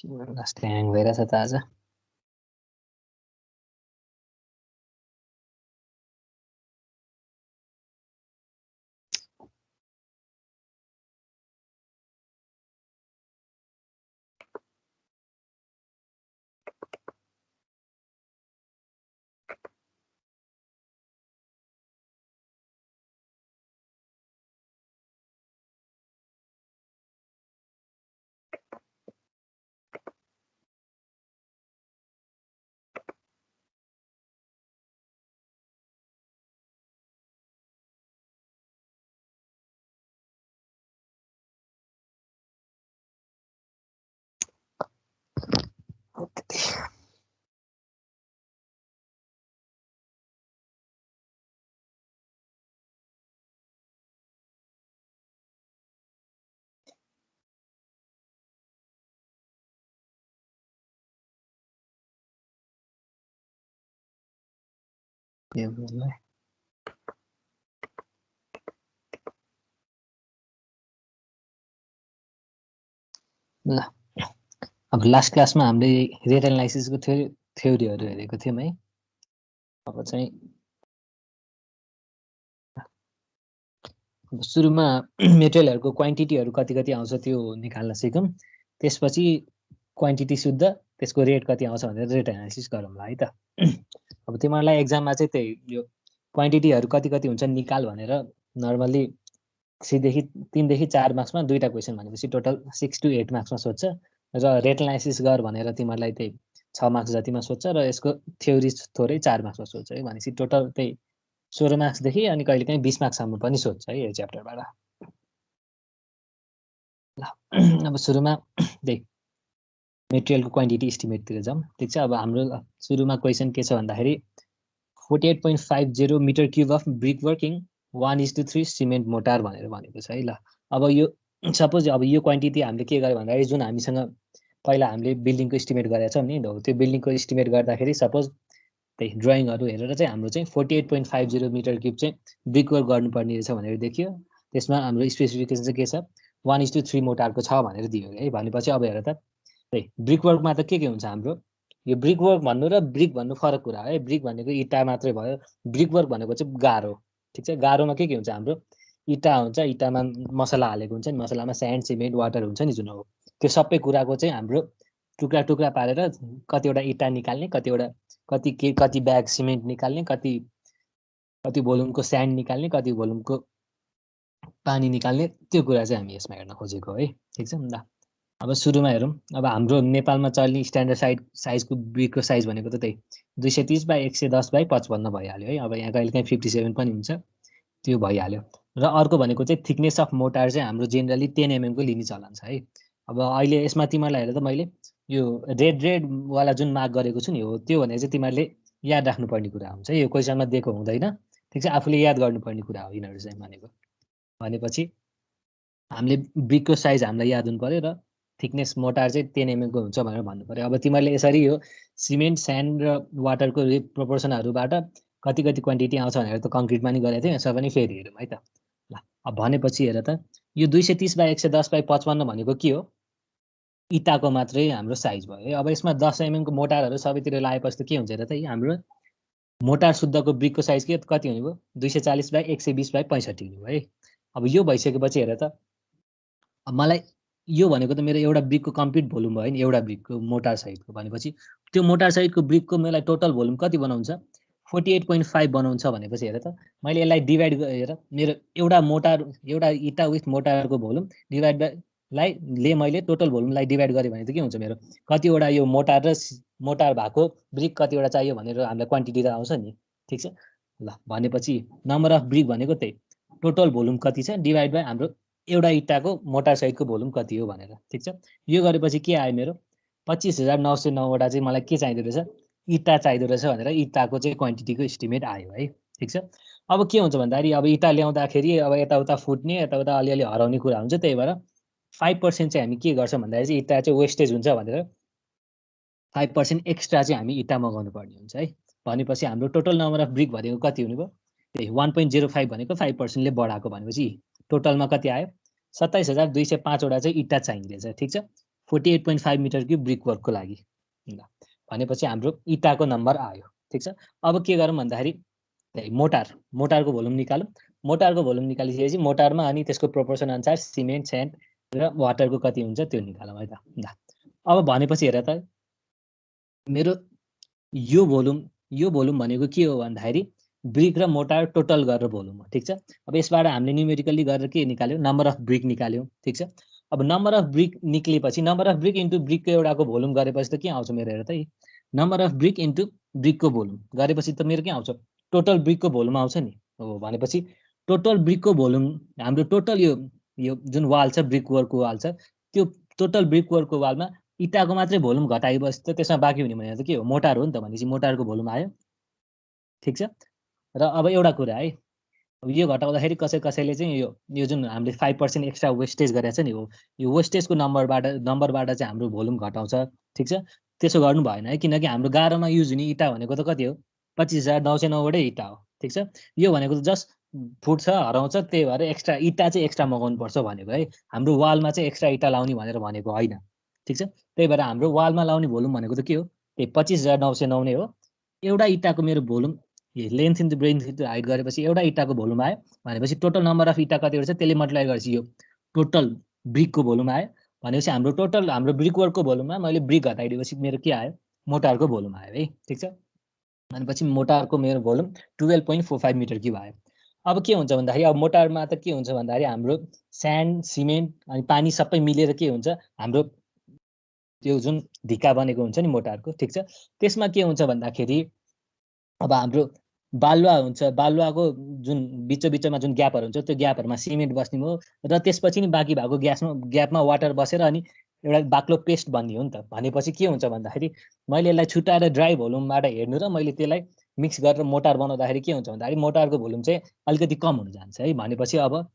Last hang भइरहेछ त आज ल अब लास्ट क्लासमा हामीले रेट एनालाइसिसको थ्योरीहरू हेरेको थियौँ है। अब चाहिँ सुरुमा मेटेरियलहरूको क्वान्टिटीहरू कति कति आउँछ त्यो निकाल्न सिकौँ। त्यसपछि क्वान्टिटी शुद्ध त्यसको रेट कति आउँछ भनेर रेट एनालाइसिस गरौँला है त। अब तिमीहरूलाई एक्जाममा चाहिँ त्यही यो क्वान्टिटीहरू कति कति हुन्छ निकाल भनेर नर्मली 3 देखि 4 मार्क्समा दुईटा क्वेसन भनेपछि टोटल 6 to 8 मार्क्समा सोध्छ र रेट एनालाइसिस गर भनेर तिमीहरूलाई त्यही 6 मार्क्स जतिमा सोध्छ र यसको थ्योरी थोरै 4 मार्क्समा सोध्छ है। भनेपछि टोटल त्यही 16 मार्क्सदेखि अनि कहिलेकाहीँ 20 मार्क्ससम्म पनि सोध्छ है यो च्याप्टरबाट। ल अब सुरुमा त्यही मेटेरियलको क्वान्टिटी इस्टिमेटतिर जाउँ। ठिक छ। अब हाम्रो सुरुमा क्वेसन के छ भन्दाखेरि 48.50 metre cube of brick working 1:3 cement mortar भनेर भनेको छ है। ल अब यो सपोज अब यो क्वान्टिटी हामीले के गर्यो भन्दाखेरि जुन हामीसँग पहिला हामीले बिल्डिङको इस्टिमेट गरेका छौँ नि त्यो बिल्डिङको इस्टिमेट गर्दाखेरि सपोज त्यही ड्रइङहरू हेरेर चाहिँ हाम्रो चाहिँ 48.50 मिटर क्युब चाहिँ ब्रिक वर्क गर्नुपर्ने रहेछ भनेर देखियो। त्यसमा हाम्रो स्पेसिफिकेसन चाहिँ के छ 1:3 मोटारको छ भनेर दियो है। भनेपछि अब हेर त त्यही ब्रिक वर्कमा त के हुन्छ हाम्रो यो ब्रिक वर्क भन्नु र ब्रिक भन्नु फरक कुरा है। ब्रिक भनेको इँटा मात्रै भयो, ब्रिक वर्क भनेको चाहिँ गारो। ठिक छ। गारोमा के हुन्छ हाम्रो इँटा हुन्छ, इँटामा मसला हालेको हुन्छ नि, मसलामा स्यान्ड सिमेन्ट वाटर हुन्छ नि जुन हो त्यो सबै कुराको चाहिँ हाम्रो टुक्रा टुक्रा पारेर कतिवटा इँटा निकाल्ने, कति ब्याग सिमेन्ट निकाल्ने, कति भोल्युमको स्यान्ड निकाल्ने, कति भोल्युमको पानी निकाल्ने, त्यो कुरा चाहिँ हामी यसमा हेर्न खोजेको है। ठिक छ नि त। अब सुरुमा हेरौँ। अब हाम्रो नेपालमा चल्ने स्ट्यान्डर्ड साइजको ब्रिकको साइज भनेको त त्यही 230 बाई 110 बाई 55 भइहाल्यो है। अब यहाँ कहिलेकाहीँ 57 पनि हुन्छ, त्यो भइहाल्यो। र अर्को भनेको चाहिँ थिकनेस अफ मोटार चाहिँ हाम्रो जेनरली 10 mm को लिने चलन छ है। अब अहिले यसमा तिमीहरूलाई हेरेर त मैले यो रेडवाला जुन मार्क गरेको छु नि हो त्यो भनेको चाहिँ तिमीहरूले याद राख्नुपर्ने कुरा हुन्छ। यो क्वेसनमा दिएको हुँदैन। ठिक छ। आफूले याद गर्नुपर्ने कुरा हो यिनीहरू चाहिँ भनेपछि हामीले ब्रिकको साइज हामीलाई याद हुनु पर्यो र थिकनेस मोटार चाहिँ 10 mm को हुन्छ भनेर भन्नु पर्यो। अब तिमीहरूले यसरी यो सिमेन्ट स्यान्ड र वाटरको प्रोपोर्सनहरूबाट कति क्वान्टिटी आउँछ भनेर त कङ्क्रिटमा नि गरेको थियो। यसमा पनि फेरि हेरौँ है त। ल अब भनेपछि हेर त यो 230 बाई 110 बाई 55 भनेको के हो इँटाको मात्रै हाम्रो साइज भयो है। अब यसमा 10 mm को मोटारहरू सबैतिर लगाएपछि त के हुन्छ हेर त हाम्रो मोटार शुद्धको ब्रिकको साइज कति हुने भयो 240 बाई 120 बाई 65 हुने भयो है। अब यो भइसकेपछि हेर त मलाई यो भनेको त मेरो एउटा ब्रिकको कम्प्लिट भोल्युम भयो नि, एउटा ब्रिकको मोटार साइडको। भनेपछि त्यो मोटार साइडको ब्रिकको मलाई टोटल भोल्युम कति बनाउँछ 48.5 बनाउँछ। भनेपछि हेर त मैले यसलाई डिभाइड गरेर मेरो एउटा इँटा विथ मोटारको भोल्युम डिभाइड बाई मैले टोटल भोल्युमलाई डिभाइड गरेँ भने त के हुन्छ मेरो कतिवटा यो मोटार भएको ब्रिक कतिवटा चाहियो भनेर हामीलाई क्वान्टिटी त आउँछ नि। ठिक छ। ल भनेपछि नम्बर अफ ब्रिक भनेको त्यही टोटल भोल्युम कति छ डिभाइड बाई हाम्रो एउटा इँटाको मोटार साइडको भोल्युम कति हो भनेर। ठिक छ। यो गरेपछि के आयो मेरो 25,909 वटा चाहिँ मलाई के चाहिँदो रहेछ इँटा चाहिँदो रहेछ भनेर इँटाको चाहिँ क्वान्टिटीको इस्टिमेट आयो है। ठिक छ। अब के हुन्छ भन्दाखेरि अब इँटा ल्याउँदाखेरि अब यताउता फुट्ने यताउता अलिअलि हराउने कुरा हुन्छ। त्यही भएर 5% चाहिँ हामी के गर्छौँ भन्दाखेरि चाहिँ इँटा चाहिँ वेस्टेज हुन्छ भनेर 5% एक्स्ट्रा चाहिँ हामी इँटा मगाउनु पर्ने हुन्छ है। भनेपछि हाम्रो टोटल नम्बर अफ ब्रिक भनेको कति हुने भयो त्यही 1.05 भनेको 5%ले बढाएको। भनेपछि टोटलमा कति आयो 27,205 वटा चाहिँ इँटा चाहिँदैछ। ठिक छ। 48.5 मिटर क्युब ब्रिक वर्कको लागि। ल भनेपछि हाम्रो इटाको नम्बर आयो। ठिक छ। अब के गरौँ भन्दाखेरि मोटारको भोल्युम निकालौँ। मोटारको भोल्युम निकालिसकेपछि मोटारमा अनि त्यसको प्रोपोर्सन अनुसार सिमेन्ट, स्यान्ड र वाटरको कति हुन्छ त्यो निकालौँ है त। ल अब भनेपछि हेर त मेरो यो भोल्युम भनेको के हो भन्दाखेरि ब्रिक र मोटार टोटल गरेर भोल्युम हो। ठिक छ। अब यसबाट हामीले न्युमेरिकल्ली गरेर के निकाल्यो, नम्बर अफ ब्रिक निकाल्यो। ठिक छ। अब नम्बर अफ ब्रिक निक्लेपछि नम्बर अफ ब्रिक इन्टु ब्रिकको एउटाको भोल्युम गरेपछि त के आउँछ मेरो, हेर त नम्बर अफ ब्रिक इन्टु ब्रिकको भोल्युम गरेपछि त मेरो के आउँछ, टोटल ब्रिकको भोल्युम आउँछ नि। हो भनेपछि टोटल ब्रिकको भोल्युम हाम्रो टोटल यो जुन वाल छ, ब्रिक वर्कको वाल छ, त्यो टोटल ब्रिक वर्कको वालमा इटाको मात्रै भोल्युम घटाएपछि त त्यसमा बाँकी हुने भनेको त के हो, मोटार हो नि त। भनेपछि मोटारको भोल्युम आयो। ठिक छ। र अब एउटा कुरा है, अब यो घटाउँदाखेरि कसैले चाहिँ यो जुन हामीले 5% एक्स्ट्रा वेस्टेज गरेको छ नि, हो यो वेस्टेजको नम्बरबाट चाहिँ हाम्रो भोल्युम घटाउँछ। ठिक छ। त्यसो गर्नु भएन है, किनकि हाम्रो गाह्रोमा युज हुने इटा भनेको त कति हो, 25,909 वटै इटा हो। ठिक छ। यो भनेको त जस्ट फुट्छ, हराउँछ, त्यही भएर एक्स्ट्रा इटा चाहिँ एक्स्ट्रा मगाउनु पर्छ भनेको है। हाम्रो वालमा चाहिँ एक्स्ट्रा इटा लाउने भनेर भनेको होइन। ठिक छ। त्यही भएर हाम्रो वालमा लाउने भोल्युम भनेको त के हो, त्यही 25,909 नै हो। एउटा इटाको मेरो volume length into breadth into height गरेपछि एउटा इटाको भोल्युम आयो। भनेपछि टोटल नम्बर अफ इटा कतिवटा छ त्यसले मल्टिप्लाई गरेपछि यो टोटल ब्रिकको भोल्युम आयो। भनेपछि हाम्रो ब्रिक वर्कको भोल्युममा मैले ब्रिक घटाइदिएपछि मेरो के आयो, मोटारको भोल्युम आयो है। ठिक छ। भनेपछि मोटारको मेरो भोल्युम 12.45 मिटर क्युब आयो। अब के हुन्छ भन्दाखेरि अब मोटारमा त के हुन्छ भन्दाखेरि हाम्रो स्यान्ड, सिमेन्ट अनि पानी सबै मिलेर के हुन्छ, हाम्रो त्यो जुन ढिका बनेको हुन्छ नि मोटारको। ठिक छ। त्यसमा के हुन्छ भन्दाखेरि अब हाम्रो बालुवा हुन्छ, बालुवाको जुन बिचमा जुन ग्यापहरू हुन्छ त्यो ग्यापहरूमा सिमेन्ट बस्ने हो र त्यसपछि नि बाँकी भएको ग्यापमा वाटर बसेर अनि एउटा बाक्लो पेस्ट बन्ने हो नि त। भनेपछि के हुन्छ भन्दाखेरि मैले यसलाई छुट्याएर ड्राई भोल्युमबाट हेर्नु र मैले त्यसलाई मिक्स गरेर मोटार बनाउँदाखेरि के हुन्छ भन्दाखेरि मोटारको भोल्युम चाहिँ अलिकति कम हुन जान्छ है। भनेपछि अब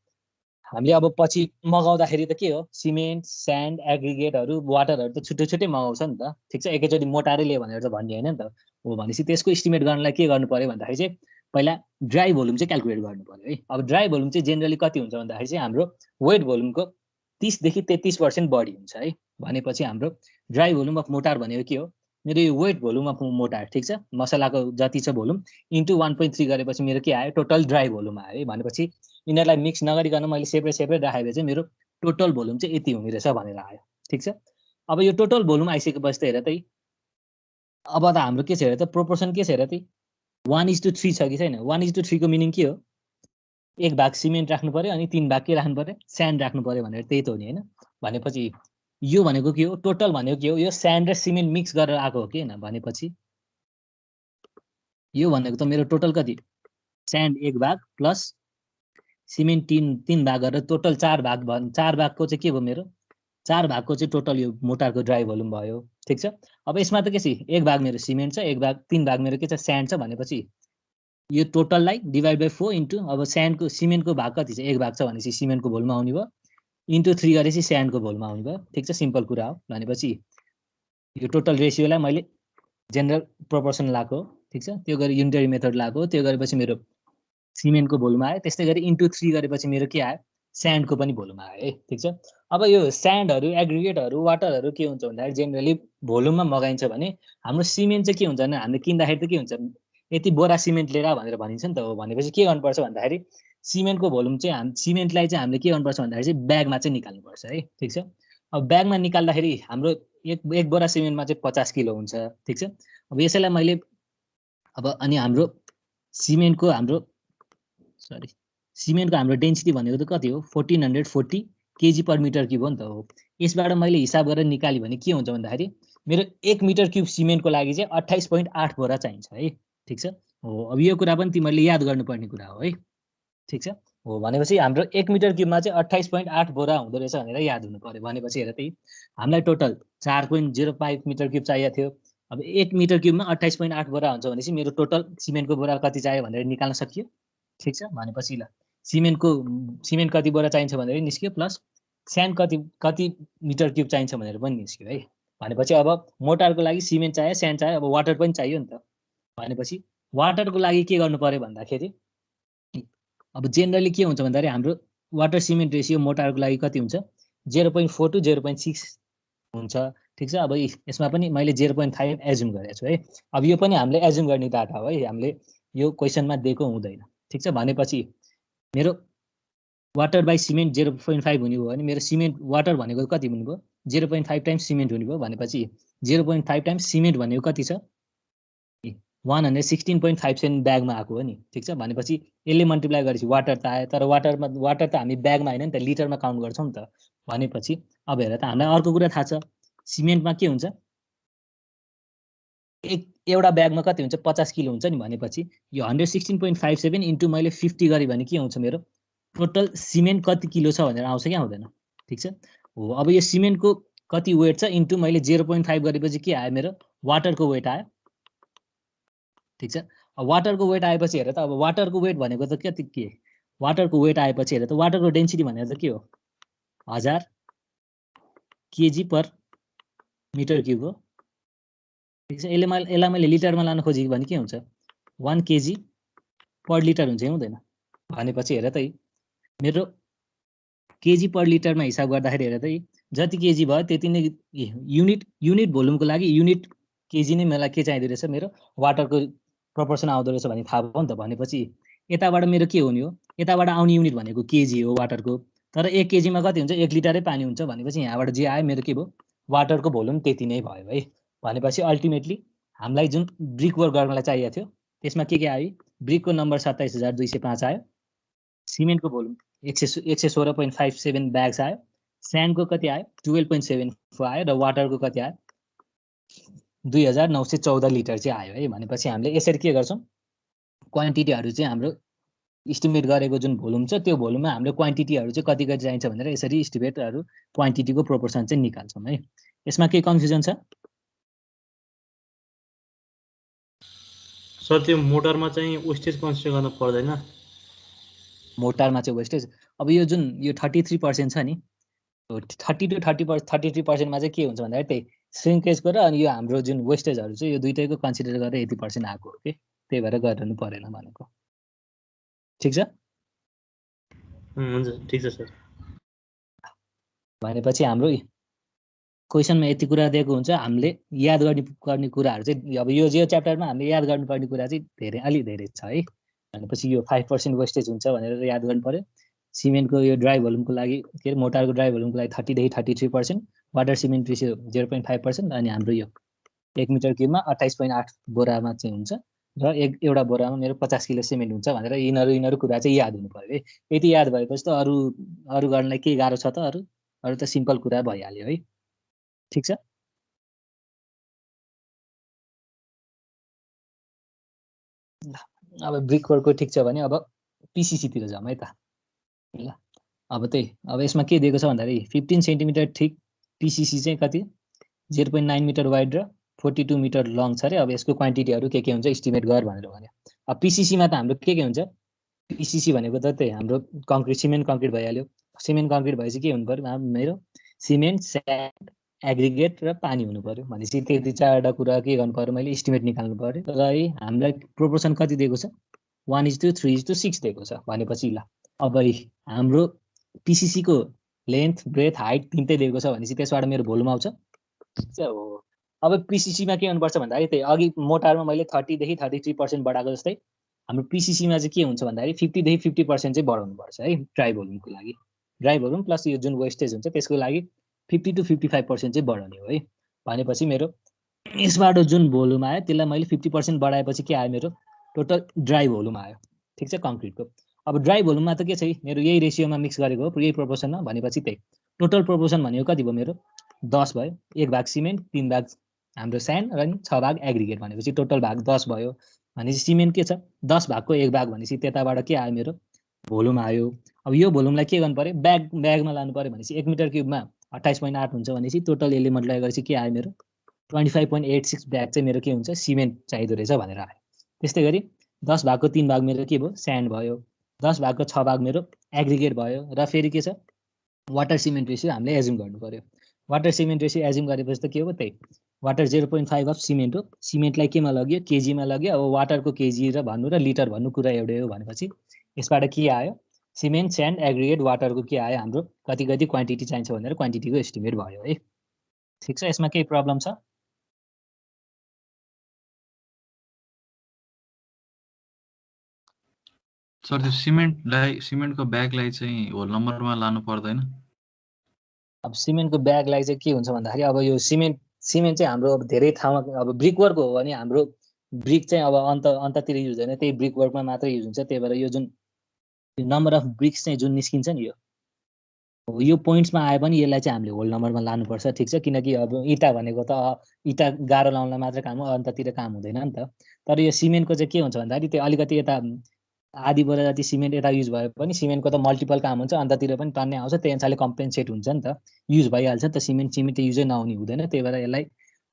हामीले अब पछि मगाउँदाखेरि त के हो, सिमेन्ट, स्यान्ड, एग्रिगेटहरू, वाटरहरू त छुट्टै छुट्टै मगाउँछ नि त। ठिक छ। एकैचोटि मोटारै लियो भनेर त भन्ने होइन नि त। हो भनेपछि त्यसको इस्टिमेट गर्नलाई के गर्नु पर्यो भन्दाखेरि चाहिँ पहिला ड्राई भोल्युम चाहिँ क्याल्कुलेट गर्नु पर्यो है। अब ड्राई भोल्युम चाहिँ जेनरली कति हुन्छ भन्दाखेरि चाहिँ हाम्रो वेट भोल्युमको 30 देखि 33% बढी हुन्छ है। भनेपछि हाम्रो ड्राई भोल्युम अफ मोटार भनेको के हो, मेरो यो वेट भोल्युम अफ मोटार। ठिक छ। मसलाको जति छ भोल्युम इन्टु 1.3 गरेपछि मेरो के आयो, टोटल ड्राई भोल्युम आयो है। भनेपछि यिनीहरूलाई मिक्स नगरिकन मैले सेपरेट राखेको चाहिँ मेरो टोटल भोल्युम चाहिँ यति हुने रहेछ भनेर आयो। ठिक छ। अब यो टोटल भोल्युम आइसकेपछि त हेर त अब त हाम्रो के छ हेर त, प्रोपोर्सन के छ हेर त, 1:3 छ कि छैन। 1:3 को मिनिङ के हो, 1 भाग सिमेन्ट राख्नु पर्यो अनि 3 भाग के राख्नु पर्यो, स्यान्ड राख्नु पर्यो भनेर त्यही त हो नि होइन। भनेपछि यो भनेको के हो, टोटल भनेको के हो, यो स्यान्ड र सिमेन्ट मिक्स गरेर आएको हो कि होइन। भनेपछि यो भनेको त मेरो टोटल कति, स्यान्ड 1 भाग प्लस सिमेन्ट 3 भाग गरेर टोटल 4 भागको चाहिँ के भयो मेरो, 4 भागको चाहिँ टोटल यो मोटारको ड्राई भोल्युम भयो। ठिक छ। अब यसमा त के छ, 1 भाग मेरो सिमेन्ट छ, 3 भाग मेरो के छ, स्यान्ड छ। भनेपछि यो टोटललाई डिभाइड बाई 4 इन्टु अब सिमेन्टको भाग कति छ, 1 भाग छ भनेपछि सिमेन्टको भोल्युम आउने भयो, इन्टु 3 गरेपछि स्यान्डको भोल्युम आउने भयो। ठिक छ। सिम्पल कुरा हो। भनेपछि यो टोटल रेसियोलाई मैले जेनरल प्रोपोर्सन लगाएको। ठिक छ। त्यो गरी युनिटरी मेथड लगाएको। त्यो गरेपछि मेरो सिमेन्टको भोल्युम आयो। त्यस्तै गरी इन्टु 3 गरेपछि मेरो के आयो, स्यान्डको पनि भोल्युम आयो है। ठिक छ। अब यो स्यान्डहरू, एग्रिगेटहरू, वाटरहरू के हुन्छ भन्दाखेरि जेनरली भोल्युममा मगाइन्छ भने हाम्रो सिमेन्ट चाहिँ के हुन्छ भने हामीले किन्दाखेरि त के हुन्छ, यति बोरा सिमेन्ट लिएर भनेर भनिन्छ नि त। हो भनेपछि के गर्नुपर्छ भन्दाखेरि सिमेन्टको भोल्युम चाहिँ सिमेन्टलाई चाहिँ हामीले के गर्नुपर्छ भन्दाखेरि चाहिँ ब्यागमा चाहिँ निकाल्नुपर्छ है। ठिक छ। अब ब्यागमा निकाल्दाखेरि हाम्रो एक बोरा सिमेन्टमा चाहिँ 50 किलो हुन्छ। ठिक छ। अब यसैलाई मैले अब अनि हाम्रो सिमेन्टको हाम्रो डेन्सिटी भनेको त कति हो, 1440 केजी पर मिटर क्युब हो नि त। हो यसबाट मैले हिसाब गरेर निकाल्यो भने के हुन्छ भन्दाखेरि मेरो 1 मिटर क्युब सिमेन्टको लागि चाहिँ 28.8 बोरा चाहिन्छ है। ठिक छ। हो अब यो कुरा पनि तिमीहरूले याद गर्नुपर्ने कुरा हो है। ठिक छ। हो भनेपछि हाम्रो 1 मिटर क्युबमा चाहिँ 28.8 बोरा हुँदो रहेछ भनेर याद हुनु पर्यो। भनेपछि हेर त हामीलाई टोटल 4.05 मिटर क्युब चाहिएको थियो। अब 1 मिटर क्युबमा 28.8 बोरा हुन्छ भनेपछि मेरो टोटल सिमेन्टको बोरा कति चाहियो भनेर निकाल्न सकियो। ठिक छ। भनेपछि ल सिमेन्ट कति बोरा चाहिन्छ भनेर निस्क्यो, प्लस स्यान्ड कति मिटर क्युब चाहिन्छ भनेर पनि निस्क्यो है। भनेपछि अब मोटारको लागि सिमेन्ट चाहियो, स्यान्ड चाहियो, अब वाटर पनि चाहियो नि त। भनेपछि वाटरको लागि के गर्नु पर्यो भन्दाखेरि अब जेनरली के हुन्छ भन्दाखेरि हाम्रो वाटर सिमेन्ट रेसियो मोटारको लागि कति हुन्छ, 0.4 to 0.6 हुन्छ ठिक छ। अब यसमा पनि मैले 0.5 एज्युम गरेको छु है। अब यो पनि हामीले एज्युम गर्ने डाटा हो है, हामीले यो क्वेसनमा दिएको हुँदैन। ठिक छ, भनेपछि मेरो वाटर बाई सिमेन्ट 0.5 हुने भयो भने मेरो सिमेन्ट वाटर भनेको कति हुनुभयो 0.5 टाइम्स सिमेन्ट हुने भयो भनेपछि 0.5 टाइम्स सिमेन्ट भनेको कति छ 116.57 ब्यागमा आएको हो नि। ठिक छ, भनेपछि यसले मल्टिप्लाई गरेपछि वाटर त आयो, तर वाटर त हामी ब्यागमा होइन नि त, लिटरमा काउन्ट गर्छौँ नि त। भनेपछि अब हेर त हामीलाई अर्को कुरा थाहा छ, सिमेन्टमा के हुन्छ एउटा ब्यागमा कति हुन्छ 50 किलो हुन्छ नि। भनेपछि यो 116.57 इन्टु मैले 50 गरेँ भने के आउँछ मेरो टोटल सिमेन्ट कति किलो छ भनेर आउँछ कि आउँदैन। ठिक छ हो, अब यो सिमेन्टको कति वेट छ इन्टु मैले 0.5 गरेपछि के आयो मेरो वाटरको वेट आयो। ठिक छ, अब वाटरको वेट आएपछि हेर त, अब वाटरको वेट भनेको त कति के वाटरको वेट आएपछि हेर त वाटरको डेन्सिटी भनेको त के हो 1000 केजी पर मिटर क्युब हो। ठिक छ, यसलाई मैले लिटरमा लान खोजेको भने के हुन्छ 1 केजी पर लिटर हुन्छ, हुँदैन। भनेपछि हेर त मेरो केजी पर लिटरमा हिसाब गर्दाखेरि हेर त जति केजी भयो त्यति नै युनिट भोल्युमको लागि युनिट केजी नै मलाई के चाहिँदो रहेछ मेरो वाटरको प्रोपोर्सन आउँदो रहेछ भने थाहा भयो नि त। भनेपछि यताबाट मेरो के हुने हो यताबाट आउने युनिट भनेको केजी हो वाटरको, तर 1 केजीमा कति हुन्छ 1 लिटरै पानी हुन्छ। भनेपछि यहाँबाट जे आयो मेरो के भयो वाटरको भोल्युम त्यति नै भयो है। भनेपछि अल्टिमेटली हामीलाई जुन ब्रिक वर्क गर्नलाई चाहिएको थियो त्यसमा के आयो ब्रिकको नम्बर 27,205 आयो, सिमेन्टको भोल्युम 116.57 ब्याग्स आयो, स्यान्डको कति आयो 12.74 आयो र वाटरको कति आयो 2914 लिटर चाहिँ आयो है। भनेपछि हामीले यसरी के गर्छौँ क्वान्टिटीहरू चाहिँ हाम्रो इस्टिमेट गरेको जुन भोल्युम छ त्यो भोल्युममा हाम्रो क्वान्टिटीहरू चाहिँ कति कति चाहिन्छ भनेर यसरी इस्टिमेटहरू क्वान्टिटीको प्रोपोर्सन चाहिँ निकाल्छौँ है। यसमा के कन्फ्युजन छ सर? त्यो मोटरमा चाहिँ वेस्टेज कन्सिडर गर्न पर्दैन? मोटरमा चाहिँ वेस्टेज अब यो जुन यो 33% छ नि 30 to 33%मा चाहिँ के हुन्छ भन्दाखेरि त्यही श्रिङ्केजको र अनि यो हाम्रो जुन वेस्टेजहरू चाहिँ यो दुइटैको कन्सिडर गरेर 80% आएको हो कि, त्यही भएर गरिरहनु परेन भनेको। ठिक छ, हुन्छ ठिक छ सर। भनेपछि हाम्रो क्वेसनमा यति कुरा दिएको हुन्छ, हामीले याद गर्ने कुराहरू चाहिँ अब यो च्याप्टरमा हामीले याद गर्नुपर्ने कुरा चाहिँ अलि धेरै छ है। भनेपछि यो 5% वेस्टेज हुन्छ भनेर याद गर्नु पर्यो। सिमेन्टको यो ड्राई भोल्युमको लागि के अरे मोटारको ड्राई भोल्युमको लागि 30 देखि 33%, वाटर सिमेन्ट रेसियो 0.5%, अनि हाम्रो यो 1 मिटर क्युबमा 28.8 बोरामा चाहिँ हुन्छ र एउटा बोरामा मेरो 50 किलो सिमेन्ट हुन्छ भनेर यिनीहरू कुरा चाहिँ याद हुनु पर्यो है। यति याद भएपछि त अरू गर्नलाई के गाह्रो छ त, अरू त सिम्पल कुरा भइहाल्यो है। ठिक छ, अब ब्रिक वर्कको ठिक छ भने अब पिसिसीतिर जाउँ है त। ल अब यसमा के दिएको छ भन्दाखेरि 15 सेन्टिमिटर थिक पिसिसी चाहिँ कति 0.9 मिटर वाइड र 42 मिटर लङ छ अरे। अब यसको क्वान्टिटीहरू के हुन्छ इस्टिमेट गर भनेर भन्यो। अब पिसिसीमा त हाम्रो के हुन्छ पिसिसी भनेको त त्यही हाम्रो कङ्क्रिट सिमेन्ट कङ्क्रिट भइहाल्यो। सिमेन्ट कङ्क्रिट भएपछि के हुनु पर्यो मेरो सिमेन्ट स्यान्ड एग्रिगेट र पानी हुनु पर्यो। भनेपछि त्यति चारवटा कुरा के गर्नु पर्यो मैले इस्टिमेट निकाल्नु पर्यो र हामीलाई प्रोपोर्सन कति दिएको छ 1:3:6 दिएको छ। भनेपछि ल अब हाम्रो पिसिसीको लेन्थ ब्रेथ हाइट तिनटै दिएको छ भनेपछि त्यसबाट मेरो भोल्युम आउँछ हो। अब पिसिसीमा के गर्नुपर्छ भन्दाखेरि त्यही अघि मोटारमा मैले 30 देखि 33% बढाएको जस्तै हाम्रो पिसिसीमा चाहिँ के हुन्छ भन्दाखेरि 50 देखि 50% चाहिँ बढाउनुपर्छ है ड्राई भोल्युमको लागि। ड्राई भोल्युम प्लस यो जुन वेस्टेज हुन्छ त्यसको लागि 50 to 55% चाहिँ बढाउने हो है। भनेपछि मेरो यसबाट जुन भोल्युम आयो त्यसलाई मैले 50% बढाएपछि के आयो मेरो टोटल ड्राई भोल्युम आयो। ठिक छ, कङ्क्रिटको। अब ड्राई भोल्युममा त के छ मेरो यही रेसियोमा मिक्स गरेको हो यही प्रोपोर्सनमा। भनेपछि त्यही टोटल प्रोपोर्सन भनेको कति भयो मेरो 10 भयो। 1 भाग सिमेन्ट 3 भाग हाम्रो स्यान्ड र 6 भाग एग्रिगेट भनेपछि टोटल भाग 10 भयो। भनेपछि सिमेन्ट के छ 10 भागको 1 भाग भनेपछि त्यताबाट के आयो मेरो भोल्युम आयो। अब यो भोल्युमलाई के गर्नु पर्यो ब्यागमा लानु पर्यो भनेपछि 1 मिटर क्युबमा 28.8 हुन्छ भनेपछि टोटल यसले मल्टिप्लाई गरेपछि के आयो मेरो 25.86 ब्याग चाहिँ मेरो के हुन्छ सिमेन्ट चाहिँदो रहेछ भनेर आयो। त्यस्तै गरी 10 भागको 3 भाग मेरो के भयो स्यान्ड भयो, 10 भागको 6 भाग मेरो एग्रिगेट भयो र फेरि के छ वाटर सिमेन्ट रेसियो हामीले एज्युम गर्नु पर्यो। वाटर सिमेन्ट रेसियो एज्युम गरेपछि त के हो त्यही वाटर 0.5 अफ सिमेन्ट हो। सिमेन्टलाई केमा लग्यो केजीमा लग्यो। अब वाटरको केजी र भन्नु र लिटर भन्नु कुरा एउटै हो। भनेपछि यसबाट के आयो सिमेन्ट स्यान्ड एग्रिगेट वाटरको के आयो हाम्रो कति क्वान्टिटी चाहिन्छ भनेर क्वान्टिटीको एस्टिमेट भयो है। ठिक छ, यसमा केही प्रब्लम छ? सर त्यो सिमेन्टको ब्यागलाई चाहिँ होल नम्बरमा लानु पर्दैन? अब सिमेन्टको ब्यागलाई चाहिँ के हुन्छ भन्दाखेरि अब यो सिमेन्ट चाहिँ हाम्रो अब धेरै ठाउँमा अब ब्रिक वर्क हो भने हाम्रो ब्रिक चाहिँ अब अन्ततिर युज हुँदैन, त्यही ब्रिक वर्कमा मात्रै युज हुन्छ। त्यही भएर यो जुन नम्बर अफ ब्रिक्स चाहिँ जुन निस्किन्छ नि यो पोइन्ट्समा आए पनि यसलाई चाहिँ हामीले होल नम्बरमा लानुपर्छ। ठिक छ, किनकि अब इँटा भनेको त इँटा गाह्रो लाउनलाई मात्रै काम हो, अन्ततिर काम हुँदैन नि त। तर यो सिमेन्टको चाहिँ के हुन्छ भन्दाखेरि त्यो अलिकति यता आधी बोरा जति सिमेन्ट यता युज भए पनि सिमेन्टको त मल्टिपल काम हुन्छ, अन्ततिर पनि टन्ने आउँछ, त्यही अनुसारले कम्पेन्सेट हुन्छ नि त, युज भइहाल्छ नि त। सिमेन्ट युजै नहुने हुँदैन, त्यही भएर यसलाई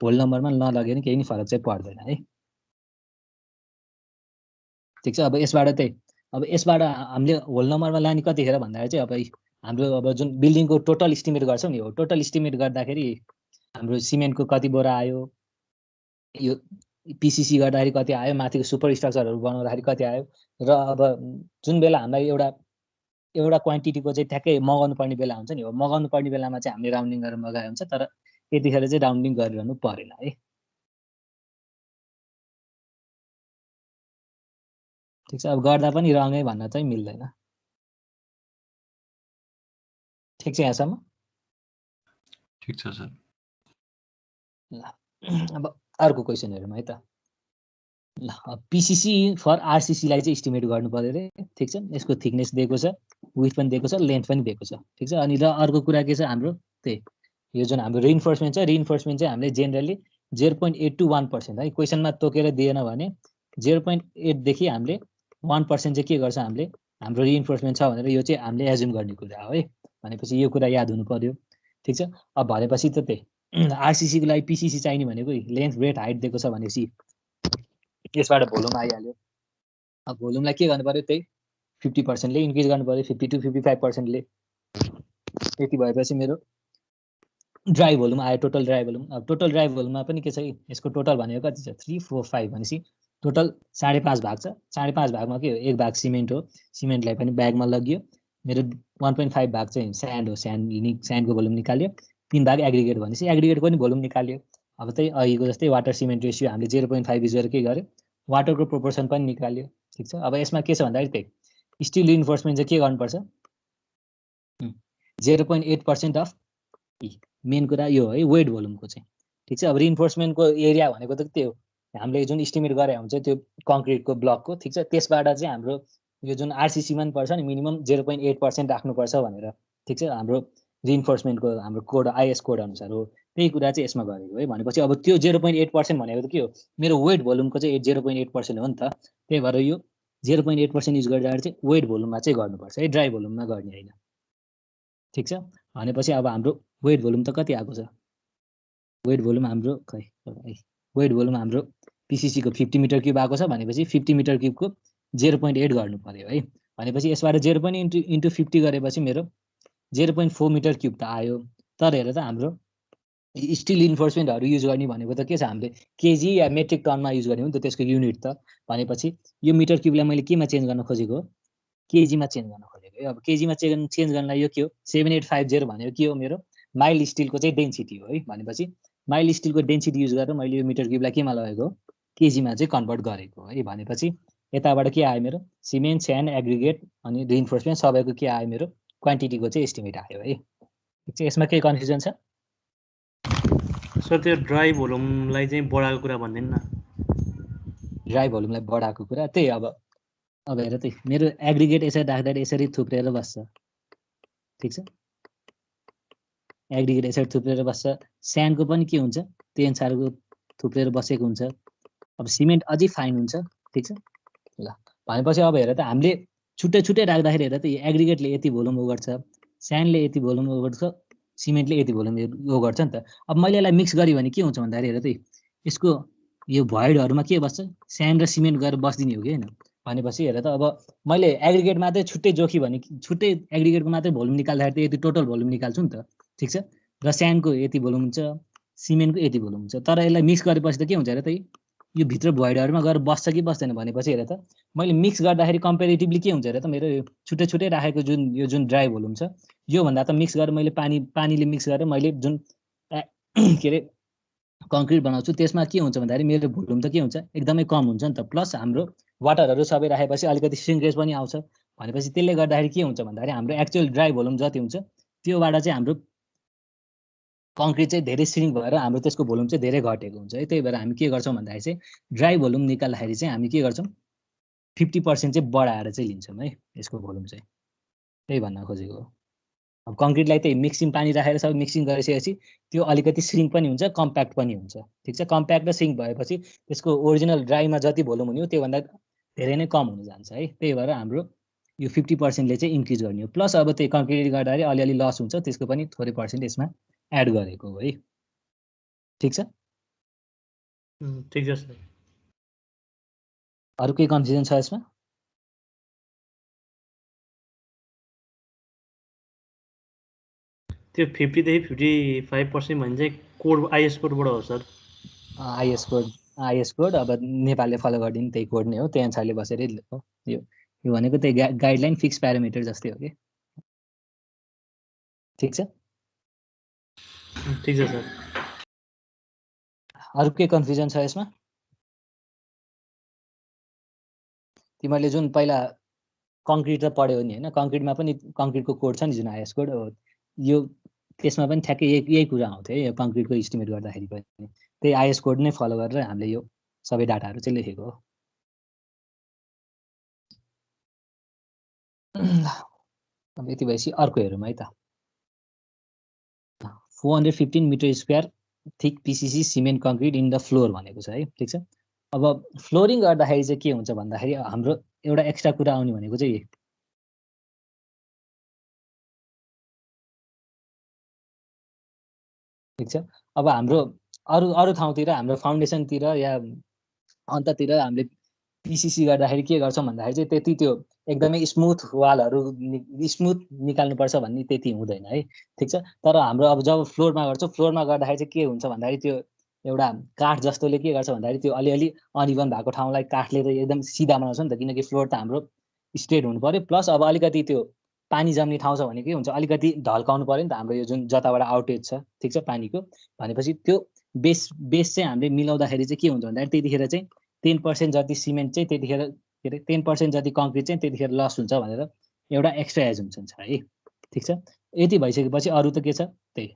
होल नम्बरमा नलगे नि केही नि फरक चाहिँ पर्दैन है। ठिक छ, अब यसबाट हामीले होल नम्बरमा लाने कतिखेर भन्दाखेरि चाहिँ अब हाम्रो अब जुन बिल्डिङको टोटल इस्टिमेट गर्छौँ नि, हो टोटल इस्टिमेट गर्दाखेरि हाम्रो सिमेन्टको कति बोरा आयो, यो पिसिसी गर्दाखेरि कति आयो, माथिको सुपर स्ट्रक्चरहरू बनाउँदाखेरि कति आयो, र अब जुन बेला हामीलाई एउटा क्वान्टिटीको चाहिँ ठ्याक्कै मगाउनु पर्ने बेला हुन्छ नि, हो मगाउनु पर्ने बेलामा चाहिँ हामीले राउन्डिङ गरेर मगाए हुन्छ, तर त्यतिखेर चाहिँ राउन्डिङ गरिरहनु परेन है। ठिक छ, अब गर्दा पनि रङै भन्न चाहिँ मिल्दैन। ठिक छ यहाँसम्म? ठिक छ सर। ल अब अर्को क्वेसन हेरौँ है त। ल पिसिसी फर आरसिसीलाई चाहिँ इस्टिमेट गर्नु पर्यो रे। ठिक छ, यसको थिकनेस दिएको छ, विड्थ पनि दिएको छ, लेन्थ पनि दिएको छ। ठिक छ, अनि र अर्को कुरा के छ हाम्रो, त्यही यो जुन हाम्रो रिइन्फोर्समेन्ट छ, रिइन्फोर्समेन्ट चाहिँ हामीले जेनरली 0.8 to 1% है। क्वेसनमा तोकेर दिएन भने 0.8 देखि हामीले 1% चाहिँ के गर्छ हामीले, हाम्रो रिइन्फोर्समेन्ट छ भनेर यो चाहिँ हामीले एज्युम गर्ने कुरा हो है। भनेपछि यो कुरा याद हुनु पर्यो। ठिक छ, अब भनेपछि त त्यही आरसिसीको लागि पिसिसी चाहिने भनेको लेन्थ ब्रेथ हाइट दिएको छ भनेपछि यसबाट भोल्युम आइहाल्यो। अब भोल्युमलाई के गर्नु पर्यो, त्यही 50%ले इन्क्रिज गर्नु पर्यो, 50 to 55%ले। यति भएपछि मेरो ड्राई भोल्युम आयो, टोटल ड्राई भोल्युम। अब टोटल ड्राई भोल्युममा पनि के छ, यसको टोटल भनेको कति छ, 3, 4, 5 भनेपछि टोटल 5.5 भाग छ। 5.5 भागमा के हो, 1 भाग सिमेन्ट हो, सिमेन्टलाई पनि ब्यागमा लगियो। मेरो 1.5 भाग चाहिँ स्यान्ड हो, स्यान्डको भोल्युम निकाल्यो। 3 भाग एग्रिगेट भनेपछि एग्रिगेटको पनि भोल्युम निकाल्यो। अब त्यही अघिको जस्तै वाटर सिमेन्ट रेसियो हामीले 0.5 युज गरेर के गर्यो, वाटरको प्रोपोर्सन पनि निकाल्यो। ठिक छ, अब यसमा के छ भन्दाखेरि त्यही स्टिल रिइन्फोर्समेन्ट चाहिँ के गर्नुपर्छ, 0.8% अफ मेन कुरा यो है, वेट भोल्युमको चाहिँ। ठिक छ, अब रिइन्फोर्समेन्टको एरिया भनेको त त्यो हामीले जुन इस्टिमेट गरे हुन्छ त्यो कङ्क्रिटको ब्लकको। ठिक छ, त्यसबाट चाहिँ हाम्रो यो जुन आरसिसीमा पनि पर्छ नि मिनिमम 0.8% राख्नुपर्छ भनेर। ठिक छ, हाम्रो रिइन्फोर्समेन्टको हाम्रो कोड आइएस कोड अनुसार हो, त्यही कुरा चाहिँ यसमा गरेको है। भनेपछि अब त्यो 0.8% भनेको त के हो, मेरो वेट भोल्युमको चाहिँ 0.8% हो नि त। त्यही भएर यो 0.8% युज गर्दा चाहिँ वेट भोल्युममा चाहिँ गर्नुपर्छ है, ड्राई भोल्युममा गर्ने होइन। ठिक छ, भनेपछि अब हाम्रो वेट भोल्युम त कति आएको छ, वेट भोल्युम हाम्रो खै वेट भोल्युम हाम्रो पिसिसीको 50 मिटर क्युब आएको छ भनेपछि 50 मिटर क्युबको 0.8 गर्नु पर्यो है। भनेपछि यसबाट 0.8 इन्टु 50 गरेपछि मेरो 0.4 मिटर क्युब त आयो। तर हेर त हाम्रो स्टिल इन्फोर्समेन्टहरू युज गर्ने भनेको त के छ, हामीले केजी या मेट्रिक टनमा युज गर्ने हो नि त त्यसको युनिट त। भनेपछि यो मिटर क्युबलाई मैले केमा चेन्ज गर्न खोजेको, केजीमा चेन्ज गर्न खोजेको है। अब केजीमा चेन्ज गर्नलाई यो के हो, 7850 भनेको के हो, मेरो माइल स्टिलको चाहिँ डेन्सिटी हो है। भनेपछि माइल स्टिलको डेन्सिटी युज गरेर मैले यो मिटर क्युबलाई केमा लगेको, केजीमा चाहिँ कन्भर्ट गरेको है। भनेपछि यताबाट के आयो, मेरो सिमेन्ट, स्यान्ड, एग्रिगेट अनि रिइन्फोर्समेन्ट सबैको के आयो, मेरो क्वान्टिटीको चाहिँ एस्टिमेट आयो है। ठिक छ, यसमा केही कन्फ्युजन छ? सर त्यो ड्राई भोल्युमलाई चाहिँ बढाएको कुरा भन्दैन न। ड्राई भोल्युमलाई बढाएको कुरा त्यही अब हेर त्यही मेरो एग्रिगेट यसरी राख्दाखेरि यसरी थुप्रेर बस्छ। ठिक छ, एग्रिगेट यसरी थुप्रेर बस्छ। स्यान्डको पनि के हुन्छ, त्यही अनुसारको थुप्रेर बसेको हुन्छ। अब सिमेन्ट अझै फाइन हुन्छ। ठिक छ, ल भनेपछि अब हेर त हामीले छुट्टै छुट्टै राख्दाखेरि हेर त एग्रिगेटले यति भोल्युम ओ गर्छ, स्यान्डले यति भोल्युम ओ गर्छ, सिमेन्टले यति भोल्युम ओ गर्छ नि त। अब मैले यसलाई मिक्स गरेँ भने के हुन्छ भन्दाखेरि हेर त यसको यो भोइडहरूमा के बस्छ, स्यान्ड र सिमेन्ट गरेर बस्दिने हो कि होइन। भनेपछि हेर त अब मैले एग्रिगेट मात्रै छुट्टै जोखी भने छुट्टै एग्रिगेटको मात्रै भोल्युम निकाल्दाखेरि त यति टोटल भोल्युम निकाल्छु नि त। ठिक छ, र स्यान्डको यति भोल्युम हुन्छ, सिमेन्टको यति भोल्युम हुन्छ। तर यसलाई मिक्स गरेपछि त के हुन्छ हेर त यो भित्र भोइडहरूमा गएर बस्छ कि बस्दैन भनेपछि हेर त मैले मिक्स गर्दाखेरि कम्पेरिटिभली के हुन्छ हेर त मेरो छुट्टै छुट्टै राखेको जुन ड्राई भोल्युम छ योभन्दा त मिक्स गरेर मैले पानीले मिक्स गरेर मैले जुन के अरे कङ्क्रिट बनाउँछु त्यसमा के हुन्छ भन्दाखेरि मेरो भोल्युम त के हुन्छ एकदमै कम हुन्छ नि त प्लस हाम्रो वाटरहरू सबै राखेपछि अलिकति सिङ्क्रेज पनि आउँछ भनेपछि त्यसले गर्दाखेरि के हुन्छ भन्दाखेरि हाम्रो एक्चुअल ड्राई भोल्युम जति हुन्छ त्योबाट चाहिँ हाम्रो कङ्क्रिट चाहिँ धेरै सिङ्क भएर हाम्रो त्यसको भोल्युम चाहिँ धेरै घटेको हुन्छ है त्यही भएर हामी के गर्छौँ भन्दाखेरि चाहिँ ड्राई भोल्युम निकाल्दाखेरि चाहिँ हामी के गर्छौँ 50% चाहिँ बढाएर चाहिँ लिन्छौँ है यसको भोल्युम चाहिँ त्यही भन्न खोजेको हो अब कङ्क्रिटलाई त्यही मिक्सिङ पानी राखेर सबै मिक्सिङ गरिसकेपछि त्यो अलिकति सिङ्क पनि हुन्छ कम्प्याक्ट पनि हुन्छ ठिक छ कम्प्याक्ट र सिङ्क भएपछि त्यसको ओरिजिनल ड्राईमा जति भोल्युम हुने हो त्योभन्दा धेरै नै कम हुन जान्छ है त्यही भएर हाम्रो यो 50%ले चाहिँ इन्क्रिज गर्ने हो प्लस अब त्यही कङ्क्रिट गर्दाखेरि अलिअलि लस हुन्छ त्यसको पनि थोरै पर्सेन्ट यसमा एड गरेको हो है ठिक छ ठिक छ सर अरू केही कन्फ्युजन छ यसमा त्यो 50 देखि 55% भने चाहिँ कोड आइएस कोडबाट हो सर आइएस कोड अब नेपालले फलो गरिदिने त्यही कोड नै हो त्यही अनुसारले बसेरै हो यो भनेको त्यही गाइडलाइन फिक्स प्यारामिटर जस्तै हो कि ठिक छ ठिक छ सर अरू के कन्फ्युजन छ यसमा तिमीहरूले जुन पहिला कङ्क्रिट त पढ्यौ नि होइन कङ्क्रिटमा पनि कङ्क्रिटको कोड छ नि जुन आइएस कोड यो त्यसमा पनि ठ्याक्कै यही कुरा आउँथ्यो है यो कङ्क्रिटको इस्टिमेट गर्दाखेरि पनि त्यही आइएस कोड नै फलो गरेर हामीले यो सबै डाटाहरू चाहिँ लेखेको हो अब यति भएपछि अर्को हेरौँ है त 415 metre square thick PCC cement concrete in the floor भनेको छ है ठिक छ अब फ्लोरिङ गर्दाखेरि चाहिँ के हुन्छ भन्दाखेरि हाम्रो एउटा एक्स्ट्रा कुरा आउने भनेको चाहिँ यही ठिक छ अब हाम्रो अरू ठाउँतिर हाम्रो फाउन्डेसनतिर या अन्ततिर हामीले पिसिसी गर्दाखेरि के गर्छौँ भन्दाखेरि चाहिँ त्यति त्यो एकदमै स्मुथ वालहरू स्मुथ निकाल्नुपर्छ भन्ने त्यति हुँदैन है ठिक छ तर हाम्रो अब जब फ्लोरमा गर्छौँ फ्लोरमा गर्दाखेरि चाहिँ के हुन्छ भन्दाखेरि त्यो एउटा काठ जस्तोले के गर्छ भन्दाखेरि त्यो अलिअलि अनइभन भएको ठाउँलाई काठले त एकदम सिधा बनाउँछ नि त किनकि फ्लोर त हाम्रो स्ट्रेट हुनु पर्यो प्लस अब अलिकति त्यो पानी जम्ने ठाउँ छ भने के हुन्छ अलिकति ढल्काउनु पर्यो नि त हाम्रो यो जुन जताबाट आउटेज छ ठिक छ पानीको भनेपछि त्यो बेस चाहिँ हामीले मिलाउँदाखेरि चाहिँ के हुन्छ भन्दाखेरि त्यतिखेर चाहिँ 10% जति सिमेन्ट चाहिँ त्यतिखेर के अरे 10% जति कङ्क्रिट चाहिँ त्यतिखेर लस हुन्छ भनेर एउटा एक्स्ट्रा एजुम्सन छ है ठिक छ यति भइसकेपछि अरू त के छ त्यही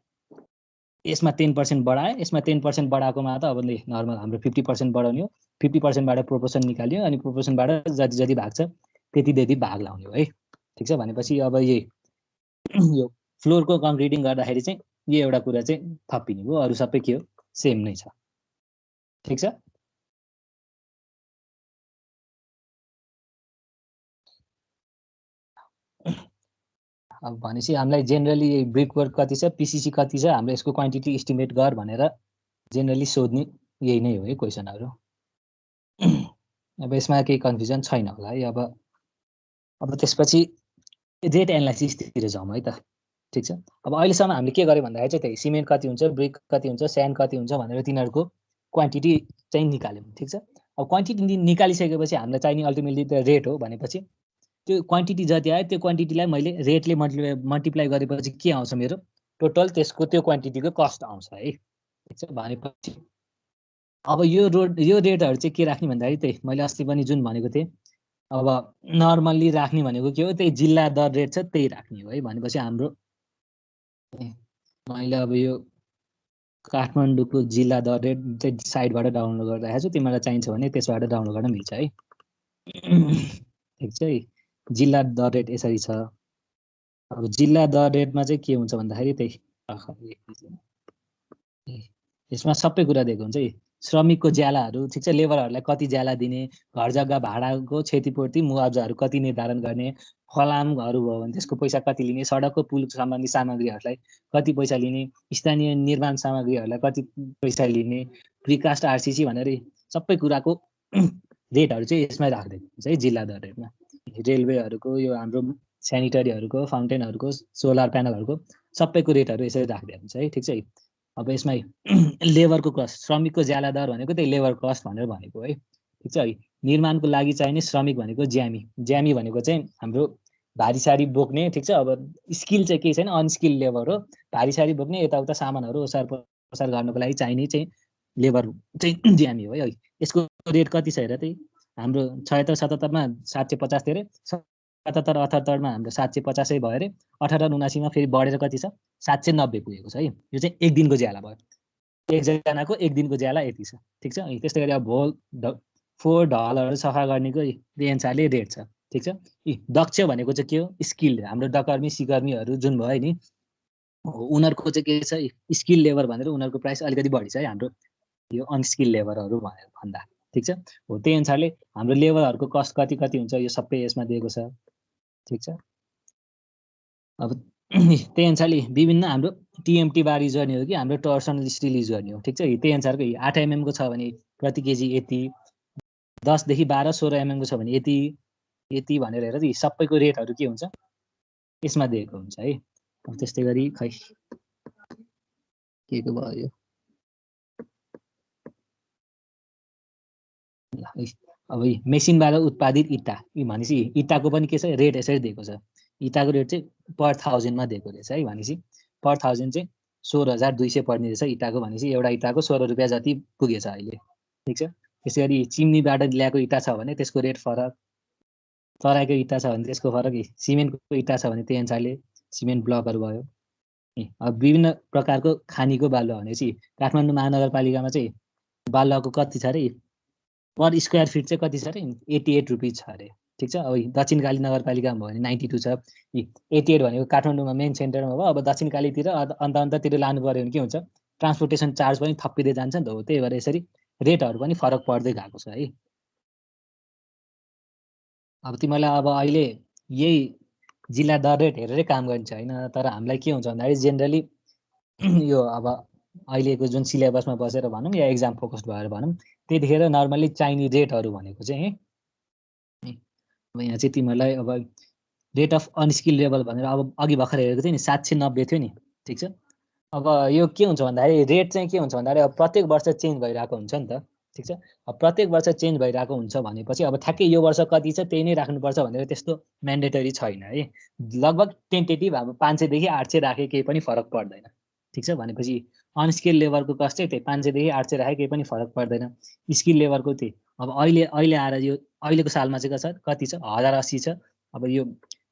यसमा 10% बढायो यसमा 10% बढाएकोमा त अब नर्मल हाम्रो 50% बढाउने हो 50%बाट प्रोपोर्सन निकाल्यो अनि प्रोपोर्सनबाट जति जति भाग छ त्यति भाग लाउने हो है ठिक छ भनेपछि अब यो फ्लोरको कङ्क्रिटिङ गर्दाखेरि चाहिँ यो एउटा कुरा चाहिँ थपिने हो अरू सबै के हो सेम नै छ ठिक छ अब भनेपछि हामीलाई जेनरली ब्रिक वर्क कति छ पिसिसी कति छ हाम्रो यसको क्वान्टिटी इस्टिमेट गर भनेर जेनरली सोध्ने यही नै हो है क्वेसनहरू अब यसमा केही कन्फ्युजन छैन होला है अब त्यसपछि रेट एनालाइसिसतिर जाउँ है त ठिक छ अब अहिलेसम्म हामीले के गर्यो भन्दाखेरि चाहिँ त्यही सिमेन्ट कति हुन्छ ब्रिक कति हुन्छ स्यान्ड कति हुन्छ भनेर तिनीहरूको क्वान्टिटी चाहिँ निकाल्यौँ ठिक छ अब क्वान्टिटी निकालिसकेपछि हामीलाई चाहिने अल्टिमेटली त रेट हो भनेपछि त्यो क्वान्टिटी जति आयो त्यो क्वान्टिटीलाई मैले रेटले मल्टिप्लाई गरेपछि के आउँछ मेरो टोटल त्यसको त्यो क्वान्टिटीको कस्ट आउँछ है ठिक छ भनेपछि अब यो रेटहरू चाहिँ के राख्ने भन्दाखेरि त्यही मैले अस्ति पनि जुन भनेको थिएँ अब नर्मल्ली राख्ने भनेको के हो त्यही जिल्ला दर रेट छ त्यही राख्ने हो है भनेपछि हाम्रो मैले अब यो काठमाडौँको जिल्ला दर रेट चाहिँ साइटबाट डाउनलोड गरेर राखेको छु तिमीलाई चाहिन्छ भने त्यसबाट डाउनलोड गर्न मिल्छ है ठिक छ है जिल्ला दर रेट यसरी छ अब जिल्ला दर रेटमा चाहिँ के हुन्छ भन्दाखेरि त्यही यसमा सबै कुरा दिएको हुन्छ है श्रमिकको ज्यालाहरू ठिक छ लेबरहरूलाई कति ज्याला दिने घर जग्गा भाडाको क्षतिपूर्ति मुआवजाहरू कति निर्धारण गर्ने फलामहरू भयो भने त्यसको पैसा कति लिने सडकको पुल सम्बन्धी सामग्रीहरूलाई कति पैसा लिने स्थानीय निर्माण सामग्रीहरूलाई कति पैसा लिने प्रिकास्ट आरसिसी भनेर सबै कुराको रेटहरू चाहिँ यसमै राखिदिएको हुन्छ है जिल्ला दर रेटमा रेलवेहरूको यो हाम्रो सेनिटरीहरूको फाउन्टेनहरूको सोलर प्यानलहरूको सबैको रेटहरू यसरी राखिदिएको हुन्छ है ठिक छ अब यसमा लेबरको कस्ट श्रमिकको ज्याला दर भनेको त्यही लेबर कस्ट भनेर भनेको है ठिक छ निर्माणको लागि चाहिने श्रमिक भनेको ज्यामी भनेको चाहिँ हाम्रो भारी सारी बोक्ने ठिक छ अब स्किल चाहिँ केही छैन अनस्किल लेबर हो भारी सारी बोक्ने यताउता सामानहरू ओसार प्रसार गर्नको लागि चाहिने चाहिँ लेबर चाहिँ ज्यामी हो है। यसको रेट कति छ हेर त्यही हाम्रो 76-77 मा 750 थियो अरे, 77-78 मा हाम्रो 750 भयो अरे, 18-79 मा फेरि बढेर कति छ 790 पुगेको छ है। यो चाहिँ एक दिनको ज्याला भयो, एकजनाको एक दिनको ज्याला यति छ, ठिक छ। त्यस्तै गरी अब फोहोर ढलहरू सफा गर्नेको त्यही अनुसारले रेट छ, ठिक छ। दक्ष भनेको चाहिँ के हो, स्किल्ड, हाम्रो डकर्मी सिकर्मीहरू जुन भयो नि उनीहरूको चाहिँ के छ स्किल लेबर भनेर उनीहरूको प्राइस अलिकति बढी छ है हाम्रो यो अनस्किल लेबरहरू भनेर भन्दा, ठिक छ। हो त्यही अनुसारले हाम्रो लेबरहरूको कस्ट कति कति हुन्छ यो सबै यसमा दिएको छ, ठिक छ। अब त्यही अनुसारले विभिन्न हाम्रो टिएमटी बार युज गर्ने हो कि हाम्रो टर्सनल स्टिल युज गर्ने हो, ठिक छ। त्यही अनुसारको 8 mm को छ भने प्रति केजी यति, 10 देखि 12, 16 mm को छ भने यति यति भनेर हेरेर सबैको रेटहरू के हुन्छ यसमा दिएको हुन्छ है। अब त्यस्तै गरी खै के को भयो अब मेसिनबाट उत्पादित इँटा भनेपछि इँटाको पनि के छ रेट यसरी दिएको छ। इँटाको रेट चाहिँ पर 1000 मा दिएको रहेछ है। भनेपछि पर 1000 चाहिँ 16,200 पर्ने रहेछ इँटाको। भनेपछि एउटा इँटाको 16 रुपियाँ जति पुगेछ अहिले, ठिक छ। त्यसै गरी चिम्नीबाट ल्याएको इँटा छ भने त्यसको रेट फरक, तराईको इँटा छ भने त्यसको फरक, सिमेन्टको इँटा छ भने त्यही अनुसारले सिमेन्ट ब्लकहरू भयो। अब विभिन्न प्रकारको खानीको बालुवा भनेपछि काठमाडौँ महानगरपालिकामा चाहिँ बालुवाको कति छ अरे पर स्क्वायर फिट चाहिँ कति छ अरे 88 रुपिस छ अरे, ठिक छ। अब दक्षिणकाली नगरपालिकामा भयो भने 92 छ। 88 भनेको काठमाडौँमा मेन सेन्टरमा भयो। अब दक्षिणकालीतिर अन्ततिर लानु पर्यो भने के हुन्छ ट्रान्सपोर्टेसन चार्ज पनि थपिँदै जान्छ नि त हो। त्यही भएर यसरी रेटहरू पनि फरक पर्दै गएको छ है। अब तिमीलाई अब अहिले यही जिल्ला दर रेट हेरेरै काम गरिन्छ होइन, तर हामीलाई के हुन्छ भन्दाखेरि जेनरली यो अब अहिलेको जुन सिलेबसमा बसेर भनौँ या एक्जाम फोकस्ड भएर भनौँ त्यतिखेर नर्मली चाहिने रेटहरू भनेको चाहिँ अब यहाँ चाहिँ तिमीहरूलाई अब रेट अफ अनस्किल लेभल भनेर अब अघि भर्खर हेरेको थियो नि 790 थियो नि, ठिक छ। अब यो के हुन्छ भन्दाखेरि रेट चाहिँ के हुन्छ भन्दाखेरि अब प्रत्येक वर्ष चेन्ज भइरहेको हुन्छ नि त, ठिक छ। अब प्रत्येक वर्ष चेन्ज भइरहेको हुन्छ भनेपछि अब ठ्याक्कै यो वर्ष कति छ त्यही नै राख्नुपर्छ भनेर त्यस्तो म्यान्डेटरी छैन है। लगभग टेन्टेटिभ अब 500 देखि 800 राखे केही पनि फरक पर्दैन, ठिक छ। भनेपछि अनस्किल लेबरको कस्ट चाहिँ त्यही 500 देखि 800 राखे केही पनि फरक पर्दैन। स्किल लेबरको त्यही अब अहिले आएर यो अहिलेको सालमा चाहिँ कति छ 1080 छ। अब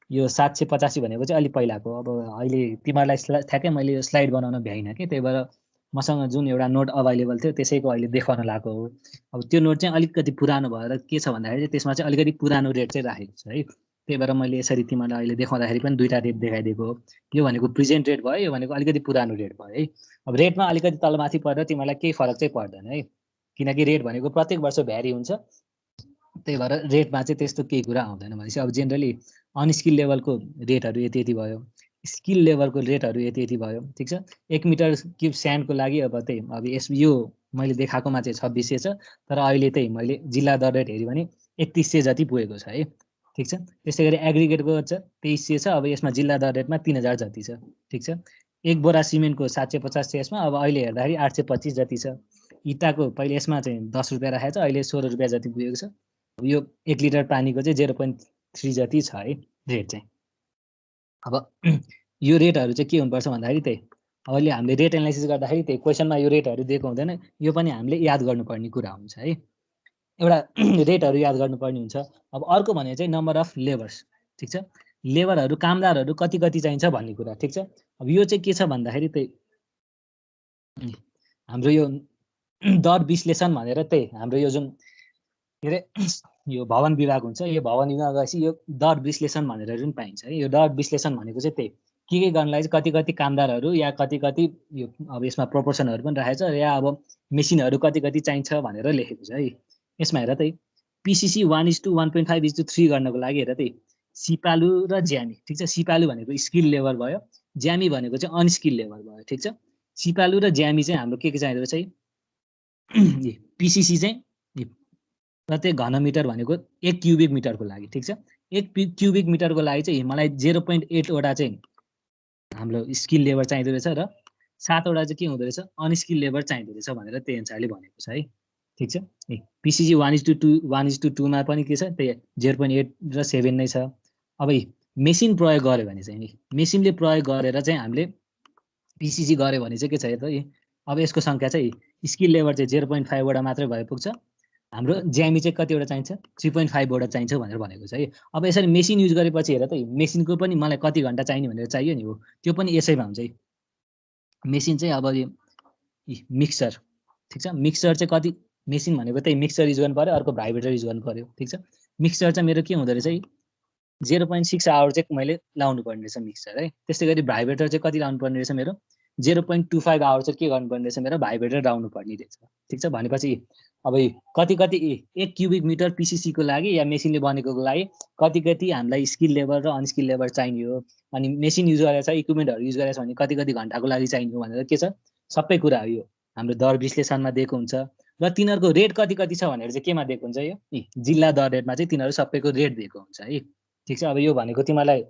यो 785 भनेको चाहिँ अलिक पहिलाको। अब अहिले तिमीहरूलाई ठ्याक्कै मैले यो स्लाइड बनाउन भ्याइनँ कि, त्यही भएर मसँग जुन एउटा नोट अभाइलेबल थियो त्यसैको अहिले देखाउन लागेको हो। अब त्यो नोट चाहिँ अलिकति पुरानो भएर के छ भन्दाखेरि त्यसमा चाहिँ अलिकति पुरानो रेट चाहिँ राखेको छ है। त्यही भएर मैले यसरी तिमीलाई अहिले देखाउँदाखेरि पनि दुईवटा रेट देखाइदिएको हो। यो भनेको प्रेजेन्ट रेट भयो, यो भनेको अलिकति पुरानो रेट भयो है। अब रेटमा अलिकति तलमाथि परेर तिमीलाई केही फरक चाहिँ पर्दैन है, किनकि रेट भनेको प्रत्येक वर्ष भ्यारी हुन्छ। त्यही भएर रेटमा चाहिँ त्यस्तो केही कुरा आउँदैन। भनेपछि अब जेनरली अनस्किल लेभलको रेटहरू यति यति भयो, स्किल लेभलको रेटहरू यति यति भयो, ठिक छ। 1 मिटर क्युब स्यान्डको लागि अब त्यही अब यो मैले देखाएकोमा चाहिँ 2600 छ, तर अहिले त्यही मैले जिल्ला दर रेट हेऱ्यो भने 3100 जति पुगेको छ है, ठिक छ। त्यस्तै गरी एग्रिगेटको छ 2300 छ, अब यसमा जिल्ला दर रेटमा 3000 जति छ, ठिक छ। एक बोरा सिमेन्टको 750 छ यसमा, अब अहिले हेर्दाखेरि 825 जति छ। इँटाको पहिले यसमा चाहिँ 10 रुपियाँ राखेको छ, अहिले 16 रुपियाँ जति पुगेको छ। यो 1 लिटर पानीको चाहिँ 0.3 जति छ है रेट चाहिँ। अब यो रेटहरू चाहिँ के हुनुपर्छ भन्दाखेरि त्यही अहिले हामीले रेट एनालाइसिस गर्दाखेरि त्यही क्वेसनमा यो रेटहरू दिएको हुँदैन, यो पनि हामीले याद गर्नुपर्ने कुरा हुन्छ है। एउटा रेटहरू याद गर्नुपर्ने हुन्छ। अब अर्को भने चाहिँ नम्बर अफ लेबर्स, ठिक छ। लेबरहरू कामदारहरू कति कति चाहिन्छ भन्ने कुरा, ठिक छ। अब यो चाहिँ के छ भन्दाखेरि त्यही हाम्रो यो दर विश्लेषण भनेर त्यही हाम्रो यो जुन के अरे यो भवन विभाग हुन्छ, यो भवन विभाग गएपछि यो दर विश्लेषण भनेर जुन पाइन्छ है, यो दर विश्लेषण भनेको चाहिँ त्यही के गर्नलाई चाहिँ कति कति कामदारहरू या कति कति यो अब यसमा प्रोपोर्सनहरू पनि राखेको छ, या अब मेसिनहरू कति कति चाहिन्छ भनेर लेखेको छ है। यसमा हेर त्यही पिसिसी 1:1.5:3 गर्नको लागि हेर त्यही सिपालु र ज्यामी, ठिक छ। सिपालु भनेको स्किल लेबर भयो, ज्यामी भनेको चाहिँ अनस्किल लेबर भयो, ठिक छ। सिपालु र ज्यामी चाहिँ हाम्रो के चाहिँदो रहेछ है, पिसिसी चाहिँ प्रत्येक घनमिटर भनेको 1 क्युबिक मिटरको लागि, ठिक छ। 1 क्युबिक मिटरको लागि चाहिँ मलाई 0.8 वटा चाहिँ हाम्रो स्किल लेबर चाहिँदो रहेछ र 7 वटा चाहिँ के हुँदो रहेछ अनस्किल लेबर चाहिँदो रहेछ भनेर त्यही अनुसारले भनेको छ है, ठिक छ। पिसिसी 1:2 मा पनि के छ त्यही 0.8 र 7 नै छ। अब मेसिन प्रयोग गर्यो भने चाहिँ नि मेसिनले प्रयोग गरेर चाहिँ हामीले पिसिसी गर्यो भने चाहिँ के छ त अब यसको सङ्ख्या चाहिँ स्किल लेभल चाहिँ 0.5 वटा मात्रै भए पुग्छ, हाम्रो ज्यामी चाहिँ कतिवटा चाहिन्छ 3.5 वटा चाहिन्छ भनेर भनेको छ है। अब यसरी मेसिन युज गरेपछि हेर त मेसिनको पनि मलाई कति घन्टा चाहिने भनेर चाहियो नि हो, त्यो पनि यसैमा हुन्छ है। मेसिन चाहिँ अब मिक्सर, ठिक छ, मिक्सर चाहिँ कति, मेसिन भनेको त्यही मिक्सर युज गर्नु पर्यो, अर्को भाइब्रेटर युज गर्नु पर्यो, ठिक छ। मिक्सर चाहिँ मेरो के हुँदो रहेछ 0.6 आवर चाहिँ मैले लाउनु पर्ने रहेछ मिक्सर है। त्यस्तै गरी भाइब्रेटर चाहिँ कति लाउनु पर्ने रहेछ मेरो 0.25 आवर चाहिँ के गर्नुपर्ने रहेछ मेरो भाइब्रेटर लाउनु पर्ने रहेछ, ठिक छ। भनेपछि अब कति 1 क्युबिक मिटर पिसिसीको लागि या मेसिनले बनेकोको लागि कति हामीलाई स्किल लेभल र अनस्किल लेभल चाहिने हो, अनि मेसिन युज गरेर छ इक्विपमेन्टहरू युज गरेछ भने कति घन्टाको लागि चाहिने हो भनेर के छ सबै कुरा हो। यो हाम्रो दर विश्लेषणमा दिएको हुन्छ र तिनीहरूको रेट कति छ भनेर चाहिँ केमा दिएको हुन्छ, यो जिल्ला दर रेटमा चाहिँ तिनीहरू सबैको रेट दिएको हुन्छ है, ठिक छ। अब यो भनेको तिमीलाई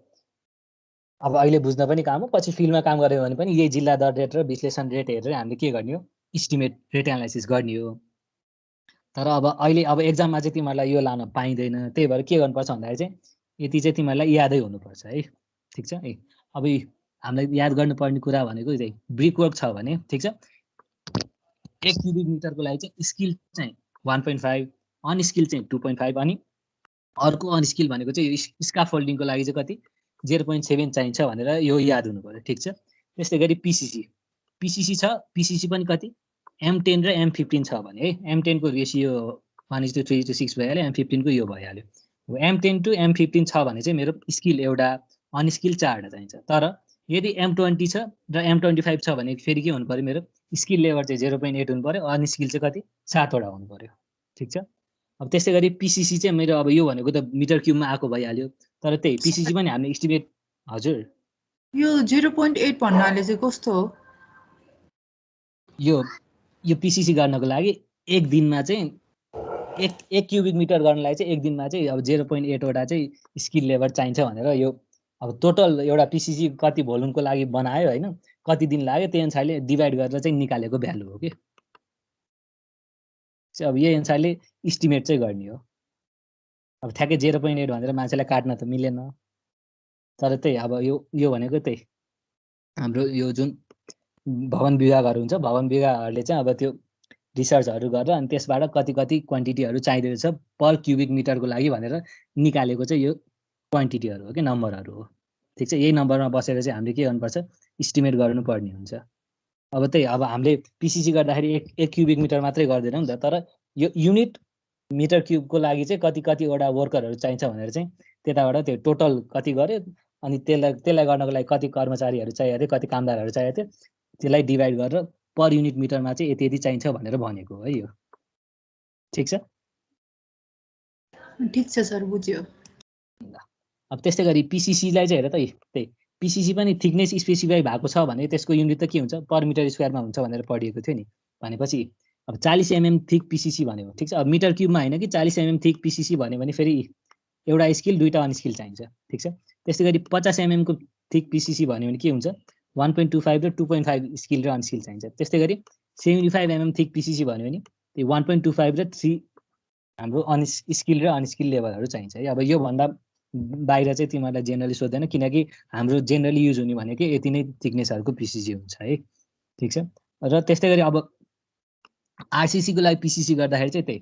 अब अहिले बुझ्न पनि काम हो, पछि फिल्डमा काम गऱ्यो भने पनि यही जिल्ला दर रेट र विश्लेषण रेट हेरेर हामीले के गर्ने हो, इस्टिमेट रेट एनालाइसिस गर्ने हो। तर अब अहिले अब एक्जाममा चाहिँ तिमीहरूलाई यो लान पाइँदैन, त्यही भएर के गर्नुपर्छ भन्दाखेरि चाहिँ यति चाहिँ तिमीहरूलाई यादै हुनुपर्छ है, ठिक छ। अब हामीलाई याद गर्नुपर्ने कुरा भनेको चाहिँ ब्रिक वर्क छ भने, ठिक छ, 1 क्युबिक मिटरको लागि चाहिँ स्किल चाहिँ 1.5, अनस्किल चाहिँ 2.5, अनि अर्को अनस्किल भनेको चाहिँ स्काफोल्डिङको लागि चाहिँ कति 0.7 चाहिन्छ भनेर यो याद हुनु पर्यो, ठिक छ। त्यस्तै गरी पिसिसी छ, पिसिसी पनि कति M10 र M15 छ भने है, M10 को रेसियो 1:3:6 भइहाल्यो, M15 को यो भइहाल्यो। M10 to M15 छ भने चाहिँ मेरो स्किल एउटा, अनस्किल 4 चाहिन्छ। तर यदि M20 छ र M25 छ भने फेरि के हुनु पर्यो, मेरो स्किल लेभल चाहिँ 0.8 हुनु पर्यो, अनस्किल चाहिँ कति 7 वटा हुनु पर्यो, ठिक छ। अब त्यस्तै गरी पिसिसी चाहिँ मेरो अब यो भनेको त मिटर क्युबमा आएको भइहाल्यो, तर त्यही पिसिसी पनि हामीले इस्टिमेट, हजुर यो 0.8 भन्नाले चाहिँ कस्तो हो? यो पिसिसी गर्नको लागि एक दिनमा चाहिँ एक क्युबिक मिटर गर्नलाई चाहिँ एक दिनमा चाहिँ अब 0.8 वटा चाहिँ स्किल लेभल चाहिन्छ भनेर यो अब टोटल एउटा पिसिसी कति भोल्युमको लागि बनायो होइन, कति दिन लाग्यो त्यही अनुसारले डिभाइड गरेर चाहिँ निकालेको भ्यालु हो कि। अब यही अनुसारले इस्टिमेट चाहिँ गर्ने हो। अब ठ्याक्कै 0.8 भनेर मान्छेलाई काट्न त मिलेन, तर त्यही अब यो भनेको त्यही हाम्रो यो जुन भवन विभागहरू हुन्छ, भवन विभागहरूले चाहिँ अब त्यो रिसर्चहरू गरेर अनि त्यसबाट कति क्वान्टिटीहरू चाहिँदैछ पर क्युबिक मिटरको लागि भनेर निकालेको चाहिँ यो क्वान्टिटीहरू हो कि नम्बरहरू हो, ठिक छ। यही नम्बरमा बसेर चाहिँ हामीले के गर्नुपर्छ, इस्टिमेट गर्नुपर्ने हुन्छ। अब त्यही अब हामीले पिसिसी गर्दाखेरि एक क्युबिक मिटर मात्रै गर्दैनौँ नि त, तर यो युनिट मिटर क्युबको लागि चाहिँ कतिवटा वर्करहरू चाहिन्छ भनेर चाहिँ त्यताबाट त्यो टोटल कति गर्यो, अनि त्यसलाई गर्नको लागि कति कर्मचारीहरू चाहिएको थियो, कति कामदारहरू चाहिएको थियो, त्यसलाई डिभाइड गरेर पर युनिट मिटरमा चाहिँ यति चाहिन्छ भनेर भनेको है यो, ठिक छ। ठिक छ सर, बुझ्यो। अब त्यस्तै गरी पिसिसीलाई चाहिँ हेर त त्यही पिसिसी पनि थिकनेस स्पेसिफाई भएको छ भने त्यसको युनिट त के हुन्छ, पर मिटर स्क्वायरमा हुन्छ भनेर पढिएको थियो नि। भनेपछि अब 40 mm थिक पिसिसी भन्यो, ठिक छ। अब मिटर क्युबमा होइन कि 40 mm थिक पिसिसी भन्यो भने फेरि एउटा स्किल दुईटा अनस्किल चाहिन्छ, ठिक छ। त्यस्तै गरी 50 mm को थिक पिसिसी भन्यो भने के हुन्छ, 1.25 र 2.5 स्किल र अनस्किल चाहिन्छ। त्यस्तै गरी 75 mm थिक पिसिसी भन्यो भने त्यो 1.25 र 3 हाम्रो स्किल र अनस्किल लेभलहरू चाहिन्छ है। अब यो भन्दा बाहिर चाहिँ तिमीहरूलाई जेनरली सोध्दैन, किनकि हाम्रो जेनरली युज हुने भनेको यति नै थिकनेसहरूको पिसिसी हुन्छ है, ठिक छ। र त्यस्तै गरी अब आरसिसीको लागि पिसिसी गर्दाखेरि चाहिँ त्यही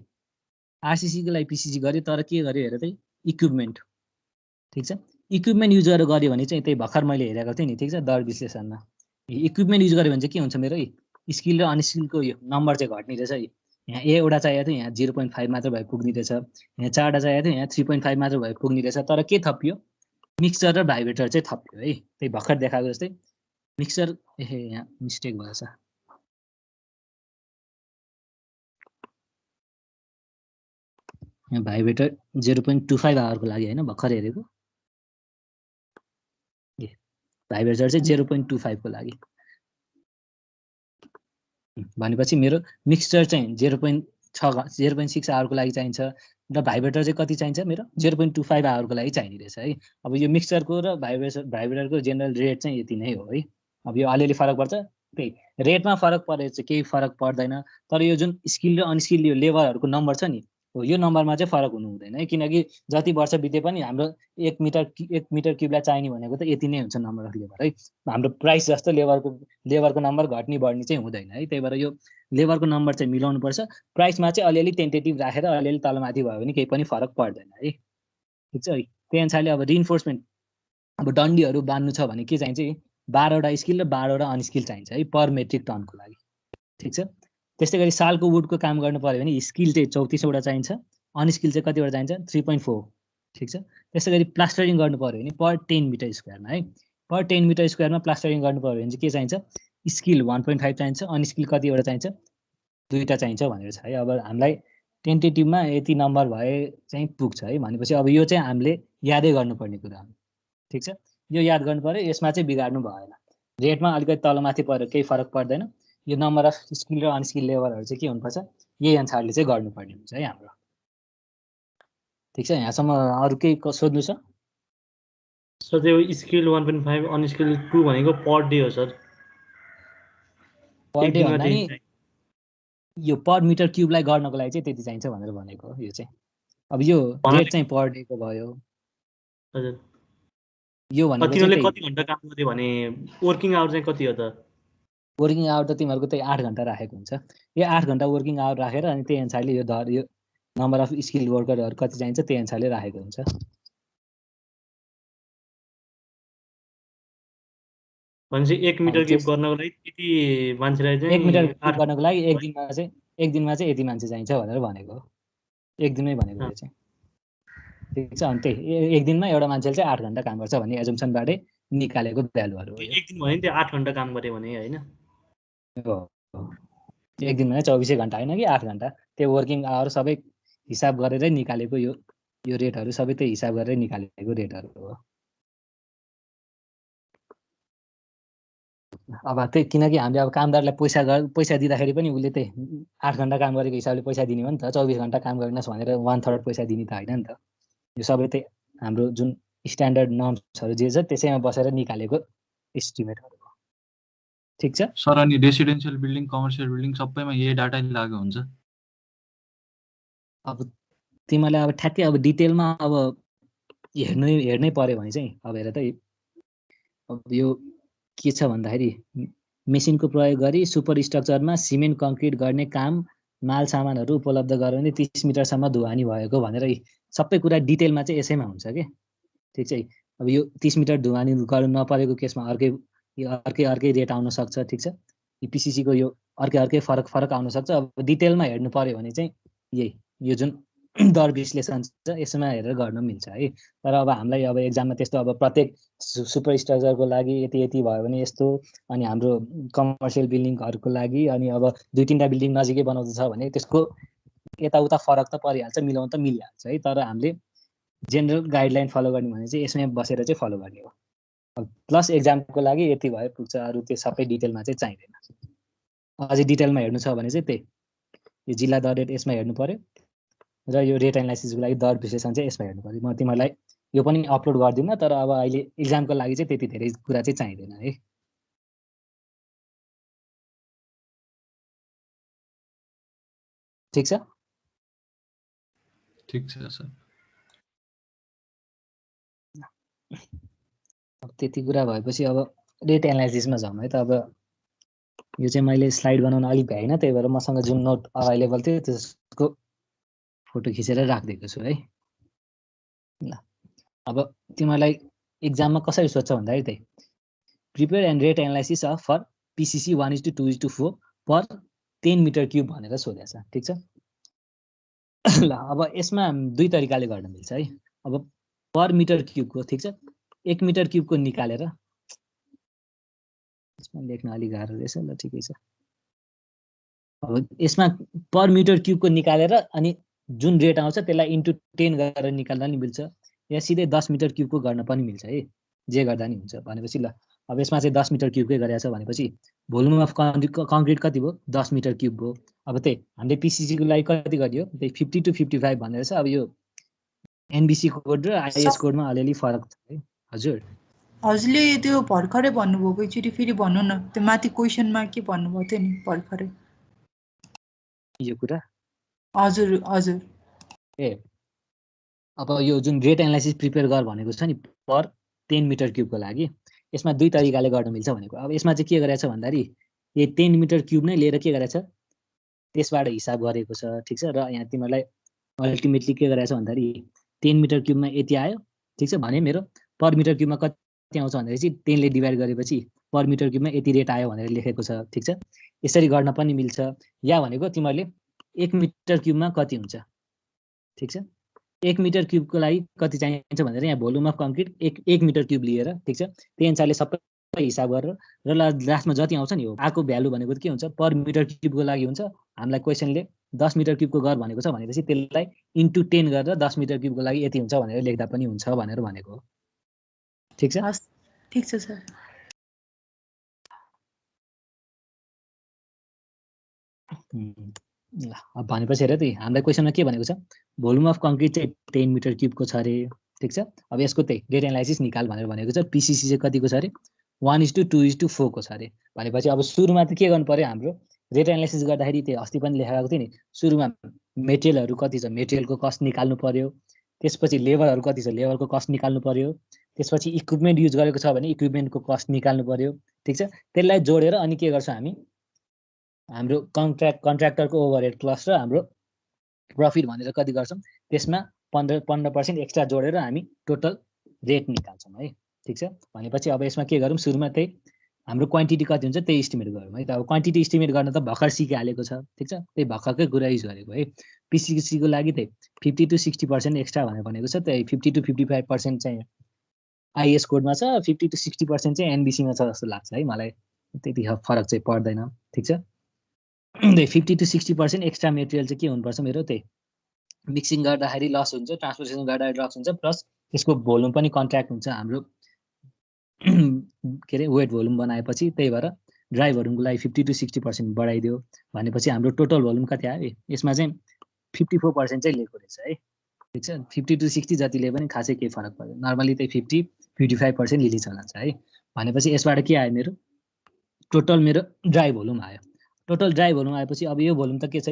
आरसिसीको लागि पिसिसी गर्यो, तर के गर्यो हेर त्यही इक्विपमेन्ट, ठिक छ। इक्विपमेन्ट युज गरेर गर्यो भने चाहिँ त्यही भर्खर मैले हेरेको थिएँ नि, ठिक छ, दर विश्लेषणमा इक्विपमेन्ट युज गर्यो भने चाहिँ के हुन्छ, मेरो स्किल र अनस्किलको यो नम्बर चाहिँ घट्ने रहेछ। यहाँ एउटा चाहिएको थियो, यहाँ 0.5 मात्र भए पुग्ने रहेछ, यहाँ 4वटा चाहिएको थियो, यहाँ 3.5 मात्र भए पुग्ने रहेछ। तर के थपियो, मिक्सर र भाइब्रेटर चाहिँ थपियो है, त्यही भर्खर देखाएको जस्तै मिक्सर, यहाँ मिस्टेक भएछ, यहाँ भाइब्रेटर 0.25 आवरको लागि होइन, भर्खर हेरेको भाइब्रेटर चाहिँ 0.25 को लागि भनेपछि मेरो मिक्सचर चाहिँ 0.6 आवरको लागि चाहिन्छ र भाइब्रेटर चाहिँ कति चाहिन्छ, मेरो 0.25 आवरको लागि चाहिने रहेछ है। अब यो मिक्सचरको र भाइब्रेटरको जेनरल रेट चाहिँ यति नै हो है। अब यो अलिअलि फरक पर्छ, त्यही रेटमा फरक परेर चाहिँ केही फरक पर्दैन, तर यो जुन स्किल र अनस्किल यो लेभलहरूको नम्बर छ नि हो यो नम्बरमा चाहिँ फरक हुनु हुँदैन है, किनकि जति वर्ष बिते पनि हाम्रो 1 मिटर क्युबलाई चाहिने भनेको त यति नै हुन्छ नम्बर अफ लेबर है। हाम्रो प्राइस जस्तो लेबरको नम्बर घट्ने बढ्ने चाहिँ हुँदैन है। त्यही भएर यो लेबरको नम्बर चाहिँ मिलाउनु पर्छ। प्राइसमा चाहिँ अलिअलि टेन्टेटिभ राखेर अलिअलि तलमाथि भयो भने केही पनि फरक पर्दैन है। ठिक छ है। त्यही अनुसारले अब रिइन्फोर्समेन्ट अब डन्डीहरू बान्नु छ भने के चाहिन्छ, 12वटा स्किल र 12वटा अनस्किल चाहिन्छ है पर मेट्रिक टनको लागि। ठिक छ। त्यस्तै गरी सालको वुडको काम गर्नु पर्यो भने स्किल चाहिँ 34वटा चाहिन्छ, अनस्किल चाहिँ कतिवटा चाहिन्छ 3.4। ठिक छ। त्यस्तै गरी प्लास्टरिङ गर्नु पर्यो भने पर 10 मिटर स्क्वायरमा है, पर 10 मिटर स्क्वायरमा प्लास्टरिङ गर्नु पर्यो भने चाहिँ के चाहिन्छ, स्किल 1.5 चाहिन्छ, अनस्किल कतिवटा चाहिन्छ 2वटा चाहिन्छ भनेर छ है। अब हामीलाई टेन्टेटिभमा यति नम्बर भए चाहिँ पुग्छ है। भनेपछि अब यो चाहिँ हामीले यादै गर्नुपर्ने कुरा हो। ठिक छ। यो याद गर्नु पर्यो, यसमा चाहिँ बिगाड्नु भएन। रेटमा अलिकति तलमाथि परेर केही फरक पर्दैन। यो नम्बर अफ स्किल र अनस्किल लेबरहरू चाहिँ के हुनुपर्छ, यही अनुसारले चाहिँ गर्नुपर्ने हुन्छ है हाम्रो। ठिक छ। यहाँसम्म अरू केही सोध्नु छ? सर त्यो स्किल 1.5 अनस्किल 2 भनेको पर डे हो सर। पर डे भन्दा नि यो पर मिटर क्युबलाई गर्नको लागि चाहिँ त्यति चाहिन्छ भनेर भनेको हो यो चाहिँ। अब यो रेट चाहिँ पर डेको भयो। हजुर। यो भनेको तिमीले कति घण्टा काम गर्यो भने वर्किङ आवर चाहिँ कति हो त? वर्किङ आवर त तिमीहरूको त्यही 8 घण्टा राखेको हुन्छ। यो 8 घण्टा वर्किङ आवर राखेर अनि त्यही अनुसारले यो नम्बर अफ स्किल वर्करहरू कति चाहिन्छ त्यही अनुसारले राखेको हुन्छ। भनेपछि 1 मिटर क्युब गर्नको लागि यति मान्छेलाई चाहिँ 1 मिटर क्युब गर्नको लागि एक दिनमा चाहिँ यति मान्छे चाहिन्छ भनेर भनेको हो। एक दिनमै भनेको यो चाहिँ। ठिक छ। अनि त्यही एक दिनमा एउटा मान्छेले चाहिँ 8 घण्टा काम गर्छ भन्ने एजम्सनबाटै निकालेको भ्यालुहरू हो। एक दिन भयो नि त्यो 8 घण्टा काम गरे भने हैन? हो। एक दिनमा 24 घण्टा हैन कि 8 घण्टा। त्यो वर्किङ आवर सबै हिसाब गरेरै निकालेको यो रेटहरू सबै त्यही हिसाब गरेरै निकालेको रेटहरू हो। अब त्यही किनकि हामीले अब कामदारलाई पैसा दिँदाखेरि पनि उसले त्यही 8 घण्टा काम गरेको हिसाबले पैसा दिने हो नि त। 24 घण्टा काम गरिनस् भनेर 1/3 पैसा दिने त हैन नि त। यो सबै त्यही हाम्रो जुन स्ट्यान्डर्ड नर्म्सहरू जे छ त्यसैमा बसेर निकालेको एस्टिमेटहरू हो। ठिक छ। सर अनि रेसिडेन्शियल बिल्डिङ, कमर्सियल बिल्डिङ सबैमा यही डाटा लागु हुन्छ? अब तिमीलाई अब ठ्याक्कै अब डिटेलमा अब हेर्नै पर्यो भने चाहिँ अब हेर त अब यो के छ भन्दाखेरि मेसिनको प्रयोग गरी सुपर स्ट्रक्चरमा सिमेन्ट कङ्क्रिट गर्ने काम माल सामानहरू उपलब्ध गराउने 30 मिटरसम्म ढुवानी भएको भनेर सबै कुरा डिटेलमा चाहिँ यसैमा हुन्छ के। ठिक छ। अब यो 30 मिटर ढुवानी गर्नु नपरेको केसमा अर्कै रेट आउन सक्छ। ठिक छ। पिसिसीको यो अर्कै फरक आउन सक्छ। अब डिटेलमा हेर्नु पर्यो भने चाहिँ यो जुन दर विश्लेषण छ यसमा हेरेर गर्न मिल्छ है। तर अब हामीलाई अब एक्जाममा त्यस्तो अब प्रत्येक सुपर स्ट्रक्चरको लागि यति भयो भने यस्तो, अनि हाम्रो कमर्सियल बिल्डिङहरूको लागि अनि अब 2-3टा बिल्डिङ नजिकै बनाउँदैछ भने त्यसको यताउता फरक त परिहाल्छ, मिलाउन त मिलिहाल्छ है। तर हामीले जेनरल गाइडलाइन फलो गर्ने भने चाहिँ यसमै बसेर चाहिँ फलो गर्ने हो। प्लस एक्जामको लागि यति भए पुग्छ, अरू त्यो सबै डिटेलमा चाहिँ चाहिँदैन। अझै डिटेलमा हेर्नु छ भने चाहिँ त्यही यो जिल्ला दर रेट यसमा हेर्नु पर्यो र यो रेट एनालाइसिसको लागि दर विश्लेषण चाहिँ यसमा हेर्नु पर्यो। म तिमीलाई यो पनि अपलोड गर्दिनँ, तर अब अहिले एक्जामको लागि चाहिँ त्यति धेरै कुरा चाहिँ चाहिँदैन है। ठिक छ। ठिक छ सर। अब त्यति कुरा भएपछि अब रेट एनालाइसिसमा जाउँ है त। अब यो चाहिँ मैले स्लाइड बनाउन अलिक भ्याइनँ, त्यही भएर मसँग जुन नोट अभाइलेबल थियो त्यसको फोटो खिचेर राखिदिएको छु है। ल अब तिमीलाई एक्जाममा कसरी सोध्छ भन्दाखेरि त्यही prepare and rate analysis of for PCC 1:2:4 per 10 metre cube भनेर सोधेको छ। ठिक छ। ल अब यसमा दुई तरिकाले गर्न मिल्छ है। अब पर मिटर क्युबको, ठिक छ, 1 मिटर क्युबको निकालेर यसमा लेख्न अलिक गाह्रो रहेछ। ल ठिकै छ। अब यसमा पर मिटर क्युबको निकालेर अनि जुन रेट आउँछ त्यसलाई इन्टु 10 गरेर निकाल्दा नि मिल्छ, या सिधै 10 मिटर क्युबको गर्न पनि मिल्छ है, जे गर्दा नि हुन्छ। भनेपछि ल अब यसमा चाहिँ 10 मिटर क्युबकै गरेको छ भनेपछि भोल्युम अफ कङ्क्रिट कति भयो, 10 मिटर क्युब भयो। अब त्यही हामीले पिसिसीको लागि कति गरियो, त्यही 50 to 55 भनेर छ। अब यो एनबिसी कोड र आइएस कोडमा अलिअलि फरक छ है। हजुर हजुरले त्यो भर्खरै भन्नुभएको एकचोटि फेरि भन्नु न, त्यो माथि क्वेसनमा के भन्नुभएको थियो नि भर्खरै यो कुरा? हजुर हजुर अब यो जुन रेट एनालाइसिस प्रिपेयर गर भनेको छ नि पर 10 मिटर क्युबको लागि यसमा दुई तरिकाले गर्न मिल्छ भनेको। अब यसमा चाहिँ के गरेछ भन्दाखेरि यो 10 मिटर क्युब नै लिएर के गरेछ त्यसबाट हिसाब गरेको छ ठीक छ। र यहाँ तिमीहरूलाई अल्टिमेटली के गरेछ भन्दाखेरि 10 मिटर क्युबमा यति आयो ठीक छ भने मेरो पर मिटर क्युबमा कति आउँछ भन्दाखेरि चाहिँ 10 ले डिभाइड गरेपछि पर मिटर क्युबमा यति रेट आयो भनेर लेखेको छ ठीक छ। यसरी गर्न पनि मिल्छ। या भनेको तिमीहरूले 1 मिटर क्युबमा कति हुन्छ ठीक छ। 1 मिटर क्युबको लागि कति चाहिन्छ भनेर यहाँ volume of concrete 1 metre cube लिएर ठीक छ त्यही अनुसारले सबै हिसाब गरेर र लास्टमा जति आउँछ नि हो आको भ्यालु भनेको के हुन्छ पर मिटर क्युबको लागि हुन्छ। हामीलाई क्वेसनले 10 मिटर क्युबको गर भनेको छ भनेपछि त्यसलाई इन्टु 10 गरेर 10 मिटर क्युबको लागि यति हुन्छ भनेर लेख्दा पनि हुन्छ भनेर भनेको हो। ठीक छ। हस् ठीक छ सर। ल अब भनेपछि हेर त हामीलाई क्वेसनमा के भनेको छ भोल्युम अफ कङ्क्रिट चाहिँ 10 मिटर क्युबको छ अरे ठीक छ। अब यसको त्यही रेट एनालाइसिस निकाल भनेर भनेको छ। पिसिसी चाहिँ कतिको छ अरे 1:2:4 को छ अरे भनेपछि अब सुरुमा त के गर्नु पर्यो हाम्रो रेट एनालाइसिस गर्दाखेरि त्यही अस्ति पनि लेखाएको थियो नि सुरुमा मेटेरियलहरू कति छ मेटेरियलको कस्ट निकाल्नु पर्यो। त्यसपछि लेबरहरू कति छ लेबरको कस्ट निकाल्नु पर्यो। त्यसपछि इक्विपमेन्ट युज गरेको छ भने इक्विपमेन्टको कस्ट निकाल्नु पर्यो ठीक छ। त्यसलाई जोडेर अनि के गर्छौँ हामी हाम्रो कन्ट्र्याक्टरको ओभरहेड प्लस र हाम्रो प्रफिट भनेर कति गर्छौँ त्यसमा 15% एक्स्ट्रा जोडेर हामी टोटल रेट निकाल्छौँ है ठीक छ। भनेपछि अब यसमा के गरौँ सुरुमा त्यही हाम्रो क्वान्टिटी कति हुन्छ त्यही इस्टिमेट गरौँ है त। अब क्वान्टिटी इस्टिमेट गर्न त भर्खर सिकिहालेको छ ठीक छ त्यही भर्खरकै कुरा युज गरेको है। पिसिसीको लागि त्यही 50 to 60% एक्स्ट्रा भनेर भनेको छ। त्यही 50 to 55% चाहिँ आइएस कोडमा छ 50 to 60% चाहिँ एनबिसीमा छ जस्तो लाग्छ है मलाई त्यति फरक चाहिँ पर्दैन ठीक छ। त्यही 50 to 60% एक्स्ट्रा मेटेरियल चाहिँ के हुनुपर्छ मेरो त्यही मिक्सिङ गर्दाखेरि लस हुन्छ ट्रान्सपोर्टेसन गर्दाखेरि लस हुन्छ प्लस त्यसको भोल्युम पनि कन्ट्र्याक्ट हुन्छ हाम्रो के अरे वेट भोल्युम बनाएपछि त्यही भएर ड्राई भोल्युमको लागि 50 to 60% बढाइदियो भनेपछि हाम्रो टोटल भोल्युम कति आयो यसमा चाहिँ 54% चाहिँ लिएको रहेछ है ठीक छ। 50 to 60 जतिले पनि खासै केही फरक पर्दैन नर्मली त्यही 50-55% लिली चलान्छ है। भनेपछि यसबाट के आयो मेरो टोटल मेरो ड्राई भोल्युम आयो। टोटल ड्राई भोल्युम आएपछि अब यो भोल्युम त के छ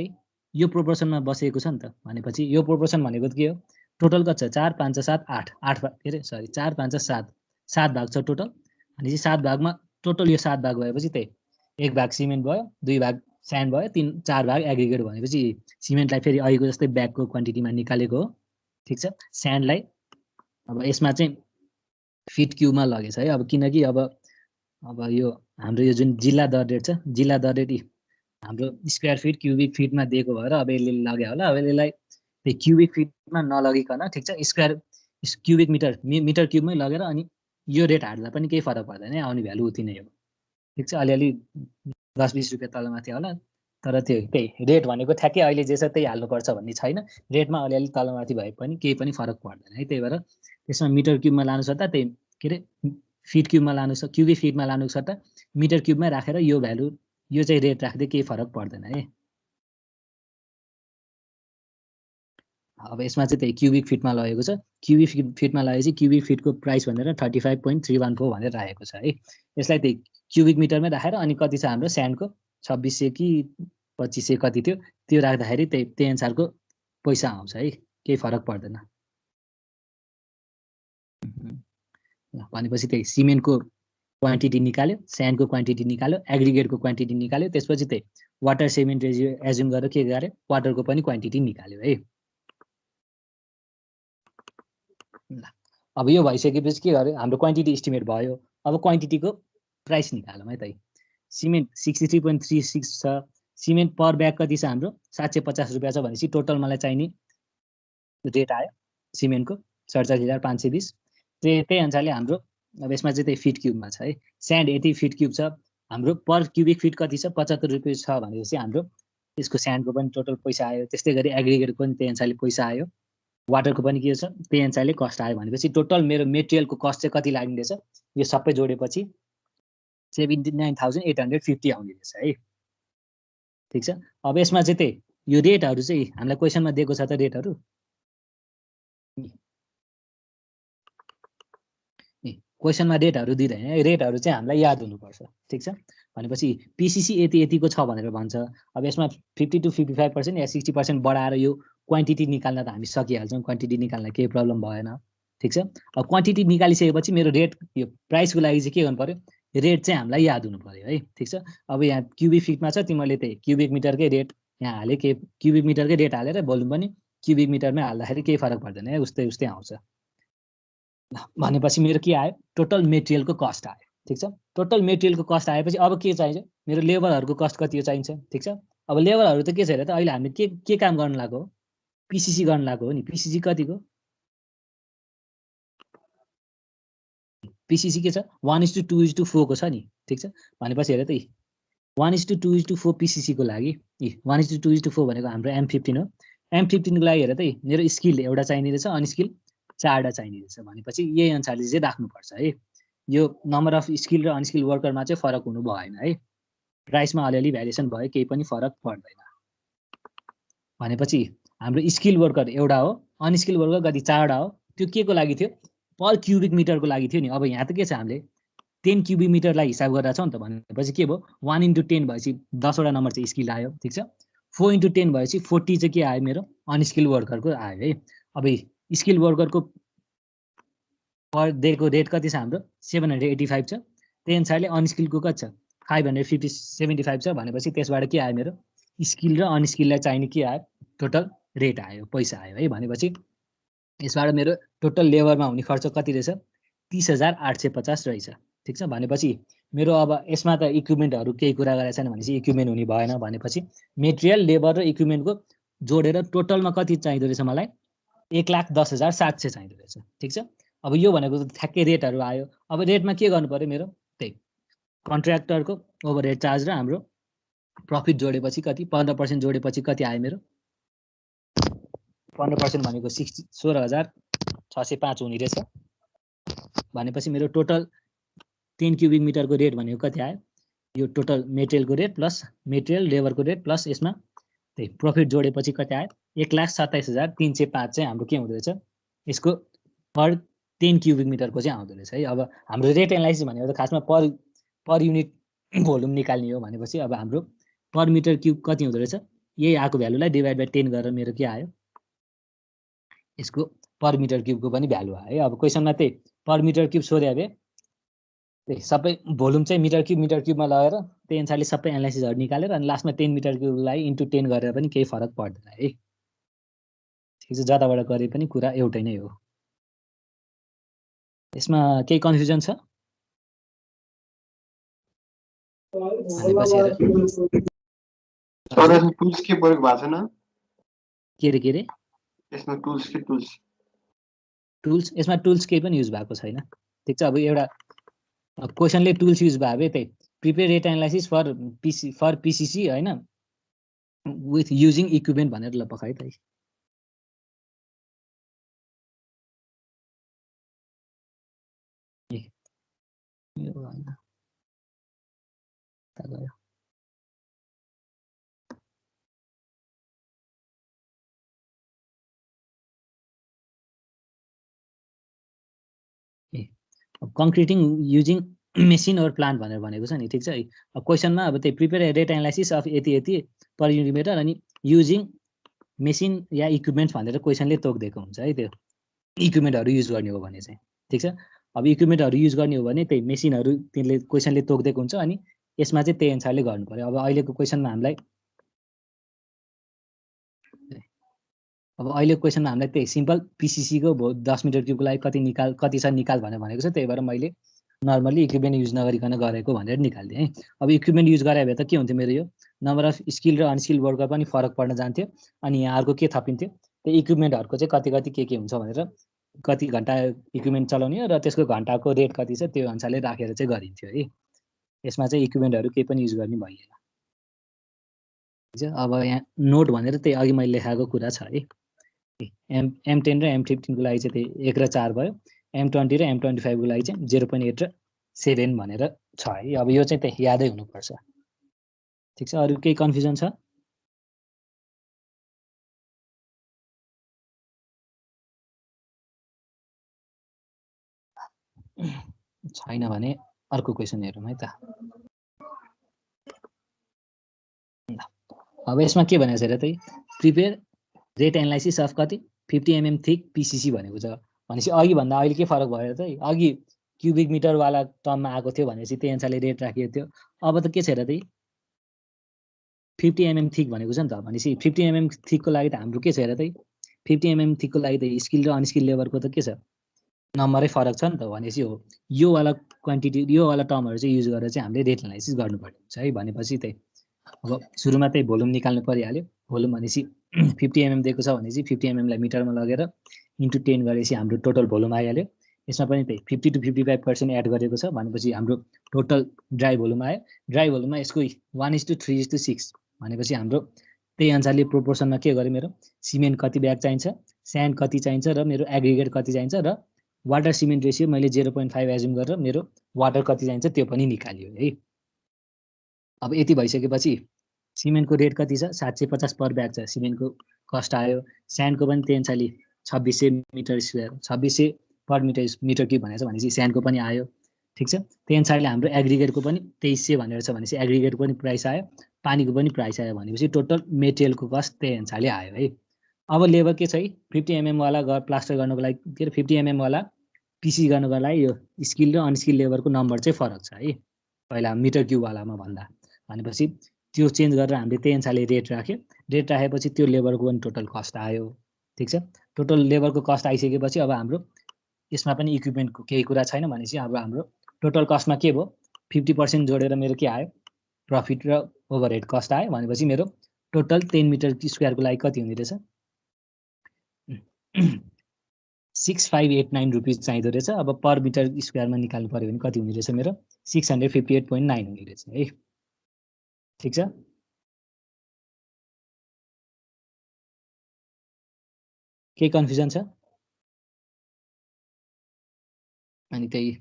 यो प्रोपोर्सनमा बसेको छ नि त। भनेपछि यो प्रोपोर्सन भनेको के हो टोटल कति छ 4 5 7 8 8 के अरे सरी 4 5 7 7 भाग छ टोटल। अनि 7 भागमा टोटल यो 7 भाग भएपछि त्यही 1 भाग सिमेन्ट भयो 2 भाग स्यान्ड भयो 4 भाग एग्रिगेट भनेपछि सिमेन्टलाई फेरि अहिलेको जस्तै ब्यागको क्वान्टिटीमा निकालेको हो ठीक छ। स्यान्डलाई अब यसमा चाहिँ फिट क्युबमा लगेछ है। अब किनकि अब यो हाम्रो यो जुन जिल्ला दर रेट छ जिल्ला दर रेट हाम्रो स्क्वायर फिट क्युबिक फिटमा दिएको भएर अब यसले लग्यो होला। अब यसलाई त्यही क्युबिक फिटमा नलगिकन ठिक छ स्क्वायर क्युबिक मिटर क्युबमै लगेर अनि यो रेट हाल्दा पनि केही फरक पर्दैन आउने भ्यालु उति नै हो ठिक छ। अलिअलि 10-20 रुपियाँ तलमाथि होला तर त्यो त्यही रेट भनेको ठ्याक्कै अहिले जे छ त्यही हाल्नुपर्छ भन्ने छैन। रेटमा अलिअलि तलमाथि भए पनि केही पनि फरक पर्दैन है। त्यही भएर त्यसमा मिटर क्युबमा लानु सट्टा त्यही के अरे फिट क्युबमा लानु क्युबिक फिटमा लानु सट्टा मिटर क्युबमै राखेर यो भ्यालु यो चाहिँ रेट राख्दै केही फरक पर्दैन है। अब यसमा चाहिँ त्यही क्युबिक फिटमा लगेको छ। क्युबिक फिटमा लगेपछि क्युबिक फिटको प्राइस भनेर 35.314 भनेर राखेको छ है। यसलाई त्यही क्युबिक मिटरमै राखेर अनि कति छ हाम्रो स्यान्डको 2600 कि 2500 कति थियो त्यो राख्दाखेरि त्यही अनुसारको पैसा आउँछ है केही फरक पर्दैन। भनेपछि त्यही सिमेन्टको क्वान्टिटी निकाल्यो स्यान्डको क्वान्टिटी निकाल्यो एग्रिगेटको क्वान्टिटी निकाल्यो त्यसपछि त्यही वाटर सिमेन्ट रेजियो एज्युम गरेर के गर्यो वाटरको पनि क्वान्टिटी निकाल्यो है। ल अब यो भइसकेपछि के गर्यो हाम्रो क्वान्टिटी इस्टिमेट भयो। अब क्वान्टिटीको प्राइस निकालौँ है त। सिमेन्ट 63.36 छ। सिमेन्ट पर ब्याग कति छ हाम्रो 750 रुपियाँ छ भनेपछि टोटल मलाई चाहिने रेट आयो सिमेन्टको 47,520। त्यही अनुसारले हाम्रो अब यसमा चाहिँ त्यही फिट क्युबमा छ है। स्यान्ड यति फिट क्युब छ हाम्रो पर क्युबिक फिट कति छ 75 रुपियाँ छ भनेपछि हाम्रो यसको स्यान्डको पनि टोटल पैसा आयो। त्यस्तै गरी एग्रिगेटको पनि त्यही अनुसारले पैसा आयो वाटरको पनि के छ त्यही अनुसारले कस्ट आयो भनेपछि टोटल मेरो मेटेरियलको कस्ट चाहिँ कति लाग्नेछ यो सबै जोडेपछि 79,850 आउने रहेछ है ठिक छ। अब यसमा चाहिँ त्यही यो रेटहरू चाहिँ हामीलाई क्वेसनमा दिएको छ त रेटहरू क्वेसनमा रेटहरू दिँदैन रेटहरू चाहिँ हामीलाई याद हुनुपर्छ ठिक छ। भनेपछि पिसिसी यति यतिको छ भनेर भन्छ। अब यसमा 50 to 55% या 60% बढाएर यो क्वान्टिटी निकाल्न त हामी सकिहाल्छौँ, क्वान्टिटी निकाल्न केही प्रब्लम भएन, ठिक छ। अब क्वान्टिटी निकालिसकेपछि मेरो रेट यो प्राइसको लागि चाहिँ के गर्नु पर्यो, रेट चाहिँ हामीलाई याद हुनु पर्यो है, ठिक छ। अब यहाँ क्युबिक फिटमा छ, तिमीले त्यही क्युबिक मिटरकै रेट यहाँ हाले, के क्युबिक मिटरकै रेट हालेर भोल्युम पनि क्युबिक मिटरमै हाल्दाखेरि केही फरक पर्दैन है, उस्तै उस्तै आउँछ। भनेपछि मेरो के आयो, टोटल मेटेरियलको कस्ट आयो, ठिक छ। टोटल मेटेरियलको कस्ट आएपछि अब के चाहिन्छ, मेरो लेबरहरूको कस्ट कति चाहिन्छ, ठिक छ। अब लेबरहरू त के छ हेर त, अहिले हामीले के काम गर्न लागेको हो, पिसिसी गर्न लागेको हो नि। पिसिसी कतिको, पिसिसी के छ 1:2:4 को छ नि, ठिक छ। भनेपछि हेर त 1:2:4 पिसिसी को लागि 1:2:4 भनेको हाम्रो M15 हो। M15 को लागि हेर त मेरो स्किल एउटा चाहिने रहेछ, अनस्किल 4वटा चाहिने रहेछ। भनेपछि यही अनुसारले चाहिँ राख्नुपर्छ है। यो नम्बर अफ स्किल र अनस्किल वर्करमा चाहिँ फरक हुनु भएन है। प्राइसमा अलिअलि भ्यारिएसन भयो, केही पनि फरक पर्दैन। भनेपछि हाम्रो स्किल वर्कर एउटा हो, अनस्किल वर्कर कति 4वटा हो। त्यो के को लागि थियो, पर क्युबिक मिटरको लागि थियो नि। अब यहाँ त के छ, हामीले 10 क्युबिक मिटरलाई हिसाब गरेर छौँ नि त। भनेपछि के भयो, 1:10 भएपछि 10वटा नम्बर चाहिँ स्किल आयो, ठिक छ। 4:10 भएपछि 40 चाहिँ के आयो, मेरो अनस्किल वर्करको आयो है। अब स्किल वर्करको पर डेको रेट कति छ, हाम्रो 785 छ। त्यही अनुसारले अनस्किलको कति छ, 575 छ। भनेपछि त्यसबाट के आयो, मेरो स्किल र अनस्किललाई चाहिने के आयो, टोटल रेट आयो, पैसा आयो है। भनेपछि यसबाट मेरो टोटल लेबरमा हुने खर्च कति रहेछ, 30,850 रहेछ, ठिक छ। भनेपछि मेरो अब यसमा त इक्विपमेन्टहरू केही कुरा गरेको छैन भनेपछि इक्विपमेन्ट हुने भएन। भनेपछि मेटेरियल, लेबर र इक्विपमेन्टको जोडेर टोटलमा कति चाहिँदो रहेछ मलाई, 1,10,700 चाहिँदो रहेछ, ठिक छ। अब यो भनेको त ठ्याक्कै रेटहरू आयो। अब रेटमा के गर्नु पर्यो, मेरो त्यही कन्ट्र्याक्टरको ओभरहेड चार्ज र हाम्रो प्रफिट जोडेपछि कति, 15% जोडेपछि कति आयो, मेरो 15% भनेको 16,605 हुने रहेछ। भनेपछि मेरो टोटल 10 क्युबिक मिटरको रेट भनेको कति आयो, यो टोटल मेटेरियलको रेट प्लस मेटेरियल लेबरको रेट प्लस यसमा त्यही प्रफिट जोडेपछि कति आयो, 1,27,305 चाहिँ हाम्रो के हुँदो रहेछ, यसको पर 10 क्युबिक मिटरको चाहिँ आउँदो रहेछ है। अब हाम्रो रेट एनालाइसिस भनेको त खासमा पर युनिट भोल्युम निकाल्ने हो। भनेपछि अब हाम्रो पर मिटर क्युब कति हुँदो रहेछ, यही आएको भ्यालुलाई डिभाइड बाई 10 गरेर मेरो के आयो, यसको पर मिटर क्युबको पनि भ्यालु आयो है। अब क्वेसनमा त्यही पर मिटर क्युब सोध्यो भए त्यही सबै भोल्युम चाहिँ मिटर क्युबमा लगाएर त्यही अनुसारले सबै एनालाइसिसहरू निकालेर अनि लास्टमा 10 मिटर क्युबलाई इन्टु 10 गरेर पनि केही फरक पर्दैन है, ठिक छ। जताबाट गरे पनि कुरा एउटै नै हो। यसमा केही कन्फ्युजन छ? टुल्स के प्रयोग भएको छैन? के रे यसमा टुल्स यसमा टुल्स केही पनि युज भएको छैन, ठिक छ। अब एउटा क्वेसनले टुल्स युज भयो भए त्यही prepare rate analysis for PCC होइन, विथ युजिङ इक्विपमेन्ट भनेर ल पकाइ त। Concreting using machine or plant भनेर भनेको छ नि, ठिक छ। अब क्वेसनमा अब त्यही प्रिपेयर रेट एनालाइसिस अफ यति पर युनिट मिटर अनि युजिङ मेसिन या इक्विपमेन्ट्स भनेर क्वेसनले तोकिदिएको हुन्छ है। त्यो इक्विपमेन्टहरू युज गर्ने हो भने चाहिँ, ठिक छ। अब इक्विपमेन्टहरू युज गर्ने हो भने त्यही मेसिनहरू त्यसले क्वेसनले तोकिदिएको हुन्छ अनि यसमा चाहिँ त्यही अनुसारले गर्नु पर्यो। अब अहिलेको क्वेसनमा हामीलाई त्यही सिम्पल पिसिसीको 10 मिटर क्युबको लागि कति छ निकाल भनेर भनेको छ। त्यही भएर मैले नर्मली इक्विपमेन्ट युज नगरिकन गरेको भनेर निकालिदिएँ है। अब इक्विपमेन्ट युज गरे भए त के हुन्थ्यो, मेरो यो नम्बर अफ स्किल र अनस्किल वर्कर पनि फरक पर्न जान्थ्यो। अनि यहाँ अर्को के थपिन्थ्यो, त्यो इक्विपमेन्टहरूको चाहिँ कति के हुन्छ भनेर कति घन्टा इक्विपमेन्ट चलाउने हो र त्यसको घन्टाको रेट कति छ त्यो अनुसारले राखेर चाहिँ गरिन्थ्यो है। यसमा चाहिँ इक्विपमेन्टहरू केही पनि युज गर्ने भइएन, ठिक छ। अब यहाँ नोट भनेर त्यही अघि मैले लेखाएको कुरा छ है। M10 र M15 को लागि चाहिँ त्यही 1 र 4 भयो, M20 र M25 को लागि चाहिँ 0.8 र 7 भनेर छ है। अब यो चाहिँ त्यही यादै हुनुपर्छ, ठिक छ। अरू केही कन्फ्युजन छ? छैन भने अर्को क्वेसन हेरौँ है त। अब यसमा के भनेको छ र त्यही प्रिपेयर रेट एनालाइसिस अफ कति 50 mm थिक पिसिसी भनेको छ। भनेपछि अघि भन्दा अहिले के फरक भयो त? अघि क्युबिक मिटरवाला टर्ममा आएको थियो भनेपछि त्यही अनुसारले रेट राखिएको थियो। अब त के छ र त 50 mm थिक भनेको छ नि त। भनेपछि 50 mm थिकको लागि त हाम्रो के छ र त 50 mm थिकको लागि त स्किल र अनस्किल लेबरको त के छ नम्बरै फरक छ नि त। भनेपछि हो यो वाला क्वान्टिटी यो वाला टर्महरू चाहिँ युज गरेर चाहिँ हामीले रेट एनालाइसिस गर्नुपर्ने हुन्छ है। भनेपछि त्यही अब सुरुमा त्यही भोल्युम निकाल्नु परिहाल्यो। भोल्युम भनेपछि 50 mm दिएको छ भनेपछि 50 mm लाई मिटरमा लगेर इन्टु 10 गरेपछि हाम्रो टोटल भोल्युम आइहाल्यो। यसमा पनि त्यही 50 to 55% एड गरेको छ भनेपछि हाम्रो टोटल ड्राई भोल्युम आयो। ड्राई भोल्युममा यसको 1:3:6 भनेपछि हाम्रो त्यही अनुसारले प्रोपोर्सनमा के गर्यो मेरो सिमेन्ट कति ब्याग चाहिन्छ, स्यान्ड कति चाहिन्छ र मेरो एग्रिगेट कति चाहिन्छ र वाटर सिमेन्ट रेसियो मैले 0.5 एज्युम गरेर मेरो वाटर कति चाहिन्छ त्यो पनि निकालियो है। अब यति भइसकेपछि सिमेन्टको रेट कति छ 750 पर ब्याग छ सिमेन्टको कस्ट आयो। स्यान्डको पनि त्यही अनुसारले 2600 metre square 2600 per metre cube भनेको छ भनेपछि स्यान्डको पनि आयो। ठिक छ। त्यही अनुसारले हाम्रो एग्रिगेटको पनि 2300 भनेर छ भनेपछि एग्रिगेटको पनि प्राइस आयो, पानीको पनि प्राइस आयो भनेपछि टोटल मेटेरियलको कस्ट त्यही अनुसारले आयो है। अब लेबर के छ है 50 mm वाला प्लास्टर गर्नको लागि के अरे 50 mm वाला पिसी गर्नको लागि यो स्किल र अनस्किल लेबरको नम्बर चाहिँ फरक छ है पहिला मिटर क्युबवालामा भन्दा। भनेपछि त्यो चेन्ज गरेर हामीले त्यही अनुसारले रेट राख्यो। रेट राखेपछि त्यो लेबरको पनि टोटल कस्ट आयो। ठिक छ। टोटल लेबरको कस्ट आइसकेपछि अब हाम्रो यसमा पनि इक्विपमेन्टको केही कुरा छैन भनेपछि अब हाम्रो टोटल कस्टमा के भयो 50% जोडेर मेरो के आयो प्रफिट र ओभरहेड कस्ट आयो। भनेपछि मेरो टोटल 10 मिटर स्क्वायरको लागि कति हुने रहेछ 6589 रुपिस चाहिँदो रहेछ। अब पर मिटर स्क्वायरमा निकाल्नु पर्यो भने कति हुने रहेछ मेरो 658.9 हुने रहेछ है। ठिक छ। के कन्फ्युजन छ? अनि त्यही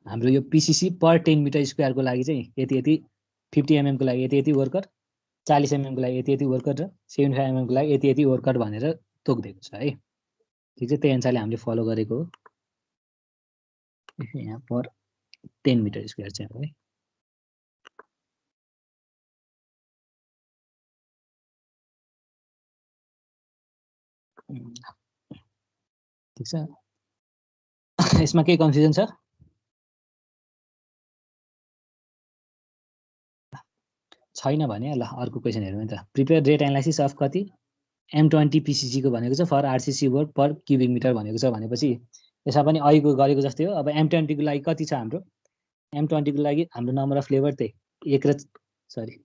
हाम्रो यो पिसिसी पर 10 मिटर स्क्वायरको लागि चाहिँ यति यति 50 mm को लागि यति यति वर्कर 40 mm को लागि यति यति वर्कर र 75 mm को लागि यति यति वर्कर भनेर तोकिदिएको छ है। ठिक छ। त्यही अनुसारले हामीले फलो गरेको हो। यहाँ पर 10 मिटर स्क्वायर चाहिँ है। ठिक छ। यसमा के कन्फ्युजन छ? छैन भने ल अर्को क्वेसन हेरौँ त। प्रिपेयर रेट एनालाइसिस अफ कति M20 PCC को भनेको छ for RCC work per cubic metre भनेको छ भनेपछि यसमा पनि अघिको गरेको जस्तै हो। अब M20 को लागि कति छ हाम्रो M20 को लागि हाम्रो नम्बर अफ लेबर त्यही 1 र सरी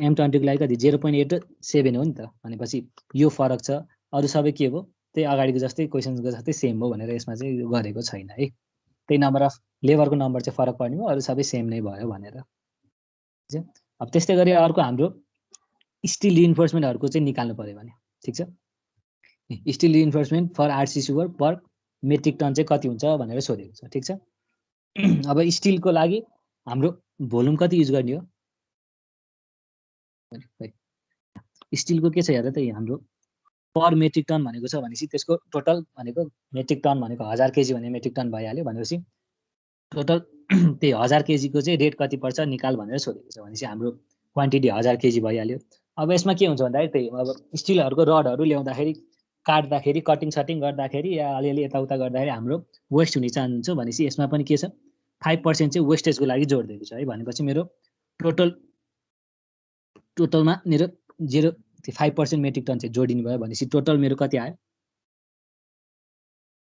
M20 को लागि कति 0.8 र 7 हो नि त। भनेपछि यो फरक छ। अरू सबै के हो त्यही अगाडिको जस्तै क्वेसनको जस्तै सेम हो भनेर यसमा चाहिँ गरेको छैन है। त्यही नम्बर अफ लेबरको नम्बर चाहिँ फरक पर्ने हो, अरू सबै सेम नै भयो भनेर। अब त्यस्तै गरी अर्को हाम्रो स्टिल रिइन्फोर्समेन्टहरूको चाहिँ निकाल्नु पर्यो भने ठिक छ। Steel reinforcement for RCC work per metric ton चाहिँ कति हुन्छ भनेर सोधेको छ। ठिक छ। अब स्टिलको लागि हाम्रो भोल्युम कति युज गर्ने हो स्टिलको के छ हेर त हाम्रो पर मेट्रिक टन भनेको छ भनेपछि त्यसको टोटल भनेको मेट्रिक टन भनेको 1000 केजी भने मेट्रिक टन भइहाल्यो। भनेपछि टोटल त्यही 1000 केजीको चाहिँ रेट कति पर्छ निकाल भनेर सोधेको छ भनेपछि हाम्रो क्वान्टिटी 1000 केजी भइहाल्यो। अब यसमा के हुन्छ भन्दाखेरि त्यही अब स्टिलहरूको रडहरू ल्याउँदाखेरि काट्दाखेरि कटिङ सटिङ गर्दाखेरि या अलिअलि यताउता गर्दाखेरि हाम्रो वेस्ट हुने चान्स हुन्छ। भनेपछि यसमा पनि के छ 5% चाहिँ वेस्टेजको लागि जोडिदिएको छ है। भनेपछि मेरो टोटलमा मेरो 5% मेट्रिक टन चाहिँ जोडिनु भयो भनेपछि टोटल मेरो कति आयो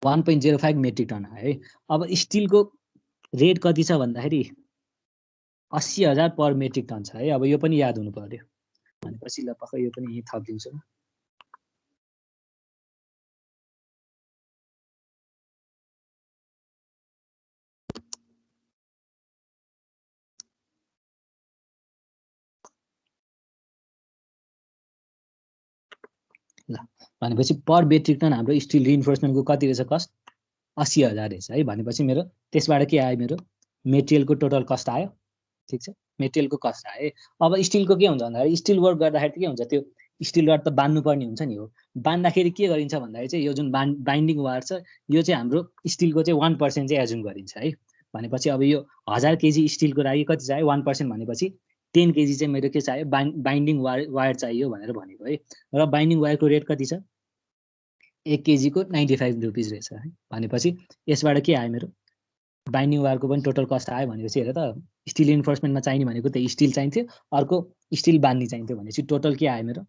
1.05 मेट्रिक टन आयो है। अब स्टिलको रेट कति छ भन्दाखेरि 80,000 पर मेट्रिक टन छ है। अब यो पनि याद हुनु पर्यो भनेपछि ल पक्कै यो पनि यही थपिदिन्छु। ल भनेपछि पर मेट्रिक टन हाम्रो स्टिल रिइन्फोर्समेन्टको कति रहेछ कस्ट 80,000 रहेछ है। भनेपछि मेरो त्यसबाट के आयो मेरो मेटेरियलको टोटल कस्ट आयो। ठिक छ। मेटेरियलको कस्ट आयो। अब स्टिलको के हुन्छ भन्दाखेरि स्टिल वर्क गर्दाखेरि के हुन्छ त्यो स्टिल रड त बान्नु पर्ने हुन्छ नि हो। बान्दाखेरि के गरिन्छ भन्दाखेरि चाहिँ यो जुन बाइन्डिङ वायर छ यो चाहिँ हाम्रो स्टिलको चाहिँ 1% चाहिँ एज्युम गरिन्छ है। भनेपछि अब यो 1000 केजी स्टिलको लागि कति चाहियो 1% भनेपछि 10 केजी चाहिँ मेरो के चाहियो बाइन्डिङ वायर चाहियो भनेर भनेको है। र बाइन्डिङ वायरको रेट कति छ 1 केजीको 95 रुपिस रहेछ है। भनेपछि यसबाट के आयो मेरो बाइन्डिङ वायरको पनि टोटल कस्ट आयो भनेपछि हेर त स्टिल इन्फोर्समेन्टमा चाहिने भनेको त स्टिल चाहिन्थ्यो, अर्को स्टिल बान्ने चाहिन्थ्यो भनेपछि टोटल के आयो मेरो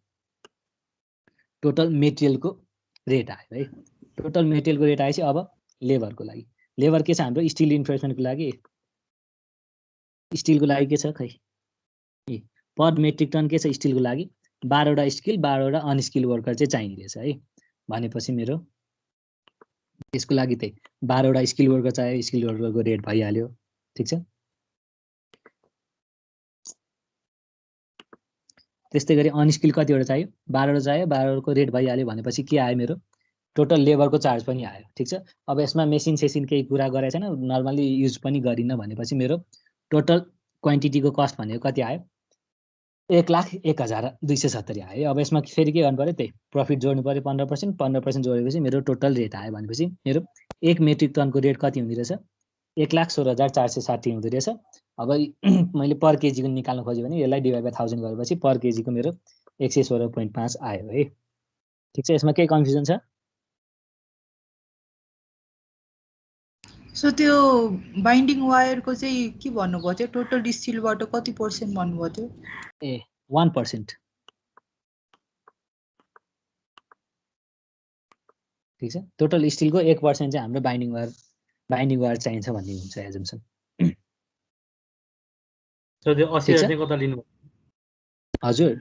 टोटल मेटेरियलको रेट आयो है। टोटल मेटेरियलको रेट आएपछि अब लेबरको लागि लेबर के छ हाम्रो स्टिल इन्फोर्समेन्टको लागि स्टिलको लागि के छ खै पर मेट्रिक टन के छ स्टिलको लागि 12वटा स्किल 12वटा अनस्किल वर्कर चाहिँ चाहिने रहेछ है। भनेपछि मेरो यसको लागि त्यही 12वटा स्किल वर्कर चाहियो, स्किल वर्करको रेट भइहाल्यो ठिक छ। त्यस्तै गरी अनस्किल कतिवटा चाहियो 12वटा चाहियो, 12वटाको रेट भइहाल्यो भनेपछि के आयो मेरो टोटल लेबरको चार्ज पनि आयो ठिक छ। अब यसमा मेसिन सेसिन केही कुरा गरेको छैन, नर्मली युज पनि गरिन्न भनेपछि मेरो टोटल क्वान्टिटीको कस्ट भनेको कति आयो 1,01,270 आयो। अब यसमा फेरि के गर्नु पर्यो त्यही प्रफिट जोड्नु पर्यो 15%, 15% जोडेपछि मेरो टोटल रेट आयो भनेपछि मेरो 1 मेट्रिक टनको रेट कति हुँदो रहेछ 1,16,460 हुँदो रहेछ। अब मैले पर केजीको निकाल्न खोजेँ भने यसलाई डिभाइड बाई 1000 गरेपछि पर केजीको मेरो 116.5 आयो है ठिक छ। यसमा केही कन्फ्युजन छ? सो त्यो बाइन्डिङ वायरको चाहिँ के भन्नुभयो थियो टोटल स्टिलबाट कति पर्सेन्ट भन्नुभयो थियो? ए 1% ठिक छ। टोटल स्टिलको 1% चाहिँ हाम्रो बाइन्डिङ वायर चाहिन्छ भन्ने हुन्छ एजम्सन। सो त्यो 80,000 ठिक छ? चाहिँ कता लिनुभयो? हजुर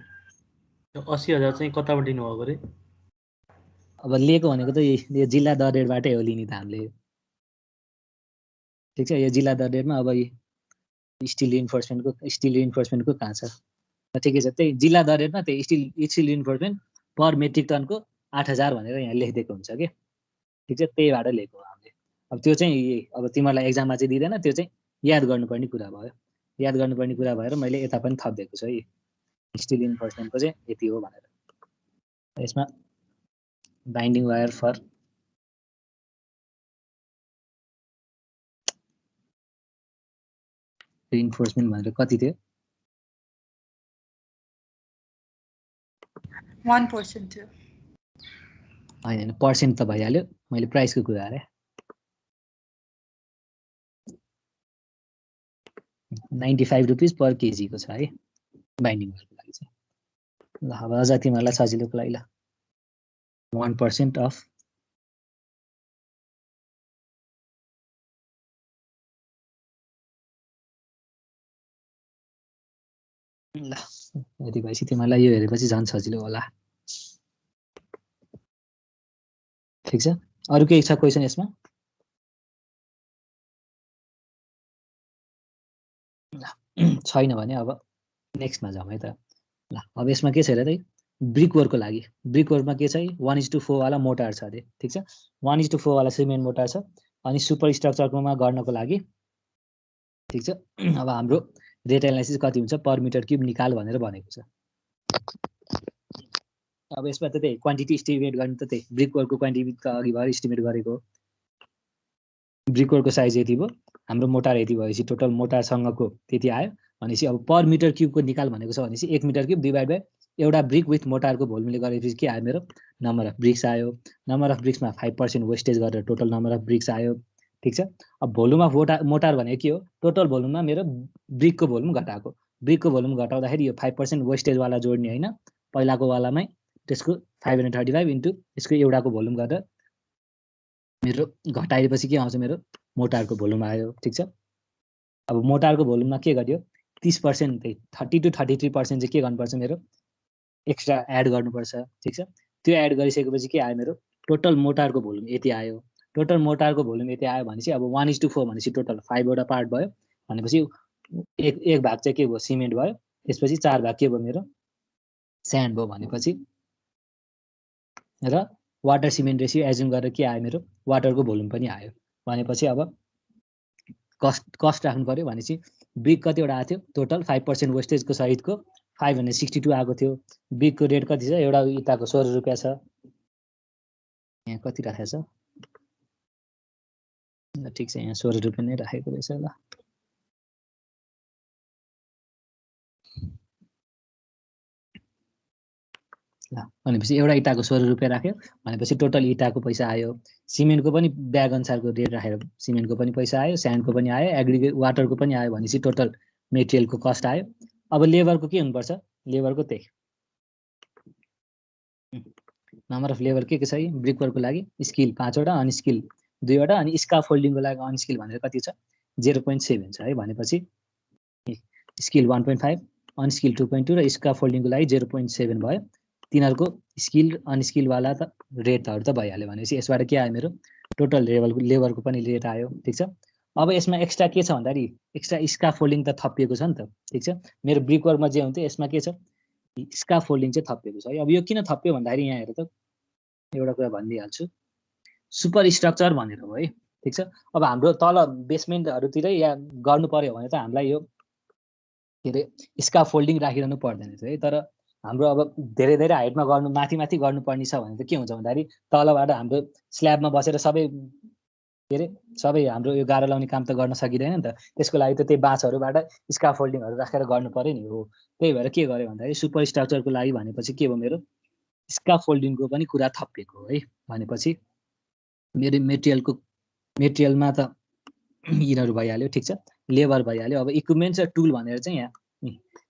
त्यो 80,000 चाहिँ कताबाट लिनुभएको रे? अब लिएको भनेको त यो जिल्ला दर रेटबाटै हो लिने त हामीले ठिक छ। यो जिल्ला दर रेटमा अब स्टिल इन्फोर्समेन्टको कहाँ छ ठिकै छ। त्यही जिल्ला दर रेटमा त्यही स्टिल इन्फोर्समेन्ट पर मेट्रिक टनको 8,000 भनेर यहाँ लेखिदिएको हुन्छ कि ठिक छ। त्यहीबाट लिएको हो हामीले। अब त्यो चाहिँ अब तिमीहरूलाई एक्जाममा चाहिँ दिँदैन, त्यो चाहिँ याद गर्नुपर्ने कुरा भयो। याद गर्नुपर्ने कुरा भएर मैले यता पनि थपिदिएको छु है स्टिल इन्फोर्समेन्टको चाहिँ यति हो भनेर। यसमा बाइन्डिङ वायर फर इन्फोर्समेन्ट भनेर कति थियो 1% थियो होइन पर्सेन्ट त भइहाल्यो, मैले प्राइसको कुरा गरेँ 95 रुपिस पर केजीको छ है बाइन्डिङ वायरको लागि चाहिँ। ल अब अझ तिमीहरूलाई सजिलोको लागि ल 1% अफ ल यति भएपछि तिमीहरूलाई यो हेरेपछि झन् सजिलो होला ठिक छ। अरू केही छ क्वेसन यसमा? छैन भने अब नेक्स्टमा जाउँ है त। ल अब यसमा के छ अरे ब्रिक वर्कको लागि ब्रिक वर्कमा के छ 1:4 वाला मोटार छ अरे ठिक छ। 1:4 वाला सिमेन्ट मोटार छ अनि सुपर स्ट्रक्चरमा गर्नको लागि ठिक छ। अब हाम्रो रेट एनालाइसिस कति हुन्छ पर मिटर क्युब निकाल भनेर भनेको छ। अब यसमा त त्यही क्वान्टिटी इस्टिमेट गर्ने त त्यही ब्रिक वर्कको क्वान्टिटी त अघि भएर इस्टिमेट गरेको ब्रिक वर्कको साइज यति भयो, हाम्रो मोटार यति भएपछि टोटल मोटारसँगको त्यति आयो भनेपछि अब पर मिटर क्युबको निकाल भनेको छ भनेपछि 1 मिटर क्युब डिभाइड बाई एउटा ब्रिक विथ मोटारको भोल्युमले गरेपछि के आयो मेरो नम्बर अफ ब्रिक्स आयो। नम्बर अफ ब्रिक्समा 5% वेस्टेज गरेर टोटल नम्बर अफ ब्रिक्स आयो ठिक छ। अब भोल्युम अफ मोटार भनेको के हो टोटल भोल्युममा मेरो ब्रिकको भोल्युम घटाएको, ब्रिकको भोल्युम घटाउँदाखेरि यो 5% वेस्टेजवाला जोड्ने होइन पहिलाको वालामै त्यसको 535 इन्टु यसको एउटाको भोल्युम गरेर मेरो घटाएपछि के आउँछ मेरो मोटारको भोल्युम आयो ठिक छ। अब मोटारको भोल्युममा के गर्यो 30% 30 to 33% चाहिँ के गर्नुपर्छ मेरो एक्स्ट्रा एड गर्नुपर्छ ठिक छ। त्यो एड गरिसकेपछि के आयो मेरो टोटल मोटारको भोल्युम यति आयो। टोटल मोटारको भोल्युम यति आयो भनेपछि अब 1:4 भनेपछि टोटल 5 वटा पार्ट भयो भनेपछि एक भाग चाहिँ के भयो सिमेन्ट भयो, त्यसपछि 4 भाग के भयो मेरो स्यान्ड भयो भनेपछि र वाटर सिमेन्ट रेसियो एज्युम गरेर के आयो मेरो वाटरको भोल्युम पनि आयो भनेपछि अब कस्ट राख्नु पर्यो भनेपछि ब्रिक कतिवटा आएको थियो टोटल 5% वेस्टेजको सहितको 562 आएको थियो। ब्रिकको रेट कति छ एउटा इटाको 16 रुपियाँ छ, यहाँ कति राखेको छ ल ठिक छ यहाँ 16 रुपियाँ नै राखेको रहेछ। ल ल भनेपछि एउटा इँटाको 16 रुपियाँ राख्यो भनेपछि टोटल इँटाको पैसा आयो, सिमेन्टको पनि ब्याग अनुसारको रेट राखेर सिमेन्टको पनि पैसा आयो, स्यान्डको पनि आयो, एग्रिगेट वाटरको पनि आयो भनेपछि टोटल मेटेरियलको कस्ट आयो। अब लेबरको के हुनुपर्छ, लेबरको त्यही नम्बर अफ लेबर के छ, ब्रिकवर्कको लागि स्किल 5 वटा, अनस्किल 2 वटा, अनि स्काफोल्डिङको लागि अनस्किल भनेर कति छ 0.7 छ है। भनेपछि स्किल 1.5, अनस्किल 2.2 र स्काफोल्डिङको लागि 0.7 भयो। तिनीहरूको स्किल अनस्किलवाला त रेटहरू त भइहाल्यो। भनेपछि यसबाट के आयो, मेरो टोटल लेबरको पनि रेट आयो। ठिक छ। अब यसमा एक्स्ट्रा के छ भन्दाखेरि एक्स्ट्रा स्काफोल्डिङ त थपिएको छ नि त। ठिक छ, मेरो ब्रिकवर्कमा जे हुन्थ्यो यसमा के छ, स्काफोल्डिङ चाहिँ थपिएको छ है। अब यो किन थप्यो भन्दाखेरि यहाँ हेर त एउटा कुरा भनिदिइहाल्छु, सुपर स्ट्रक्चर भनेर हो है। ठिक छ। अब हाम्रो तल बेसमेन्टहरूतिरै या गर्नु पर्यो भने त हामीलाई यो के अरे स्काफोल्डिङ राखिरहनु पर्दैन है। तर हाम्रो अब धेरै धेरै हाइटमा गर्नु माथि गर्नुपर्ने छ भने त के हुन्छ भन्दाखेरि तलबाट हाम्रो स्ल्याबमा बसेर सबै के अरे सबै हाम्रो यो गाह्रो लाउने काम त गर्न सकिँदैन नि त। त्यसको लागि त त्यही बाँसहरूबाट स्काफोल्डिङहरू राखेर गर्नु पर्यो नि हो। त्यही भएर के गर्यो भन्दाखेरि सुपर स्ट्रक्चरको लागि भनेपछि के भयो, मेरो स्काफोल्डिङको पनि कुरा थपिएको है। भनेपछि मेरो मेटेरियलमा त यिनीहरू भइहाल्यो। ठिक छ, लेबर भइहाल्यो। अब इक्विपमेन्ट र टुल भनेर चाहिँ यहाँ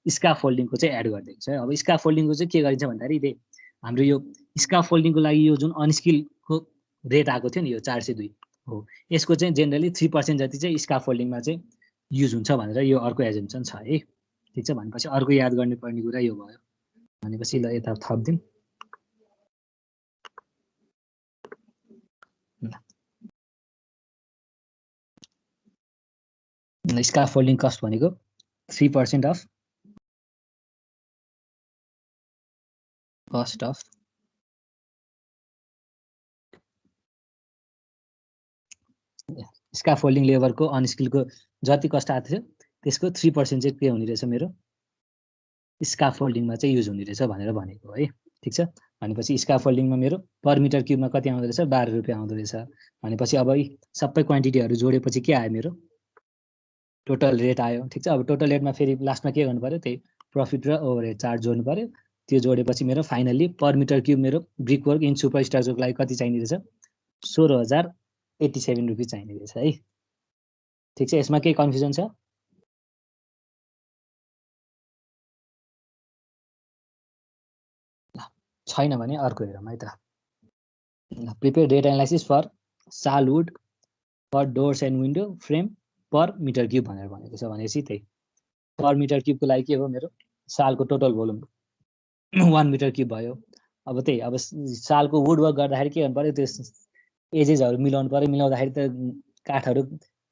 स्काफोल्डिङको चाहिँ एड गरिदिएको छ। अब स्काफोल्डिङको चाहिँ के गरिन्छ भन्दाखेरि त्यही हाम्रो यो स्काफोल्डिङको लागि यो जुन अनस्किलको रेट आएको थियो नि यो 402 हो, यसको चाहिँ जेनरली 3% जति चाहिँ स्काफोल्डिङमा चाहिँ युज हुन्छ भनेर यो अर्को एजम्पसन छ है। ठिक छ। भनेपछि अर्को याद गर्नुपर्ने कुरा यो भयो। भनेपछि ल यता थप्दिउँ। स्काफोल्डिङ कस्ट भनेको 3% अफ कस्ट अफ स्काफोल्डिङ लेबरको अनस्किलको जति कस्ट आएको थियो त्यसको 3% चाहिँ के हुने रहेछ, मेरो स्काफोल्डिङमा चाहिँ युज हुने रहेछ भनेर भनेको है। ठिक छ। भनेपछि स्काफोल्डिङमा मेरो पर मिटर क्युबमा कति आउँदो रहेछ, 12 रुपियाँ आउँदो रहेछ। भनेपछि अब यी सबै क्वान्टिटीहरू जोडेपछि के आयो, मेरो टोटल रेट आयो। ठिक छ। अब टोटल रेटमा फेरि लास्टमा के गर्नु पर्यो, त्यही प्रफिट र ओभरहेड चार्ज जोड्नु पर्यो। त्यो जोडेपछि मेरो फाइनल्ली पर मिटर क्युब मेरो ब्रिकवर्क इन सुपर स्ट्रक्चरको लागि कति चाहिने रहेछ, 16,087 रुपियाँ चाहिने रहेछ है। ठिक छ। यसमा केही कन्फ्युजन छ? छैन भने अर्को हेरौँ है त। Prepare data analysis for sal wood for doors and window frame per metre cube भनेर भनेको छ। भनेपछि त्यही पर मिटर क्युबको लागि के हो, मेरो सालको टोटल भोल्युम 1 मिटर क्युब भयो। अब त्यही अब सालको वुड वर्क गर्दाखेरि के गर्नु पर्यो, त्यो एजेसहरू मिलाउनु पर्यो। मिलाउँदाखेरि त काठहरू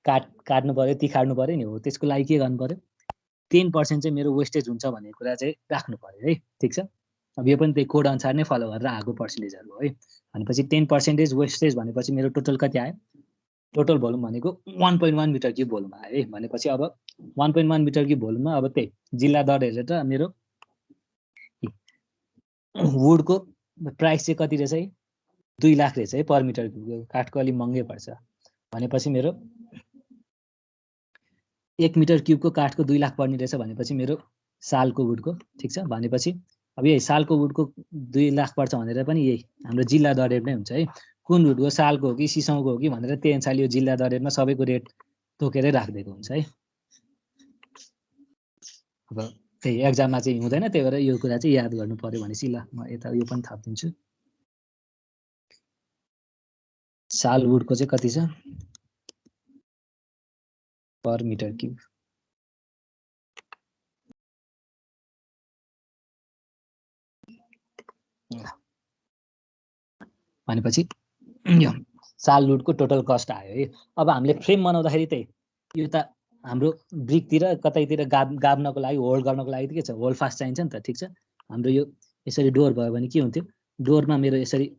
काट्नु पर्यो, तिखार्नु पर्यो नि हो। त्यसको लागि के गर्नु पर्यो, 10% चाहिँ मेरो वेस्टेज हुन्छ भन्ने कुरा चाहिँ राख्नु पर्यो है। ठिक छ। अब यो पनि त्यही कोड अनुसार नै फलो गरेर आएको पर्सेन्टेजहरू हो है। भनेपछि 10% वेस्टेज भनेपछि मेरो टोटल कति आयो, टोटल भोल्युम भनेको 1.1 मिटर क्युब भोल्युम आयो है। भनेपछि अब 1.1 मिटर क्युब भोल्युममा अब त्यही जिल्ला दर हेरेर त मेरो वुडको प्राइस चाहिँ कति रहेछ है, 2 लाख रहेछ है पर मिटर क्युब। काठको अलिक महँगै पर्छ। भनेपछि मेरो 1 मिटर क्युबको काठको 2 लाख पर्ने रहेछ। भनेपछि मेरो सालको वुडको, ठिक छ। भनेपछि अब यही सालको वुडको 2 लाख पर्छ भनेर पनि यही हाम्रो जिल्ला दर रेट नै हुन्छ है। कुन वुडको, सालको हो कि सिसाउको हो कि भनेर त्यही अनुसारले यो जिल्ला दर रेटमा सबैको रेट तोकेरै राखिदिएको हुन्छ है। अब त्यही एक्जाममा चाहिँ हुँदैन, त्यही भएर यो कुरा चाहिँ याद गर्नु पर्यो। भनेपछि ल म यता यो पनि थपिदिन्छु। सालवुडको चाहिँ कति छ पर मिटर क्युब, भनेपछि यो सालवुडको टोटल कस्ट आयो है। अब हामीले फ्रेम बनाउँदाखेरि त्यही यो त हाम्रो ब्रिकतिर कतैतिर गाब्नको लागि, होल्ड गर्नको लागि के छ, होल्ड फास्ट चाहिन्छ नि त। ठिक छ। हाम्रो यो यसरी डोर भयो भने के हुन्थ्यो, डोरमा मेरो यसरी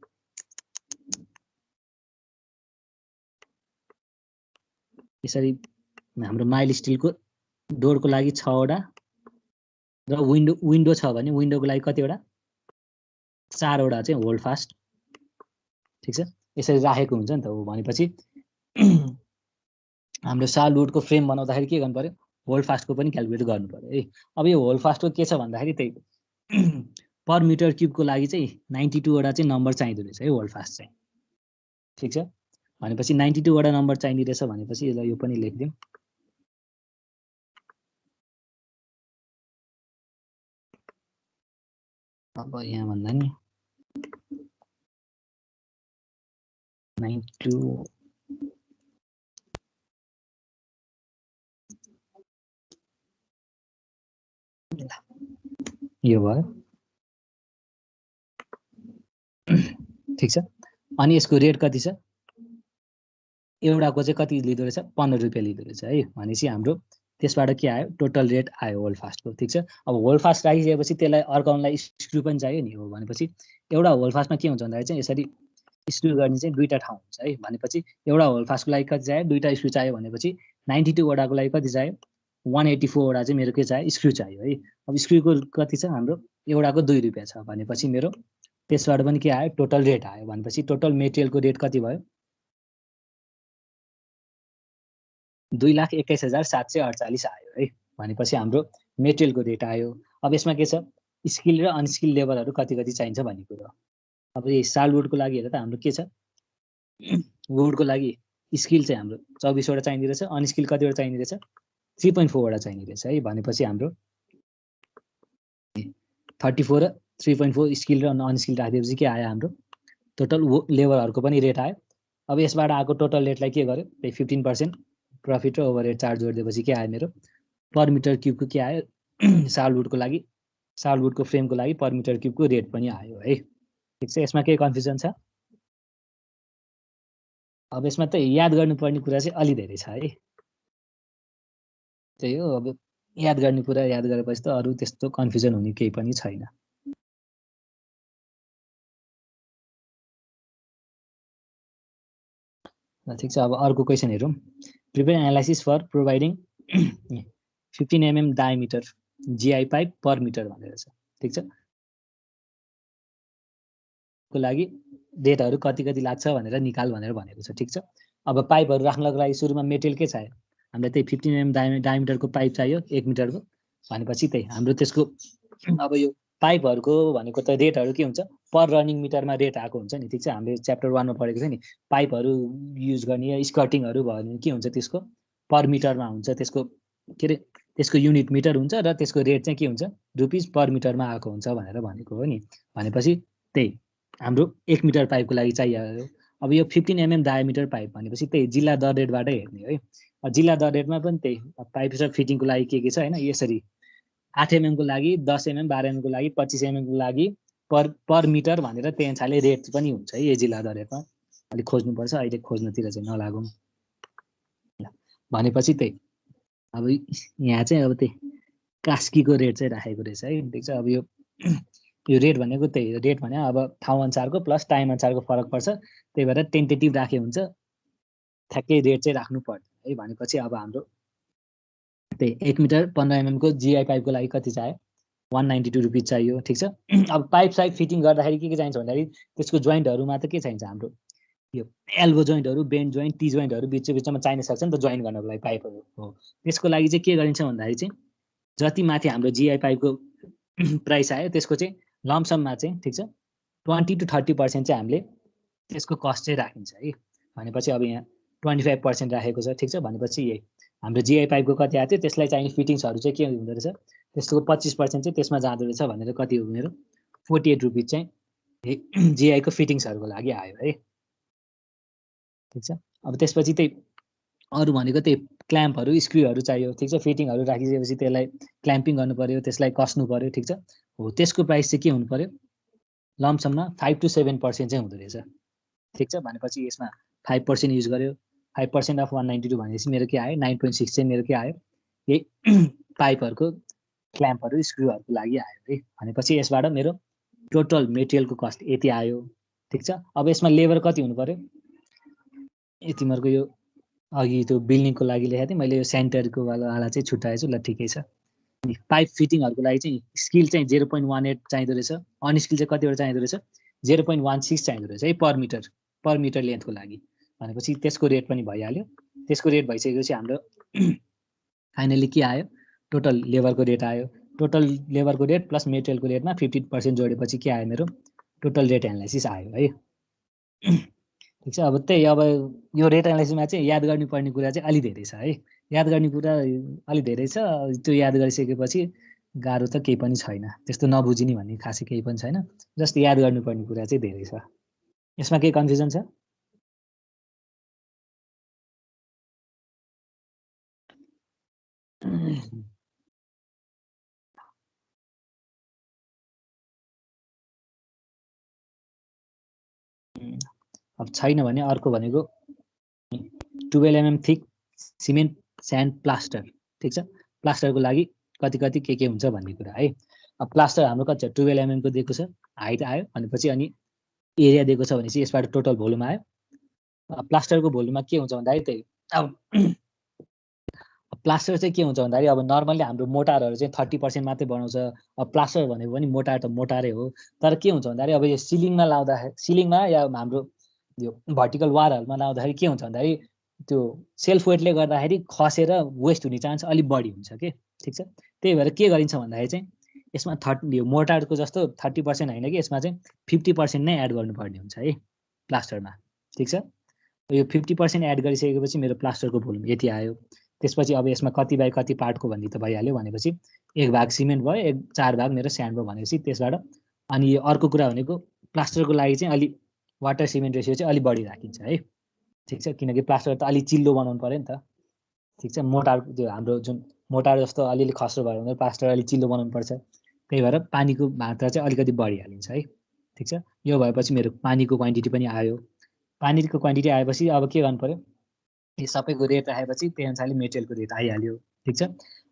हाम्रो माइल स्टिलको डोरको लागि 6 वटा र विन्डो छ भने विन्डोको लागि कतिवटा, 4 वटा चाहिँ होल्ड फास्ट। ठिक छ। यसरी राखेको हुन्छ नि त हो। भनेपछि हाम्रो सालवुडको फ्रेम बनाउँदाखेरि के गर्नु पर्यो, होल्ड फास्टको पनि क्यालकुलेट गर्नु पर्यो है। अब यो होल्ड फास्टको के छ भन्दाखेरि त्यही पर मिटर क्युबको लागि चाहिँ 92 वटा चाहिँ नम्बर चाहिँदो रहेछ है होल्ड फास्ट चाहिँ। ठिक छ, भनेपछि 92 वटा नम्बर चाहिने रहेछ भनेपछि यसलाई यो पनि लेखिदिउँ। अब यहाँ भन्दा नि 92 यो भयो। ठिक छ, अनि यसको रेट कति छ? एउटाको चाहिँ कति लिँदो रहेछ? 15 रुपियाँ लिँदो रहेछ है। भनेपछि हाम्रो त्यसबाट के आयो? टोटल रेट आयो होल्ड फास्टको। ठिक छ, अब होल्ड फास्ट राखिसकेपछि त्यसलाई अर्काउनलाई स्क्रु पनि चाहियो नि। हो भनेपछि एउटा होल्ड फास्टमा के हुन्छ भन्दाखेरि चाहिँ यसरी स्क्रु गर्ने चाहिँ दुईवटा ठाउँ हुन्छ है। भनेपछि एउटा होल्ड फास्टको लागि कति चाहियो? दुईवटा स्क्रु चाहियो भनेपछि 92 वटाको लागि कति चाहियो? 184 वटा चाहिँ मेरो के चाहियो? स्क्रु चाहियो है। अब स्क्रुको कति छ? हाम्रो एउटाको 2 रुपियाँ छ भनेपछि मेरो त्यसबाट पनि के आयो? टोटल रेट आयो। भनेपछि टोटल मेटेरियलको रेट कति भयो? 2,21,748 आयो है। भनेपछि हाम्रो मेटेरियलको रेट आयो। अब यसमा के छ? स्किल र अनस्किल लेबरहरू कति कति चाहिन्छ भन्ने कुरो। अब यो सालवुडको लागि हेर्दा त हाम्रो के छ? वुडको लागि स्किल चाहिँ हाम्रो 24 वटा चाहिने रहेछ, अनस्किल कतिवटा चाहिने रहेछ? 3.4 वटा चाहिने रहेछ है। भनेपछि हाम्रो 34 र 3.4 स्किल र अनस्किल राखिदिएपछि के आयो? हाम्रो टोटल लेबरहरूको पनि रेट आयो। अब यसबाट आएको टोटल रेटलाई के गर्यो? त्यही 15% प्रफिट र ओभरहेड चार्ज जोडिदिएपछि के आयो? मेरो पर मिटर क्युबको के आयो? सालवुडको लागि, सालवुडको फ्रेमको लागि पर मिटर क्युबको रेट पनि आयो है। ठिक छ, यसमा केही कन्फ्युजन छ? अब यसमा त याद गर्नुपर्ने कुरा चाहिँ अलि धेरै छ है। त्यही हो, अब याद गर्ने कुरा याद गरेपछि त अरू त्यस्तो कन्फ्युजन हुने केही पनि छैन। ठिक छ, अब अर्को क्वेसन हेरौँ। Prepare analysis for providing 15 mm diameter GI pipe per metre भनेर छ। ठिक छ, को लागि रेटहरू कति कति लाग्छ भनेर निकाल भनेर भनेको छ। ठिक छ, अब पाइपहरू राख्नको लागि सुरुमा मेटेरियल के चाहियो? हामीलाई त्यही 15 mm डायमिटरको पाइप चाहियो 1 मिटरको। भनेपछि त्यही हाम्रो त्यसको अब यो पाइपहरूको भनेको त रेटहरू के हुन्छ? पर रनिङ मिटरमा रेट आएको हुन्छ नि। ठिक छ, हामीले च्याप्टर 1 मा पढेको छ नि, पाइपहरू युज गर्ने स्कर्टिङहरू भयो भने के हुन्छ? त्यसको पर मिटरमा हुन्छ, त्यसको के अरे त्यसको युनिट मिटर हुन्छ र त्यसको रेट चाहिँ के हुन्छ? रुपिस पर मिटरमा आएको हुन्छ भनेर भनेको हो नि। भनेपछि त्यही हाम्रो 1 मिटर पाइपको लागि चाहियो। अब यो 15 mm डायमिटर पाइप भनेपछि त्यही जिल्ला दर रेटबाटै हेर्ने है। जिल्ला दर रेटमा पनि त्यही पाइप र फिटिङको लागि के छ होइन? यसरी 8 mm को लागि, 10 mm, 12 mm को लागि, 25 mm को लागि पर मिटर भनेर त्यही अनुसारले रेट पनि हुन्छ है। यो जिल्ला दर रेटमा अलिक खोज्नुपर्छ, अहिले खोज्नतिर चाहिँ नलागौँ। भनेपछि त्यही अब यहाँ चाहिँ अब त्यही कास्कीको रेट चाहिँ राखेको रहेछ है। ठिक छ, अब यो रेट भनेको त्यही रेट भने अब ठाउँ अनुसारको प्लस टाइम अनुसारको फरक पर्छ, त्यही भएर टेन्टेटिभ राखे हुन्छ, ठ्याक्कै रेट चाहिँ राख्नु पर्दैन है। भनेपछि अब हाम्रो त्यही 1 मिटर 15 mm को GI पाइपको लागि कति चाहियो? 192 रुपिस चाहियो। ठिक छ, अब पाइप साइप फिटिङ गर्दाखेरि के चाहिन्छ भन्दाखेरि त्यसको जोइन्टहरूमा त के चाहिन्छ? हाम्रो यो एल्बो जोइन्टहरू, बेन्ड जोइन्ट, टी जोइन्टहरू बिचमा चाहिन सक्छ नि त जोइन गर्नको लागि पाइपहरू हो। त्यसको लागि चाहिँ के गरिन्छ भन्दाखेरि चाहिँ जति माथि हाम्रो GI पाइपको प्राइस आयो त्यसको चाहिँ लमसममा चाहिँ ठिक छ 20 to 30% चाहिँ हामीले त्यसको कस्ट चाहिँ राखिन्छ है। भनेपछि अब यहाँ 25% राखेको छ। ठिक छ, भनेपछि यही हाम्रो GI पाइपको कति आएको थियो त्यसलाई चाहिने फिटिङ्सहरू चाहिँ के हुँदो रहेछ? त्यसको 25% चाहिँ त्यसमा जाँदो रहेछ भनेर कति हो मेरो? 48 रुपिस चाहिँ GI को फिटिङ्सहरूको लागि आयो है। ठिक छ, अब त्यसपछि त्यही अरू भनेको त्यही क्ल्याम्पहरू, स्क्रुहरू चाहियो। ठिक छ, फिटिङहरू राखिसकेपछि त्यसलाई क्ल्याम्पिङ गर्नु पर्यो, त्यसलाई कस्नु पर्यो। ठिक छ, हो त्यसको प्राइस चाहिँ के हुनु पर्यो? लमसममा 5 to 7% चाहिँ हुँदो रहेछ। ठिक छ, भनेपछि यसमा 5% युज गर्यो। 5% अफ 192 भनेपछि मेरो के आयो? 9.6 चाहिँ मेरो के आयो? यही पाइपहरूको क्ल्याम्पहरू स्क्रुहरूको लागि आयो है। भनेपछि यसबाट मेरो टोटल मेटेरियलको कस्ट यति आयो। ठिक छ, अब यसमा लेबर कति हुनु पर्यो? तिमीहरूको यो अघि त्यो बिल्डिङको लागि लेखेको थिएँ मैले, यो सेन्टरको वाला चाहिँ छुट्याएछु ल, ठिकै छ। पाइप फिटिङहरूको लागि चाहिँ स्किल चाहिँ 0.18 चाहिँदो रहेछ, अनस्किल चाहिँ कतिवटा चाहिँदो रहेछ? 0.16 चाहिँदो रहेछ है पर मिटर लेन्थको लागि। भनेपछि त्यसको रेट पनि भइहाल्यो। त्यसको रेट भइसकेपछि हाम्रो फाइनली के आयो? टोटल लेबरको रेट आयो। टोटल लेबरको रेट प्लस मेटेरियलको रेटमा 15% जोडेपछि के आयो मेरो टोटल रेट एनालाइसिस आयो है। ठिक छ, अब त्यही अब यो रेट एनालाइसिसमा चाहिँ याद गर्नुपर्ने कुरा चाहिँ अलि धेरै छ है। याद गर्ने कुरा अलि धेरै छ, त्यो याद गरिसकेपछि गाह्रो त केही पनि छैन, त्यस्तो नबुझिने भन्ने खासै केही पनि छैन, जस्ट याद गर्नुपर्ने कुरा चाहिँ धेरै छ। यसमा केही कन्फ्युजन छ? अब छैन भने अर्को भनेको 12 mm thick cement sand plaster. ठिक छ, प्लास्टरको लागि कति कति के हुन्छ भन्ने कुरा है। अब प्लास्टर हाम्रो कति छ 12 mm को दिएको छ, हाइट आयो भनेपछि अनि एरिया दिएको छ भनेपछि यसबाट टोटल भोल्युम आयो। प्लास्टरको भोल्युममा के हुन्छ भन्दाखेरि त्यही अब प्लास्टर चाहिँ के हुन्छ भन्दाखेरि अब नर्मल्ली हाम्रो मोटारहरू चाहिँ 30% मात्रै बनाउँछ। अब प्लास्टर भनेको पनि मोटार त मोटारै हो, तर के हुन्छ भन्दाखेरि अब यो सिलिङमा लाउँदाखेरि, सिलिङमा या हाम्रो यो भर्टिकल वारहरूमा लाउँदाखेरि के हुन्छ भन्दाखेरि त्यो सेल्फ वेटले गर्दाखेरि खसेर वेस्ट हुने चान्स अलिक बढी हुन्छ के। ठिक छ, त्यही भएर के गरिन्छ भन्दाखेरि चाहिँ यसमा यो मोटारको जस्तो 30% होइन कि यसमा चाहिँ 50% नै एड गर्नुपर्ने हुन्छ है प्लास्टरमा। ठिक छ, यो 50% एड गरिसकेपछि मेरो प्लास्टरको भोल्युम यति आयो। त्यसपछि अब यसमा कति बाई कति पार्टको भन्ने त भइहाल्यो भनेपछि 1 भाग सिमेन्ट भयो, 4 भाग मेरो स्यान्ड भयो भनेपछि त्यसबाट अनि अर्को कुरा भनेको प्लास्टरको लागि चाहिँ अलि वाटर सिमेन्ट रेसियो चाहिँ अलि बढी राखिन्छ है। ठिक छ, किनकि प्लास्टर त अलि चिल्लो बनाउनु पर्यो नि त। ठिक छ, मोटार त्यो हाम्रो जुन मोटार जस्तो अलिअलि खस्रो भयो भने प्लास्टर अलि चिल्लो बनाउनु पर्छ, त्यही भएर पानीको मात्रा चाहिँ अलिकति बढी हालिन्छ है। ठिक छ, यो भएपछि मेरो पानीको क्वान्टिटी पनि आयो। पानीको क्वान्टिटी आएपछि अब के गर्नु पर्यो, यो सबैको रेट राखेपछि त्यही अनुसारले मेटेरियलको रेट आइहाल्यो। ठिक छ,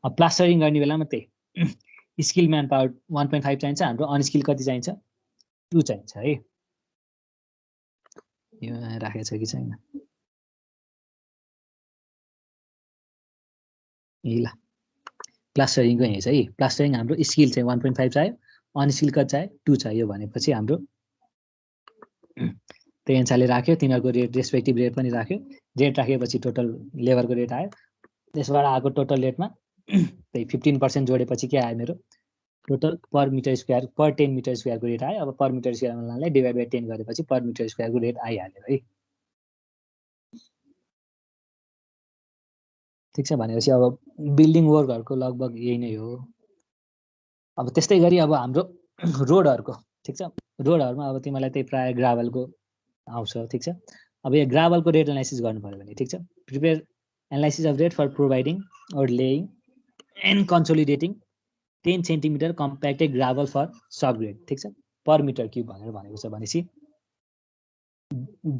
अब प्लास्टरिङ गर्ने बेलामा त्यही स्किल म्यान पावर 1.5 चाहिन्छ, हाम्रो अनस्किल कति चाहिन्छ 2 चाहिन्छ है। यो राखेको छ कि छैन? ल प्लास्टरिङको यही छ है। प्लास्टरिङ हाम्रो स्किल चाहिँ 1.5 चाहियो, अनस्किल कति चाहियो 2 चाहियो भनेपछि हाम्रो त्यही अनुसारले राख्यो। तिनीहरूको रेट रेस्पेक्टिभ रेट पनि राख्यो। रेट राखेपछि टोटल लेबरको रेट आयो, त्यसबाट आएको टोटल रेटमा त्यही 15% जोडेपछि के आयो मेरो टोटल पर मिटर स्क्वायर पर 10 मिटर स्क्वायरको रेट आयो। अब पर मिटर स्क्वायरलाई डिभाइड बाई 10 गरेपछि पर मिटर स्क्वायरको रेट आइहाल्यो है। ठिक छ, भनेपछि अब बिल्डिङ वर्कहरूको लगभग यही नै हो। अब त्यस्तै गरी अब हाम्रो रोडहरूको, ठिक छ, रोडहरूमा अब तिमीलाई त्यही प्रायः ग्राभलको आउँछ। ठिक छ, अब यो ग्राभलको रेट एनालाइसिस गर्नु पर्यो भने ठिक छ, prepare analysis of rate for providing और laying and consolidating 10 centimetre compacted gravel for sub grade. ठिक छ, पर मिटर क्युब भनेर भनेको छ भनेपछि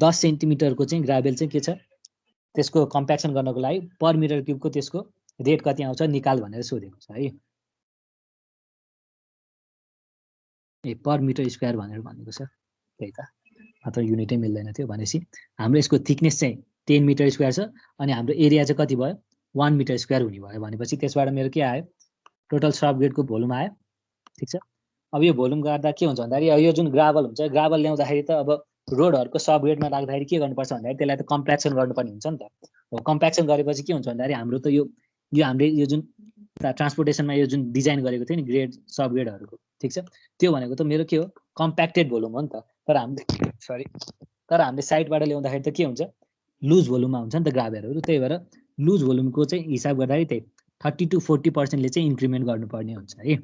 10 सेन्टिमिटरको चाहिँ ग्राभेल चाहिँ के छ, त्यसको कम्प्याक्सन गर्नको लागि पर मिटर क्युबको त्यसको रेट कति आउँछ निकाल भनेर सोधेको छ है। ए पर मिटर स्क्वायर भनेर भनेको छ, त्यही त मात्र युनिटै मिल्दैन थियो। भनेपछि हाम्रो यसको थिकनेस चाहिँ 10 मिटर स्क्वायर छ अनि हाम्रो एरिया चाहिँ कति भयो 1 मिटर स्क्वायर हुने भयो भनेपछि त्यसबाट मेरो के आयो टोटल सब ग्रेडको भोल्युम आयो। ठिक छ, अब यो भोल्युम गर्दा के हुन्छ भन्दाखेरि यो जुन ग्राभल हुन्छ, ग्राभल ल्याउँदाखेरि त अब रोडहरूको सब ग्रेडमा राख्दाखेरि के गर्नुपर्छ भन्दाखेरि त्यसलाई त कम्प्याक्सन गर्नुपर्ने हुन्छ नि त। हो, कम्प्याक्सन गरेपछि के हुन्छ भन्दाखेरि हाम्रो त यो हामीले यो जुन ट्रान्सपोर्टेसनमा यो जुन डिजाइन गरेको थियो नि ग्रेड सब ग्रेडहरूको, ठिक छ, त्यो भनेको त मेरो के हो कम्प्याक्टेड भोल्युम हो नि त। तर हामीले साइडबाट ल्याउँदाखेरि त के हुन्छ लुज भोल्युममा हुन्छ नि त ग्राभलहरू। त्यही भएर लुज भोल्युमको चाहिँ हिसाब गर्दाखेरि त्यही 30 to 40%ले चाहिँ इन्क्रिमेन्ट गर्नुपर्ने हुन्छ है।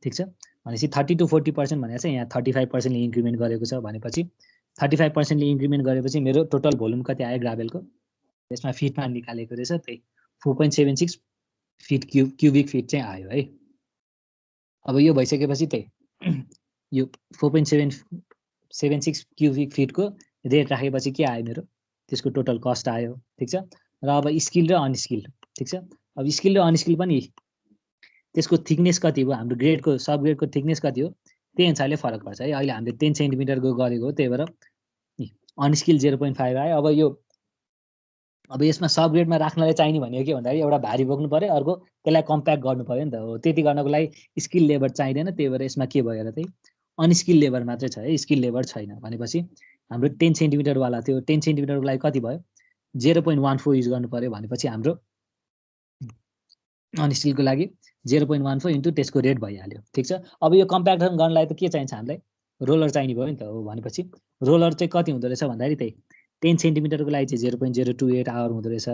ठिक छ, भनेपछि 30 to 40% भनेर चाहिँ यहाँ 35%ले इन्क्रिमेन्ट गरेको छ भनेपछि 35%ले इन्क्रिमेन्ट गरेपछि मेरो टोटल भोल्युम कति आयो ग्राभेलको, त्यसमा फिटमा निकालेको रहेछ त्यही 4.76 फिट क्युबिक फिट चाहिँ आयो है। अब यो भइसकेपछि त्यही यो 4.76 क्युबिक फिटको रेट राखेपछि के आयो मेरो त्यसको टोटल कस्ट आयो। ठिक छ, र अब स्किल र अनस्किल, ठिक छ, अब स्किल र अनस्किल पनि त्यसको थिकनेस कति हो, हाम्रो ग्रेडको सब ग्रेडको थिकनेस कति हो त्यही अनुसारले फरक पर्छ है। अहिले हामीले 10 सेन्टिमिटरको गरेको हो, त्यही भएर अनस्किल 0.5 आयो। अब यसमा सब ग्रेडमा राख्नलाई चाहिने भनेको के भन्दाखेरि एउटा भारी बोक्नु पर्यो, अर्को त्यसलाई कम्प्याक्ट गर्नु पर्यो नि त। हो, त्यति गर्नको लागि स्किल लेबर चाहिँदैन, त्यही भएर यसमा के भयो र त्यही अनस्किल लेबर मात्रै छ है, स्किल लेबर छैन। भनेपछि हाम्रो 10 सेन्टिमिटरवाला थियो, 10 सेन्टिमिटरको लागि कति भयो 0.14 युज गर्नु पर्यो भनेपछि हाम्रो अनस्किलको लागि 0.14 इन्टु त्यसको रेट भइहाल्यो ठीक छ। अब यो कम्प्यारिजन गर्नलाई त के चाहिन्छ हामीलाई रोलर चाहिने भयो नि त हो भनेपछि रोलर चाहिँ कति हुँदो रहेछ भन्दाखेरि त्यही 10 सेन्टिमिटरको लागि चाहिँ 0.028 आवर हुँदो रहेछ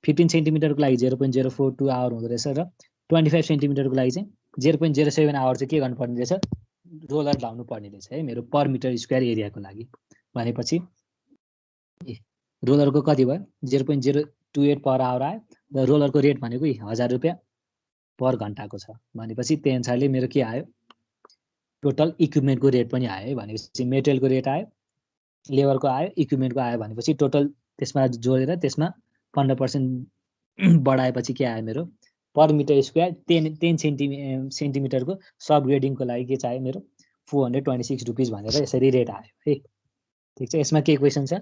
15 सेन्टिमिटरको लागि 0.042 आवर हुँदो रहेछ र 25 सेन्टिमिटरको लागि चाहिँ 0.07 आवर चाहिँ के गर्नुपर्ने रहेछ रोलर लाउनु पर्ने रहेछ है मेरो पर मिटर स्क्वायर एरियाको लागि भनेपछि रोलरको कति भयो 0.028 पर आवर आयो र रोलरको रेट भनेको 1000 रुपियाँ पर घन्टाको छ भनेपछि त्यही अनुसारले मेरो के आयो टोटल इक्विपमेन्टको रेट पनि आयो है भनेपछि मेटेरियलको रेट आयो लेबरको आयो इक्विपमेन्टको आयो भनेपछि टोटल त्यसमा जोडेर त्यसमा 15% बढाएपछि के आयो मेरो पर मिटर स्क्वायर 10 सेन्टिमिटरको सब ग्रेडिङको लागि के चाहियो मेरो 426 रुपिस भनेर यसरी रेट आयो है ठिक छ। यसमा के क्वेसन छ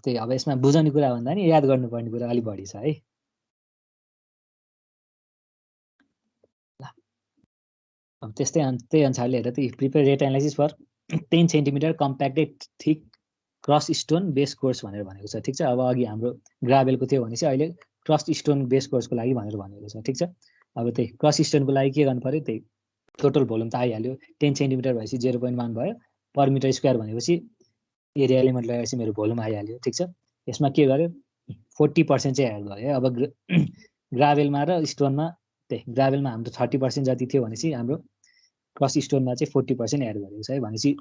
अब यसमा बुझाउने कुरा भन्दा नि याद गर्नुपर्ने कुरा अलि बढी छ है। अब त्यही अनुसारले हेर त prepare rate analysis for 10 centimetre compacted thick crush stone base course भनेर भनेको छ ठिक छ। अब अघि हाम्रो ग्राभेलको थियो भनेपछि अहिले क्रस स्टोन बेस कोर्सको लागि भनेर भनेको छ ठिक छ। अब त्यही क्रस स्टोनको लागि के गर्नु पर्यो त्यही टोटल भोल्युम त आइहाल्यो 10 सेन्टिमिटर भएपछि 0.1 भयो पर मिटर स्क्वायर भनेपछि एरिया एलिमेन्ट लगाएपछि मेरो भोल्युम आइहाल्यो ठिक छ। यसमा के गर्यो 40% चाहिँ एड गर्यो अब ग्राभेलमा र स्टोनमा त्यही ग्राभेलमा हाम्रो 30% जति थियो भनेपछि हाम्रो क्रस स्टोनमा चाहिँ 40% एड गरेको छ है भनेपछि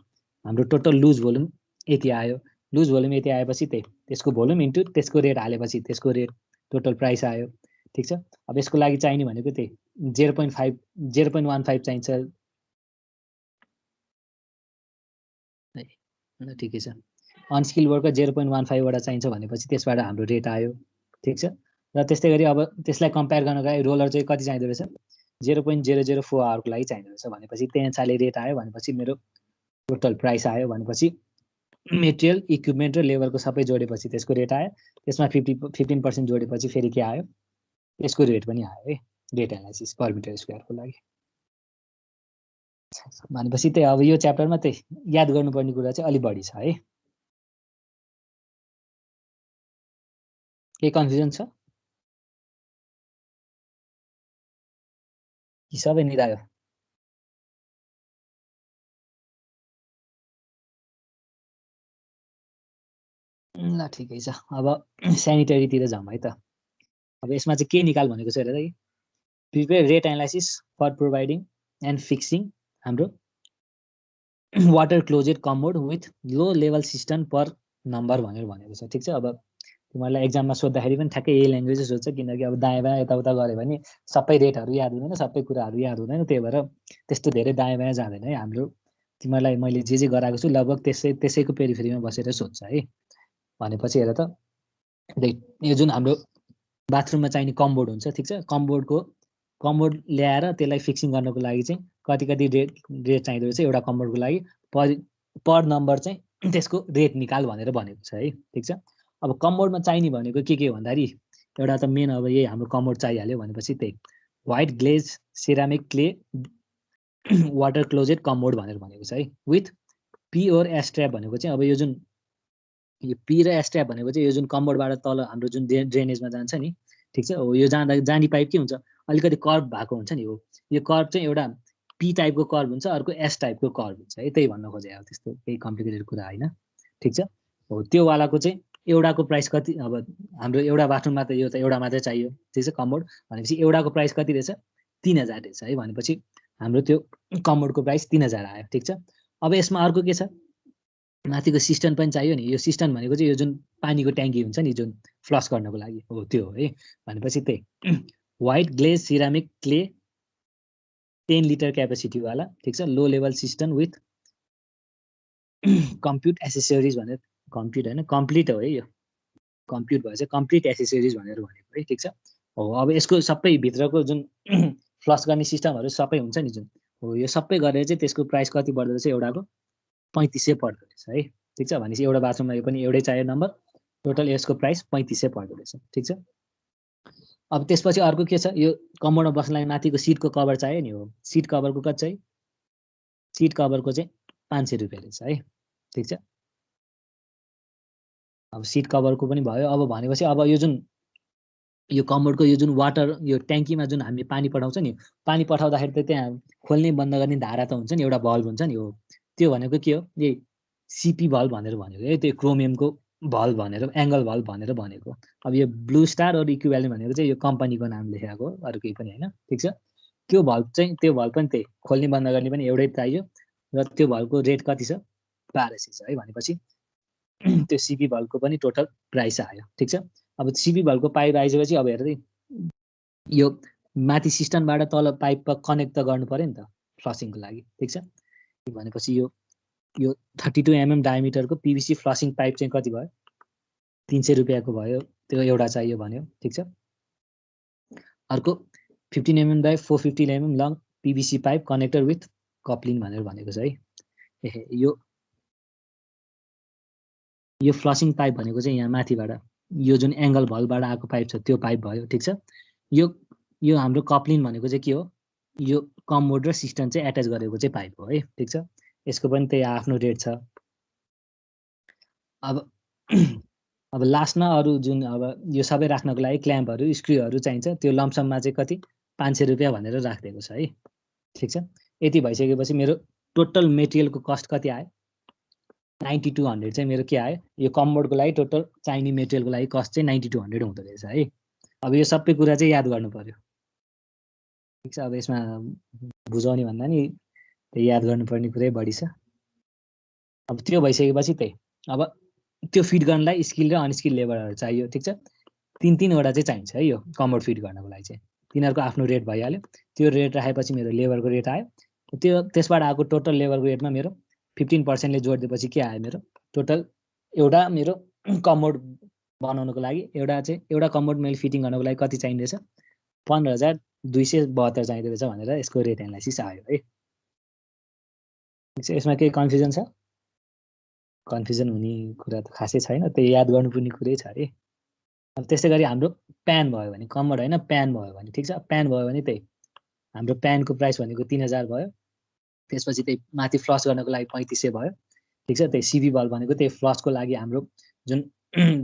हाम्रो टोटल लुज भोल्युम यति आयो। लुज भोल्युम यति आएपछि त्यही त्यसको भोल्युम इन्टु त्यसको रेट हालेपछि त्यसको रेट टोटल प्राइस आयो ठिक छ। अब यसको लागि चाहिने भनेको त्यही 0.15 चाहिन्छ ठिकै छ। अनस्किल वर्कर 0.15 वटा चाहिन्छ भनेपछि त्यसबाट हाम्रो रेट आयो ठिक छ। र त्यस्तै गरी अब त्यसलाई कम्पेयर गर्नको लागि रोलर चाहिँ कति चाहिँदो रहेछ 0.004 आवरको लागि चाहिँदो रहेछ भनेपछि त्यही अनुसारले रेट आयो भनेपछि मेरो टोटल प्राइस आयो भनेपछि मेटेरियल इक्विपमेन्ट र लेबरको सबै जोडेपछि त्यसको रेट आयो त्यसमा 15% जोडेपछि फेरि के आयो त्यसको रेट पनि आयो है रेट एनालाइसिस पर मिटर स्क्वायरको लागि भनेपछि त्यही अब यो च्याप्टरमा त्यही याद गर्नुपर्ने कुरा चाहिँ अलि बढी छ है। के कन्फ्युजन छ कि सबै निदायो ल ठिकै छ। अब सेनिटरीतिर जाउँ है त। अब यसमा चाहिँ के निकाल भनेको छ हेर त prepare rate analysis for providing and fixing हाम्रो water closed commode with low level system per number भनेर भनेको छ ठिक छ। अब तिमीहरूलाई एक्जाममा सोद्धाखेरि पनि ठ्याक्कै यही ल्याङ्ग्वेजै सोध्छ किनकि अब दायाँ बायाँ यताउता गऱ्यो भने सबै रेटहरू याद हुँदैन सबै कुराहरू याद हुँदैन त्यही भएर त्यस्तो धेरै दायाँ बायाँ जाँदैन है। हाम्रो तिमीहरूलाई मैले जे गराएको छु लगभग त्यसैको पेरिफेरीमा बसेर सोध्छ है। भनेपछि हेर त यो जुन हाम्रो बाथरुममा चाहिने कमोड हुन्छ ठिक छ कमोड ल्याएर त्यसलाई फिक्सिङ गर्नको लागि चाहिँ कति रेट चाहिँदो रहेछ एउटा कमोडको लागि पर नम्बर चाहिँ त्यसको रेट निकाल भनेर भनेको छ है ठिक छ। अब कमोडमा चाहिने भनेको के भन्दाखेरि एउटा त मेन अब यही हाम्रो कमोड चाहिहाल्यो भनेपछि त्यही white glaze ceramic clay water closed commode भनेर भनेको छ है विथ पी ओर एस्ट्र्याप भनेको चाहिँ अब यो जुन यो पी र एस्ट्र्याप भनेको चाहिँ यो जुन कमोडबाट तल हाम्रो जुन ड्रेनेजमा जान्छ नि ठिक छ यो जाने पाइप के हुन्छ अलिकति कर्भ भएको हुन्छ नि हो यो कर्भ चाहिँ एउटा पी टाइपको कर्भ हुन्छ अर्को एस टाइपको कर्भ हुन्छ है त्यही भन्न खोजे अब त्यस्तो केही कम्प्लिकेटेड कुरा होइन ठिक छ। हो त्यो वालाको चाहिँ एउटाको प्राइस कति अब हाम्रो एउटा बाथरुममा त यो त एउटा मात्रै चाहियो ठिक छ कमोड भनेपछि एउटाको प्राइस कति रहेछ 3000 रहेछ है भनेपछि हाम्रो त्यो कमोडको प्राइस 3000 आयो ठिक छ। अब यसमा अर्को के छ माथिको सिस्टम पनि चाहियो नि यो सिस्टम भनेको चाहिँ यो जुन पानीको ट्याङ्की हुन्छ नि जुन फ्लस गर्नको लागि हो त्यो हो है भनेपछि त्यही white glaze ceramic clay 10 litre क्यापेसिटीवाला ठिक छ low level system with complete accessories भनेर कम्प्युट होइन कम्प्लिट हो है यो कम्प्युट भएछ कम्प्लिट एसेसरिज भनेर भनेको है ठिक छ। हो अब यसको सबै भित्रको जुन फ्लस गर्ने सिस्टमहरू सबै हुन्छ नि जुन हो यो सबै गरेर चाहिँ त्यसको प्राइस कति पर्दो रहेछ एउटाको 3500 पर्दो रहेछ है ठिक छ। भनेपछि एउटा बाथरुममा यो पनि एउटै चाहियो नम्बर टोटल यसको प्राइस 3500 पर्दो रहेछ ठिक छ। अब त्यसपछि अर्को के छ यो कमोडमा बस्नलाई माथिको सिटको कभर चाहियो नि हो सिट कभरको कति चाहिँ सिट कभरको चाहिँ 500 रुपियाँ रहेछ है ठिक छ। अब सिट कभरको पनि भयो। अब भनेपछि अब यो जुन यो कमोडको यो जुन वाटर यो ट्याङ्कीमा जुन हामी पानी पठाउँछ नि, पानी पठाउँदाखेरि त त्यहाँ खोल्ने बन्द गर्ने धारा त हुन्छ नि, एउटा भल्भ हुन्छ नि। हो त्यो भनेको के हो, यही सिपी भल्भ भनेर भनेको है, त्यो क्रोमियमको भल्भ भनेर एङ्गल भल्भ भनेर भनेको। अब यो ब्लू स्टार अरू इक्विभ्यालेन्ट भनेको चाहिँ यो कम्पनीको नाम लेखेको हो, अरू केही पनि होइन। ठिक छ, त्यो भल्भ चाहिँ त्यो भल्भ पनि त्यही खोल्ने बन्द गर्ने पनि एउटै चाहियो र त्यो भल्भको रेट कति छ 1200 छ है। भनेपछि त्यो सिपी भल्भको पनि टोटल प्राइस आयो। ठिक छ, अब सिपी भल्भको पाइप आइसकेपछि अब हेर्दै यो माथि सिस्टमबाट तल पाइपमा कनेक्ट त गर्नु पर्यो नि त फ्लसिङको लागि। ठिक छ, भनेपछि यो 32 mm डायमिटरको पिभिसी फ्लसिङ पाइप चाहिँ कति भयो, 300 रुपियाँको भयो, त्यो एउटा चाहियो भन्यो। ठिक छ, अर्को 15 mm by 450 mm long PVC pipe connector with coupling भनेर भनेको छ है। यो फ्लसिङ पाइप भनेको चाहिँ यहाँ माथिबाट यो जुन एङ्गल भल्भबाट आएको पाइप छ त्यो पाइप भयो। ठिक छ, यो हाम्रो कप्लिङ भनेको चाहिँ के हो, यो कमोड र सिस्टम चाहिँ एट्याच गरेको चाहिँ पाइप हो है। ठिक छ, यसको पनि त्यही आफ्नो रेट छ। अब लास्टमा अरू जुन अब यो सबै राख्नको लागि क्ल्याम्पहरू स्क्रुहरू चाहिन्छ, त्यो लम्सममा चाहिँ कति 500 रुपियाँ भनेर राखिदिएको छ है। ठिक छ, यति भइसकेपछि मेरो टोटल मेटेरियलको कस्ट कति आयो, 9200 चाहिँ मेरो के आयो, यो कमोडको लागि टोटल चाहिने मेटेरियलको लागि कस्ट चाहिँ 9200 हुँदो रहेछ है। अब यो सबै कुरा चाहिँ याद गर्नु पर्यो। ठिक छ, अब यसमा बुझाउने भन्दा नि त्यही याद गर्नुपर्ने कुरै बढी छ। अब त्यो भइसकेपछि त्यही अब त्यो फिट गर्नलाई स्किल र अनस्किल लेबरहरू चाहियो। ठिक छ, 3-3वटा चाहिँ चाहिन्छ है यो कमोड फिट गर्नको लागि चाहिँ। तिनीहरूको आफ्नो रेट भइहाल्यो, त्यो रेट राखेपछि मेरो लेबरको रेट आयो। त्यसबाट आएको टोटल लेबरको रेटमा मेरो 15%ले जोडिदिएपछि के आयो, मेरो टोटल एउटा मेरो कमोड बनाउनको लागि एउटा कमोड मैले फिटिङ गर्नको लागि कति चाहिँदैछ, 15,272 चाहिँदो रहेछ भनेर यसको रेट एनालाइसिस आयो है। यसमा केही कन्फ्युजन छ? कन्फ्युजन हुने कुरा त खासै छैन, त्यही याद गर्नुपर्ने कुरै छ है। अब त्यस्तै गरी हाम्रो प्यान भयो भने, कमोड होइन प्यान भयो भने, ठिक छ, प्यान भयो भने त्यही हाम्रो प्यानको प्राइस भनेको 3000 भयो। त्यसपछि त्यही माथि फ्लस गर्नको लागि 3500 भयो। ठिक छ, त्यही सिबी बल्ब भनेको त्यही फ्लसको लागि हाम्रो जुन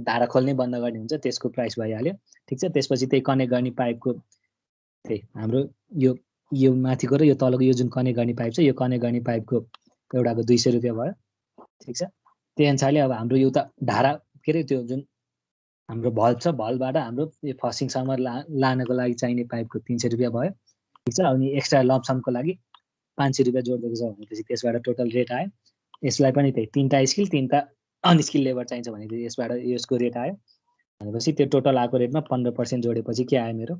धारा खोल्ने बन्द गर्ने हुन्छ त्यसको प्राइस भइहाल्यो। ठिक छ, त्यसपछि त्यही कनेक्ट गर्ने पाइपको त्यही हाम्रो यो माथिको र यो तलको यो जुन कनेक्ट गर्ने पाइप छ, यो कनेक्ट गर्ने पाइपको एउटाको 200 रुपियाँ भयो। ठिक छ, त्यही अनुसारले अब हाम्रो यो त धारा के अरे त्यो जुन हाम्रो भल्भ छ, भल्भबाट हाम्रो यो फसिङसम्म लानको लागि चाहिने पाइपको 300 रुपियाँ भयो। ठिक छ, अनि एक्स्ट्रा लम्पसमको लागि 500 रुपियाँ जोडिदिएको छ भनेपछि त्यसबाट टोटल रेट आयो। यसलाई पनि त्यही 3टा स्किल 3टा अनस्किल लेबर चाहिन्छ भनेपछि यसबाट यसको रेट आयो। भनेपछि त्यो टोटल आएको रेटमा 15% जोडेपछि के आयो, मेरो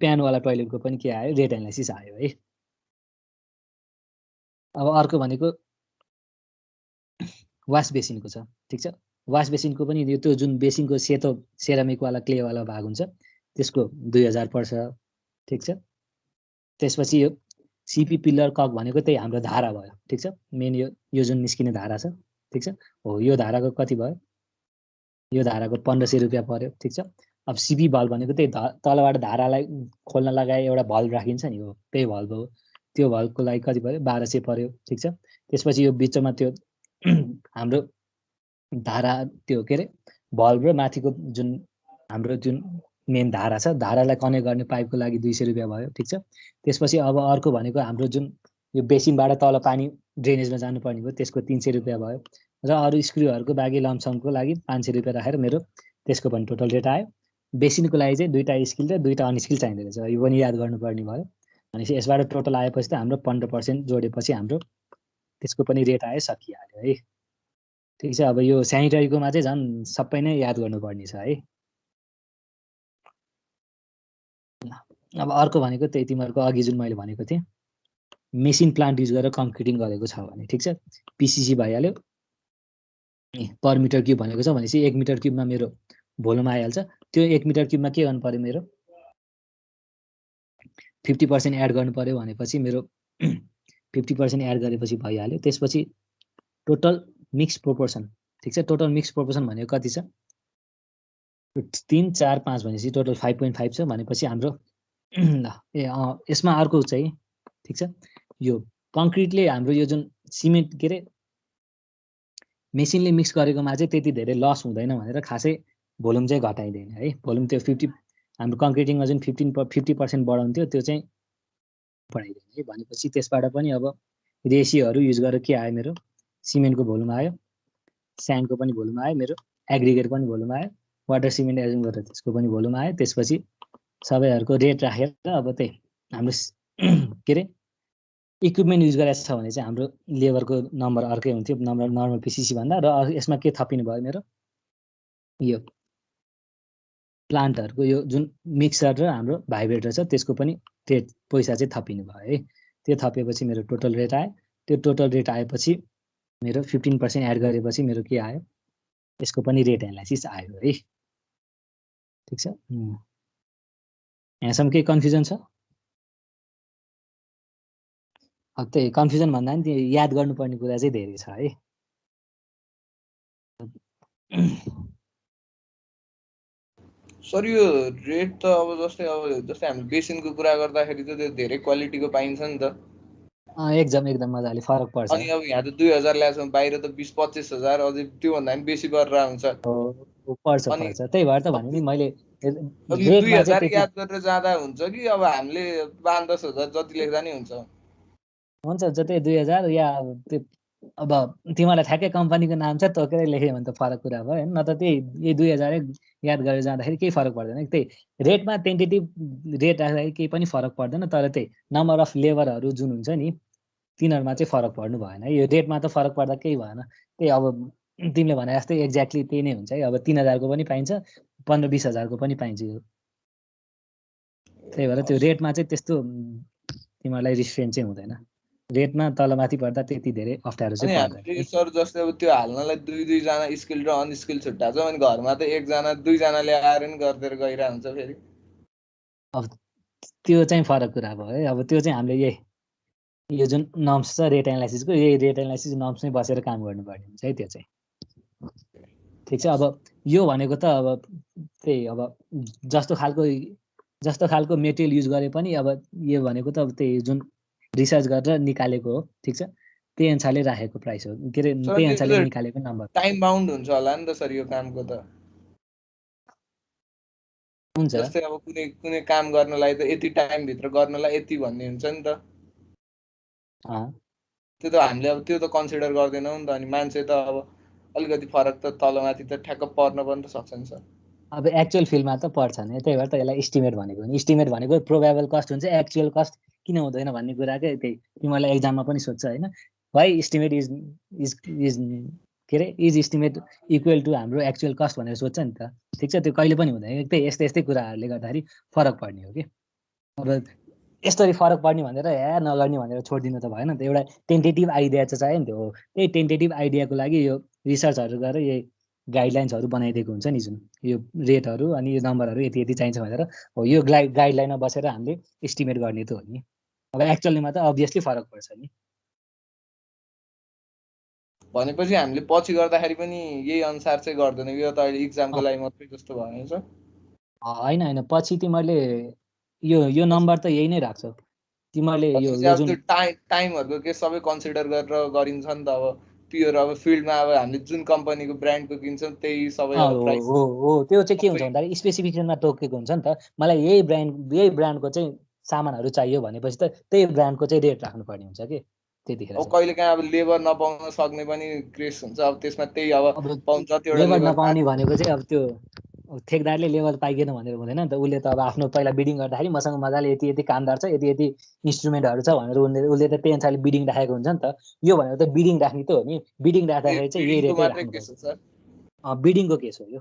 प्यानवाला टोइलेटको पनि के आयो, रेट एनालाइसिस आयो है। अब अर्को भनेको वास बेसिनको छ। ठिक छ, वास बेसिनको पनि त्यो जुन बेसिनको सेतो सेरामिकवाला क्लेवाला भाग हुन्छ त्यसको 2000 पर्छ। ठिक छ, त्यसपछि यो सिपी पिल्लर कक भनेको त्यही हाम्रो धारा भयो। ठिक छ, मेन यो जुन निस्किने धारा छ। ठिक छ, हो यो धाराको कति भयो, यो धाराको 1500 रुपियाँ पर्यो। ठिक छ, अब सिपी भल्भ भनेको त्यही तलबाट धारालाई खोल्न लगाए एउटा भल्भ राखिन्छ नि, हो त्यही भल्भ हो। त्यो भल्भको लागि कति पर्यो, 1200 पर्यो। ठिक छ, त्यसपछि यो बिचमा त्यो हाम्रो धारा त्यो के अरे भल्भ र माथिको जुन हाम्रो जुन मेन धारा छ, धारालाई कनेक्ट गर्ने पाइपको लागि 200 रुपियाँ भयो। ठिक छ, त्यसपछि अब अर्को भनेको हाम्रो जुन यो बेसिनबाट तल पानी ड्रेनेजमा जानुपर्ने भयो त्यसको 300 रुपियाँ भयो र अरू स्क्रुहरूको बाँकी लम्पसमको लागि 500 रुपियाँ राखेर मेरो त्यसको पनि टोटल रेट आयो। बेसिनको लागि चाहिँ 2टा स्किल र 2टा अनस्किल चाहिँदो रहेछ, यो पनि याद गर्नुपर्ने भयो। भनेपछि यसबाट टोटल आएपछि त हाम्रो 15% जोडेपछि हाम्रो त्यसको पनि रेट आयो, सकिहाल्यो है। ठिक छ, अब यो सेनिटरीकोमा चाहिँ झन् सबै नै याद गर्नुपर्ने छ है। अब अर्को भनेको त्यही तिमीहरूको अघि जुन मैले भनेको थिएँ मेसिन प्लान्ट युज गरेर कङ्क्रिटिङ गरेको छ भने, ठिक छ, पिसिसी भइहाल्यो। पर मिटर क्युब भनेको छ भनेपछि 1 मिटर क्युबमा मेरो भोल्युम आइहाल्छ। त्यो 1 मिटर क्युबमा के गर्नु पर्यो, मेरो 50% एड गर्नु पर्यो। भनेपछि मेरो 50% एड गरेपछि भइहाल्यो। त्यसपछि टोटल मिक्स प्रोपोर्सन, ठिक छ, टोटल मिक्स प्रोपोर्सन भनेको कति छ, 3, 4, 5 भनेपछि टोटल 5.5 छ। भनेपछि हाम्रो यसमा अर्को चाहिँ ठिक छ, यो कङ्क्रिटले हाम्रो यो जुन सिमेन्ट के अरे मेसिनले मिक्स गरेकोमा चाहिँ त्यति धेरै लस हुँदैन भनेर खासै भोल्युम चाहिँ घटाइँदैन है। भोल्युम त्यो 50 हाम्रो कङ्क्रिटिङमा जुन 50% बढाउँथ्यो त्यो चाहिँ बढाइँदैन है। भनेपछि त्यसबाट पनि अब रेसियोहरू युज गरेर के आयो, मेरो सिमेन्टको भोल्युम आयो, स्यान्डको पनि भोल्युम आयो, मेरो एग्रिगेट पनि भोल्युम आयो, वाटर सिमेन्ट एजुम गरेर त्यसको पनि भोल्युम आयो। त्यसपछि सबैहरूको रेट राखेर अब त्यही हाम्रो के अरे इक्विपमेन्ट युज गरेको छ भने चाहिँ हाम्रो लेबरको नम्बर अर्कै हुन्थ्यो नर्मल पिसिसी भन्दा। र यसमा के थपिनु भयो, मेरो यो प्लान्टहरूको यो जुन मिक्सर र हाम्रो भाइब्रेटर छ त्यसको पनि रेट पैसा चाहिँ थपिनु भयो है। त्यो थपेपछि मेरो टोटल रेट आयो। त्यो टोटल रेट आएपछि मेरो 15% एड गरेपछि मेरो के आयो, यसको पनि रेट एनालाइसिस आयो है। ठिक छ, यहाँसम्म केही कन्फ्युजन छ? अब त्यही कन्फ्युजन भन्दा नि त्यो याद गर्नुपर्ने कुरा चाहिँ धेरै छ है। सर यो रेट त अब जस्तै हामी बेसिनको कुरा गर्दाखेरि त त्यो धेरै क्वालिटीको पाइन्छ नि त। एकदम मजाले फरक पर्छ। अनि अब यहाँ त 2000 ल्याएछौँ, बाहिर त 20-25 हजार, अझै त्योभन्दा पनि बेसी गरेर हुन्छ। पर्छ। त्यही भएर त भने नि मैले 2000 याद गरेर जाँदा हुन्छ कि अब हामीले 5-10 हजार जति लेख्दा नि हुन्छ? हुन्छ त्यही 2000 या त्यो अब तिमीलाई ठ्याक्कै कम्पनीको नाम छ तोकेर लेख्यो भने त फरक कुरा भयो हैन। न त त्यही 2000 याद गरेर जाँदाखेरि केही फरक पर्दैन। त्यही रेटमा टेन्टेटिभ रेट राख्दाखेरि केही पनि फरक पर्दैन। तर त्यही नम्बर अफ लेबरहरू जुन हुन्छ नि तिनीहरूमा चाहिँ फरक पर्नु भएन। यो रेटमा त फरक पर्दा केही भएन। त्यही अब तिमीले भने जस्तै एक्ज्याक्टली त्यही नै हुन्छ है। अब 3000 को पनि पाइन्छ, 15-20 हजारको पनि पाइन्छ यो। त्यही भएर त्यो रेटमा चाहिँ त्यस्तो तिमीहरूलाई रिस्ट्रेन्ट चाहिँ हुँदैन। रेटमा तलमाथि पर्दा त्यति धेरै अप्ठ्यारो चाहिँ पर्दैन। सर जस्तै अब त्यो हाल्नलाई 2 जना स्किल र अनस्किल छुट्टा छ, अनि घरमा त 1 जना 2 जनाले आएर नि गर्दै गइरा हुन्छ फेरि। अब त्यो चाहिँ फरक कुरा भयो है। अब त्यो चाहिँ हामीले यो जुन नर्म्स छ रेट एनालाइसिसको, यही रेट एनालाइसिस नर्म्स नै बसेर काम गर्नुपर्ने हुन्छ है। त्यो चाहिँ ठिक छ। अब यो भनेको त अब त्यही अब जस्तो खालको मेटेरियल युज गरे पनि अब यो भनेको त अब त्यही जुन रिसर्च गरेर निकालेको हो। ठिक छ, त्यही अनुसारले राखेको प्राइस हो, के अरे त्यही अनुसारले निकालेको नम्बर। टाइम बाउन्ड हुन्छ होला नि त सर यो कामको त? हुन्छ, जस्तै अब कुनै काम गर्नलाई त यति टाइम भित्र गर्नलाई यति भन्ने हुन्छ नि त। त्यो त हामीले अब त्यो त कन्सिडर गर्दैनौँ नि त। अनि मान्छे त अब अलिकति फरक त तलमाथि त ठ्याक्क पर्न पनि त सक्छ नि सर। अब एक्चुअल फिल्डमा त पर्छ नि। त्यही भएर त यसलाई इस्टिमेट भनेको नि। इस्टिमेट भनेको प्रोबेबल कस्ट हुन्छ, एक्चुअल कस्ट किन हुँदैन भन्ने कुराकै त्यही तिमीलाई एक्जाममा पनि सोध्छ होइन। वाइ इस्टिमेट इज के अरे इज इस्टिमेट इक्वल टु हाम्रो एक्चुअल कस्ट भनेर सोध्छ नि त। ठिक छ, त्यो कहिले पनि हुँदैन। त्यही यस्तै कुराहरूले गर्दाखेरि फरक पर्ने हो कि। अब यसरी फरक पर्ने भनेर नगर्ने भनेर छोडिदिनु त भएन नि त। एउटा टेन्टेटिभ आइडिया चाहिँ चाहियो नि त। हो, त्यही टेन्टेटिभ आइडियाको लागि यो रिसर्चहरू गरेर यही गाइडलाइन्सहरू बनाइदिएको हुन्छ नि, जुन यो रेटहरू अनि यो नम्बरहरू यति चाहिन्छ भनेर। हो, यो गाइडलाइनमा बसेर हामीले इस्टिमेट गर्ने त हो नि। अब एक्चुअलीमा त अभियसली फरक पर्छ नि। भनेपछि हामीले पछि गर्दाखेरि पनि यही अनुसार चाहिँ गर्दैनौँ, यो त अहिले इक्जामको लागि मात्रै जस्तो भयो सर? होइन, पछि तिमीहरूले यो नम्बर त यही नै राख्छौ तिमीहरूले। यो जुन टाइमहरूको के सबै कन्सिडर गरेर गरिन्छ नि त। अब प्योर अब फिल्डमा अब हामीले जुन कम्पनीको ब्रान्डको किन्छौँ त्यही सबै प्राइस हो। त्यो चाहिँ के हुन्छ भन्दाखेरि स्पेसिफिकेसनमा तोकेको हुन्छ नि त। मलाई यही ब्रान्डको चाहिँ सामानहरू चाहियो भनेपछि त त्यही ब्रान्डको चाहिँ रेट राख्नुपर्ने हुन्छ कि त्यतिखेर। अब कहिलेकाहीँ अब लेबर नपाउन सक्ने पनि केस हुन्छ। अब त्यसमा त्यही अब पाउँछ त्यो लेबर नपाउने भनेको चाहिँ अब त्यो ठेकदारले लेबर पाइएन भनेर हुँदैन नि त। उसले त अब आफ्नो पहिला बिडिङ गर्दाखेरि मसँग मजाले यति कामदार छ, यति इन्स्ट्रुमेन्टहरू छ भनेर उसले त त्यही अनुसारले बिडिङ राखेको हुन्छ नि त। यो भनेको त बिडिङ राख्ने त हो नि। बिडिङ राख्दाखेरि चाहिँ यही रेटै राख्नुपर्छ। बिडिङको केस हो यो।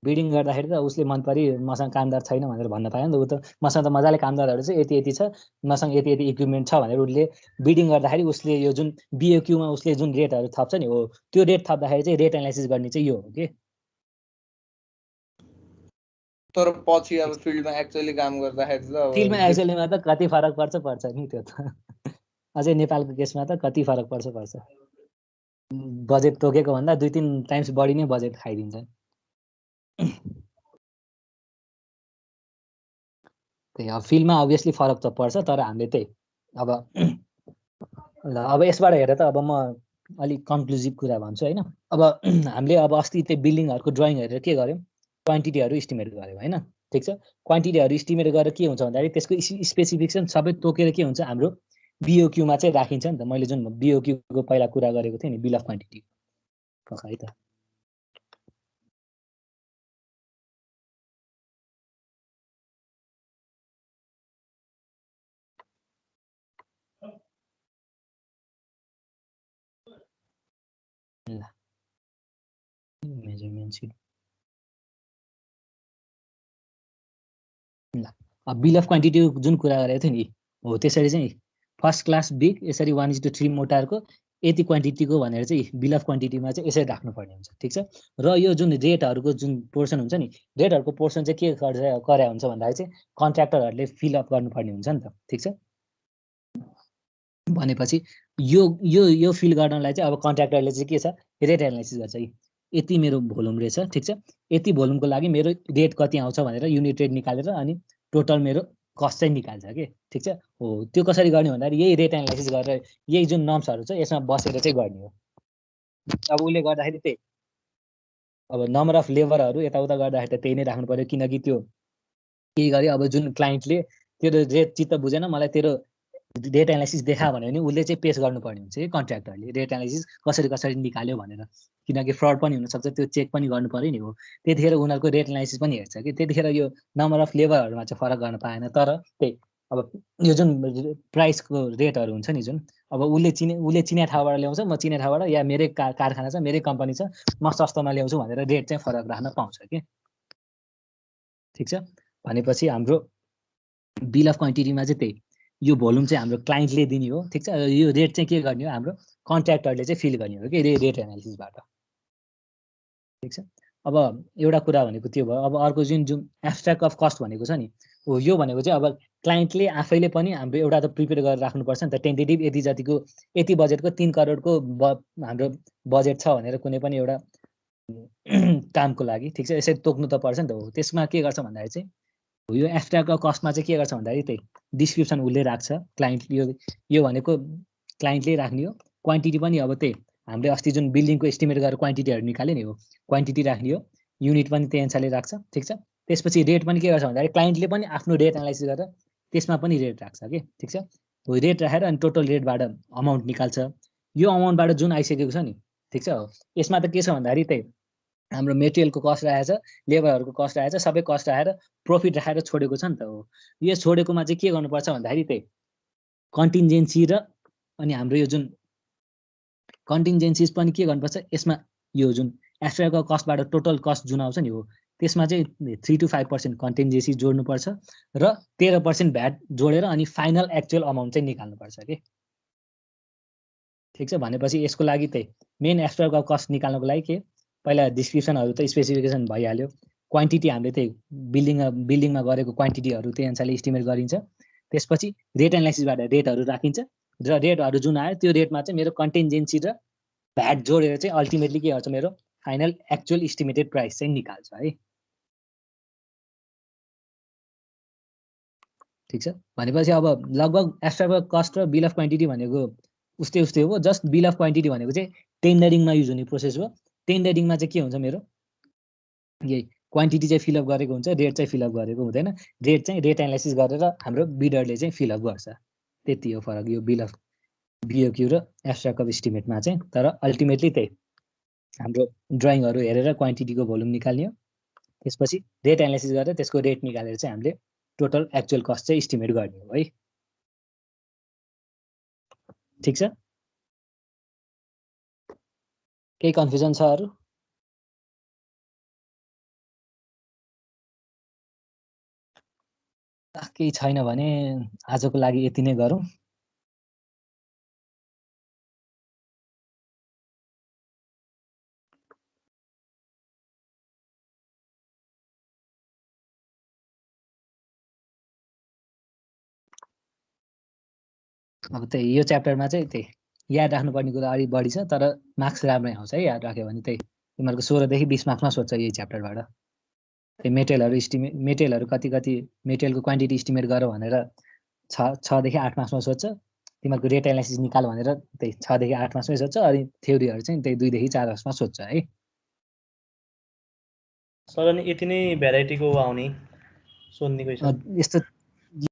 बिडिङ गर्दाखेरि त उसले मन परि मसँग कामदार छैन भनेर भन्न पायो नि त। ऊ त मसँग त मजाले कामदारहरू चाहिँ यति छ, मसँग यति इक्विपमेन्ट छ भनेर उसले बिडिङ गर्दाखेरि उसले यो जुन बिओक्यूमा उसले जुन रेटहरू थप्छ नि, हो त्यो रेट थप्दाखेरि चाहिँ रेट एनालाइसिस गर्ने चाहिँ यो हो कि। तर पछि अब फिल्डमा एक्चुअली काम गर्दाखेरि त फिल्डमा एक्चुअलीमा त कति फरक पर्छ नि त्यो त। अझै नेपालको केसमा त कति फरक पर्छ। बजेट तोकेको भन्दा 2-3 टाइम्स बढी नै बजेट खाइदिन्छ। त्यही अब फिल्डमा अभियसली फरक त पर्छ। तर हामीले त्यही अब ल अब यसबाट हेरेर त अब म अलिक कन्क्लुजिभ कुरा भन्छु होइन। अब हामीले अब अस्ति त्यो बिल्डिङहरूको ड्रइङ हेरेर के गर्यौँ, क्वान्टिटीहरू इस्टिमेट गऱ्यौँ होइन। ठिक छ, क्वान्टिटीहरू इस्टिमेट गरेर के हुन्छ भन्दाखेरि त्यसको स्पेसिफिकेसन सबै तोकेर के हुन्छ हाम्रो बिओक्यूमा चाहिँ राखिन्छ नि त। मैले जुन बिओक्यूको पहिला कुरा गरेको थिएँ नि, बिल अफ क्वान्टिटी है त। ल मेजरमेन्ट सिट ल अब बिल अफ क्वान्टिटी जुन कुरा गरेको थियो नि हो, त्यसरी चाहिँ फर्स्ट क्लास बिग यसरी 1:3 मोटारको यति क्वान्टिटीको भनेर चाहिँ बिल अफ क्वान्टिटीमा चाहिँ यसरी राख्नुपर्ने हुन्छ। ठिक छ, र यो जुन रेटहरूको जुन पोर्सन हुन्छ नि, रेटहरूको पोर्सन चाहिँ के गरे हुन्छ भन्दाखेरि चाहिँ कन्ट्र्याक्टरहरूले फिलअप गर्नुपर्ने हुन्छ नि त। ठिक छ, भनेपछि यो यो यो फिल गर्नलाई चाहिँ अब कन्ट्र्याक्टरले चाहिँ के छ, रेट एनालाइसिस गर्छ। यति मेरो भोल्युम रहेछ, ठिक छ, यति भोल्युमको लागि मेरो रेट कति आउँछ भनेर युनिट रेट निकालेर अनि टोटल मेरो कस्ट चाहिँ निकाल्छ कि। ठिक छ, हो त्यो कसरी गर्ने भन्दाखेरि यही रेट एनालाइसिस गरेर यही जुन नर्म्सहरू छ यसमा बसेर चाहिँ गर्ने हो। अब उसले गर्दाखेरि त्यही अब नम्बर अफ लेबरहरू यताउता गर्दाखेरि त त्यही नै राख्नु पर्यो, किनकि त्यो केही गरी अब जुन क्लाइन्टले तेरो रेट चित्त बुझेन मलाई तेरो रेट एनालाइसिस देखा भन्यो भने उसले चाहिँ पेस गर्नुपर्ने हुन्छ कि कन्ट्र्याक्टरले रेट एनालाइसिस कसरी निकाल्यो भनेर, किनकि फ्रड पनि हुनसक्छ, त्यो चेक पनि गर्नु पर्यो नि हो। त्यतिखेर उनीहरूको रेट एनालाइसिस पनि हेर्छ कि, त्यतिखेर यो नम्बर अफ लेबरहरूमा चाहिँ फरक गर्न पाएन। तर त्यही अब यो जुन प्राइसको रेटहरू हुन्छ नि जुन अब उसले चिने ठाउँबाट ल्याउँछ, म चिने ठाउँबाट, या मेरै कारखाना छ मेरै कम्पनी छ म सस्तोमा ल्याउँछु भनेर रेट चाहिँ फरक राख्न पाउँछ कि। ठिक छ, भनेपछि हाम्रो बिल अफ क्वान्टिटीमा चाहिँ त्यही यो भोल्युम चाहिँ हाम्रो क्लाइन्टले दिने हो। ठिक छ, यो रेट चाहिँ के गर्ने हो, हाम्रो कन्ट्र्याक्टरले चाहिँ फिल गर्ने हो कि रेट एनालिसिसबाट। ठिक छ, अब एउटा कुरा भनेको त्यो भयो। अब अर्को जुन एब्स्ट्र्याक्ट अफ कस्ट भनेको छ नि हो, यो भनेको चाहिँ अब क्लाइन्टले आफैले पनि हाम्रो एउटा त प्रिपेयर गरेर राख्नुपर्छ नि त। टेन्टेटिभ यति जतिको यति बजेटको 3 करोडको हाम्रो बजेट छ भनेर कुनै पनि एउटा कामको लागि, ठिक छ, यसरी तोक्नु त पर्छ नि त हो। त्यसमा के गर्छ भन्दाखेरि चाहिँ यो एब्स्ट्र्याक्ट अफ कस्टमा चाहिँ के गर्छ भन्दाखेरि त्यही डिस्क्रिप्सन उसले राख्छ, क्लाइन्ट यो भनेको क्लाइन्टले राख्ने हो। क्वान्टिटी पनि अब त्यही हामीले अस्ति जुन बिल्डिङको एस्टिमेट गरेर क्वान्टिटीहरू निकाल्यो नि हो, क्वान्टिटी राख्ने हो, युनिट पनि त्यही अनुसारले राख्छ। ठिक छ, त्यसपछि रेट पनि के गर्छ भन्दाखेरि क्लाइन्टले पनि आफ्नो रेट एनालाइसिस गरेर त्यसमा पनि रेट राख्छ कि। ठिक छ, हो रेट राखेर अनि टोटल रेटबाट अमाउन्ट निकाल्छ। यो अमाउन्टबाट जुन आइसकेको छ नि, ठिक छ, यसमा त के छ भन्दाखेरि त्यही हाम्रो मेटेरियलको कस्ट राखेको छ, लेबरहरूको कस्ट राखेको छ, सबै कस्ट राखेर प्रफिट राखेर छोडेको छ नि त हो। यो छोडेकोमा चाहिँ के गर्नुपर्छ भन्दाखेरि त्यही कन्टिन्जेन्सी र अनि हाम्रो यो जुन कन्टिन्जेन्सिज पनि के गर्नुपर्छ, यसमा यो जुन एब्स्ट्र्याक्ट कस्टबाट टोटल कस्ट जुन आउँछ नि हो, त्यसमा चाहिँ 3 to 5% कन्टिन्जेन्सी जोड्नुपर्छ र 13% भ्याट जोडेर अनि फाइनल एक्चुअल अमाउन्ट चाहिँ निकाल्नुपर्छ कि। ठिक छ, भनेपछि यसको लागि त्यही मेन एब्स्ट्र्याक्ट कस्ट निकाल्नको लागि के पहिला डिस्क्रिप्सनहरू त स्पेसिफिकेसन भइहाल्यो, क्वान्टिटी हामीले त्यही बिल्डिङमा गरेको क्वान्टिटीहरू त्यही अनुसारले इस्टिमेट गरिन्छ। त्यसपछि रेट एनालाइसिसबाट रेटहरू राखिन्छ र रेटहरू जुन आयो त्यो रेटमा चाहिँ मेरो कन्टिन्जेन्सी र भ्याट जोडेर चाहिँ अल्टिमेटली के गर्छ, मेरो फाइनल एक्चुअल इस्टिमेटेड प्राइस चाहिँ निकाल्छ है। ठिक छ, भनेपछि अब लगभग एब्स्ट्र्याक्ट कस्ट र बिल अफ क्वान्टिटी भनेको उस्तै हो। जस्ट बिल अफ क्वान्टिटी भनेको चाहिँ टेन्डरिङमा युज हुने प्रोसेस हो। टेन्डरिङमा चाहिँ के हुन्छ, मेरो यही क्वान्टिटी चाहिँ फिलअप गरेको हुन्छ, रेट चाहिँ फिलअप गरेको हुँदैन। रेट चाहिँ रेट एनालाइसिस गरेर हाम्रो बिडरले चाहिँ फिलअप गर्छ, त्यति हो फरक यो बिल अफ बिओक्यू र एब्स्ट्र्याक्ट अफ इस्टिमेटमा चाहिँ। तर अल्टिमेटली त्यही हाम्रो ड्रइङहरू हेरेर क्वान्टिटीको भोल्युम निकाल्ने हो, त्यसपछि रेट एनालाइसिस गरेर त्यसको रेट निकालेर चाहिँ हामीले टोटल एक्चुअल कस्ट चाहिँ इस्टिमेट गर्ने हो है। ठिक छ, केही कन्फ्युजन छ अरू? केही छैन भने आजको लागि यति नै गरौँ। अब त्यही यो च्याप्टरमा चाहिँ त्यही याद राख्नुपर्ने कुरा अलिक बढी छ, तर मार्क्स राम्रै आउँछ है याद राख्यो भने। त्यही तिमीहरूको 16 देखि 20 मार्क्समा सोध्छ यही च्याप्टरबाट। त्यही मेटेरियलहरू कति मेटेरियलको क्वान्टिटी इस्टिमेट गर भनेर 6 देखि 8 मार्क्समा सोध्छ। तिमीहरूको रेट एनालाइसिस निकाल भनेर त्यही 6 देखि 8 मासमै सोध्छ अनि थ्योरीहरू चाहिँ त्यही 2 देखि 4 मासमा सोध्छ है। सर अनि यति नै भेराइटीको आउने सोध्ने क्वेसन यस्तो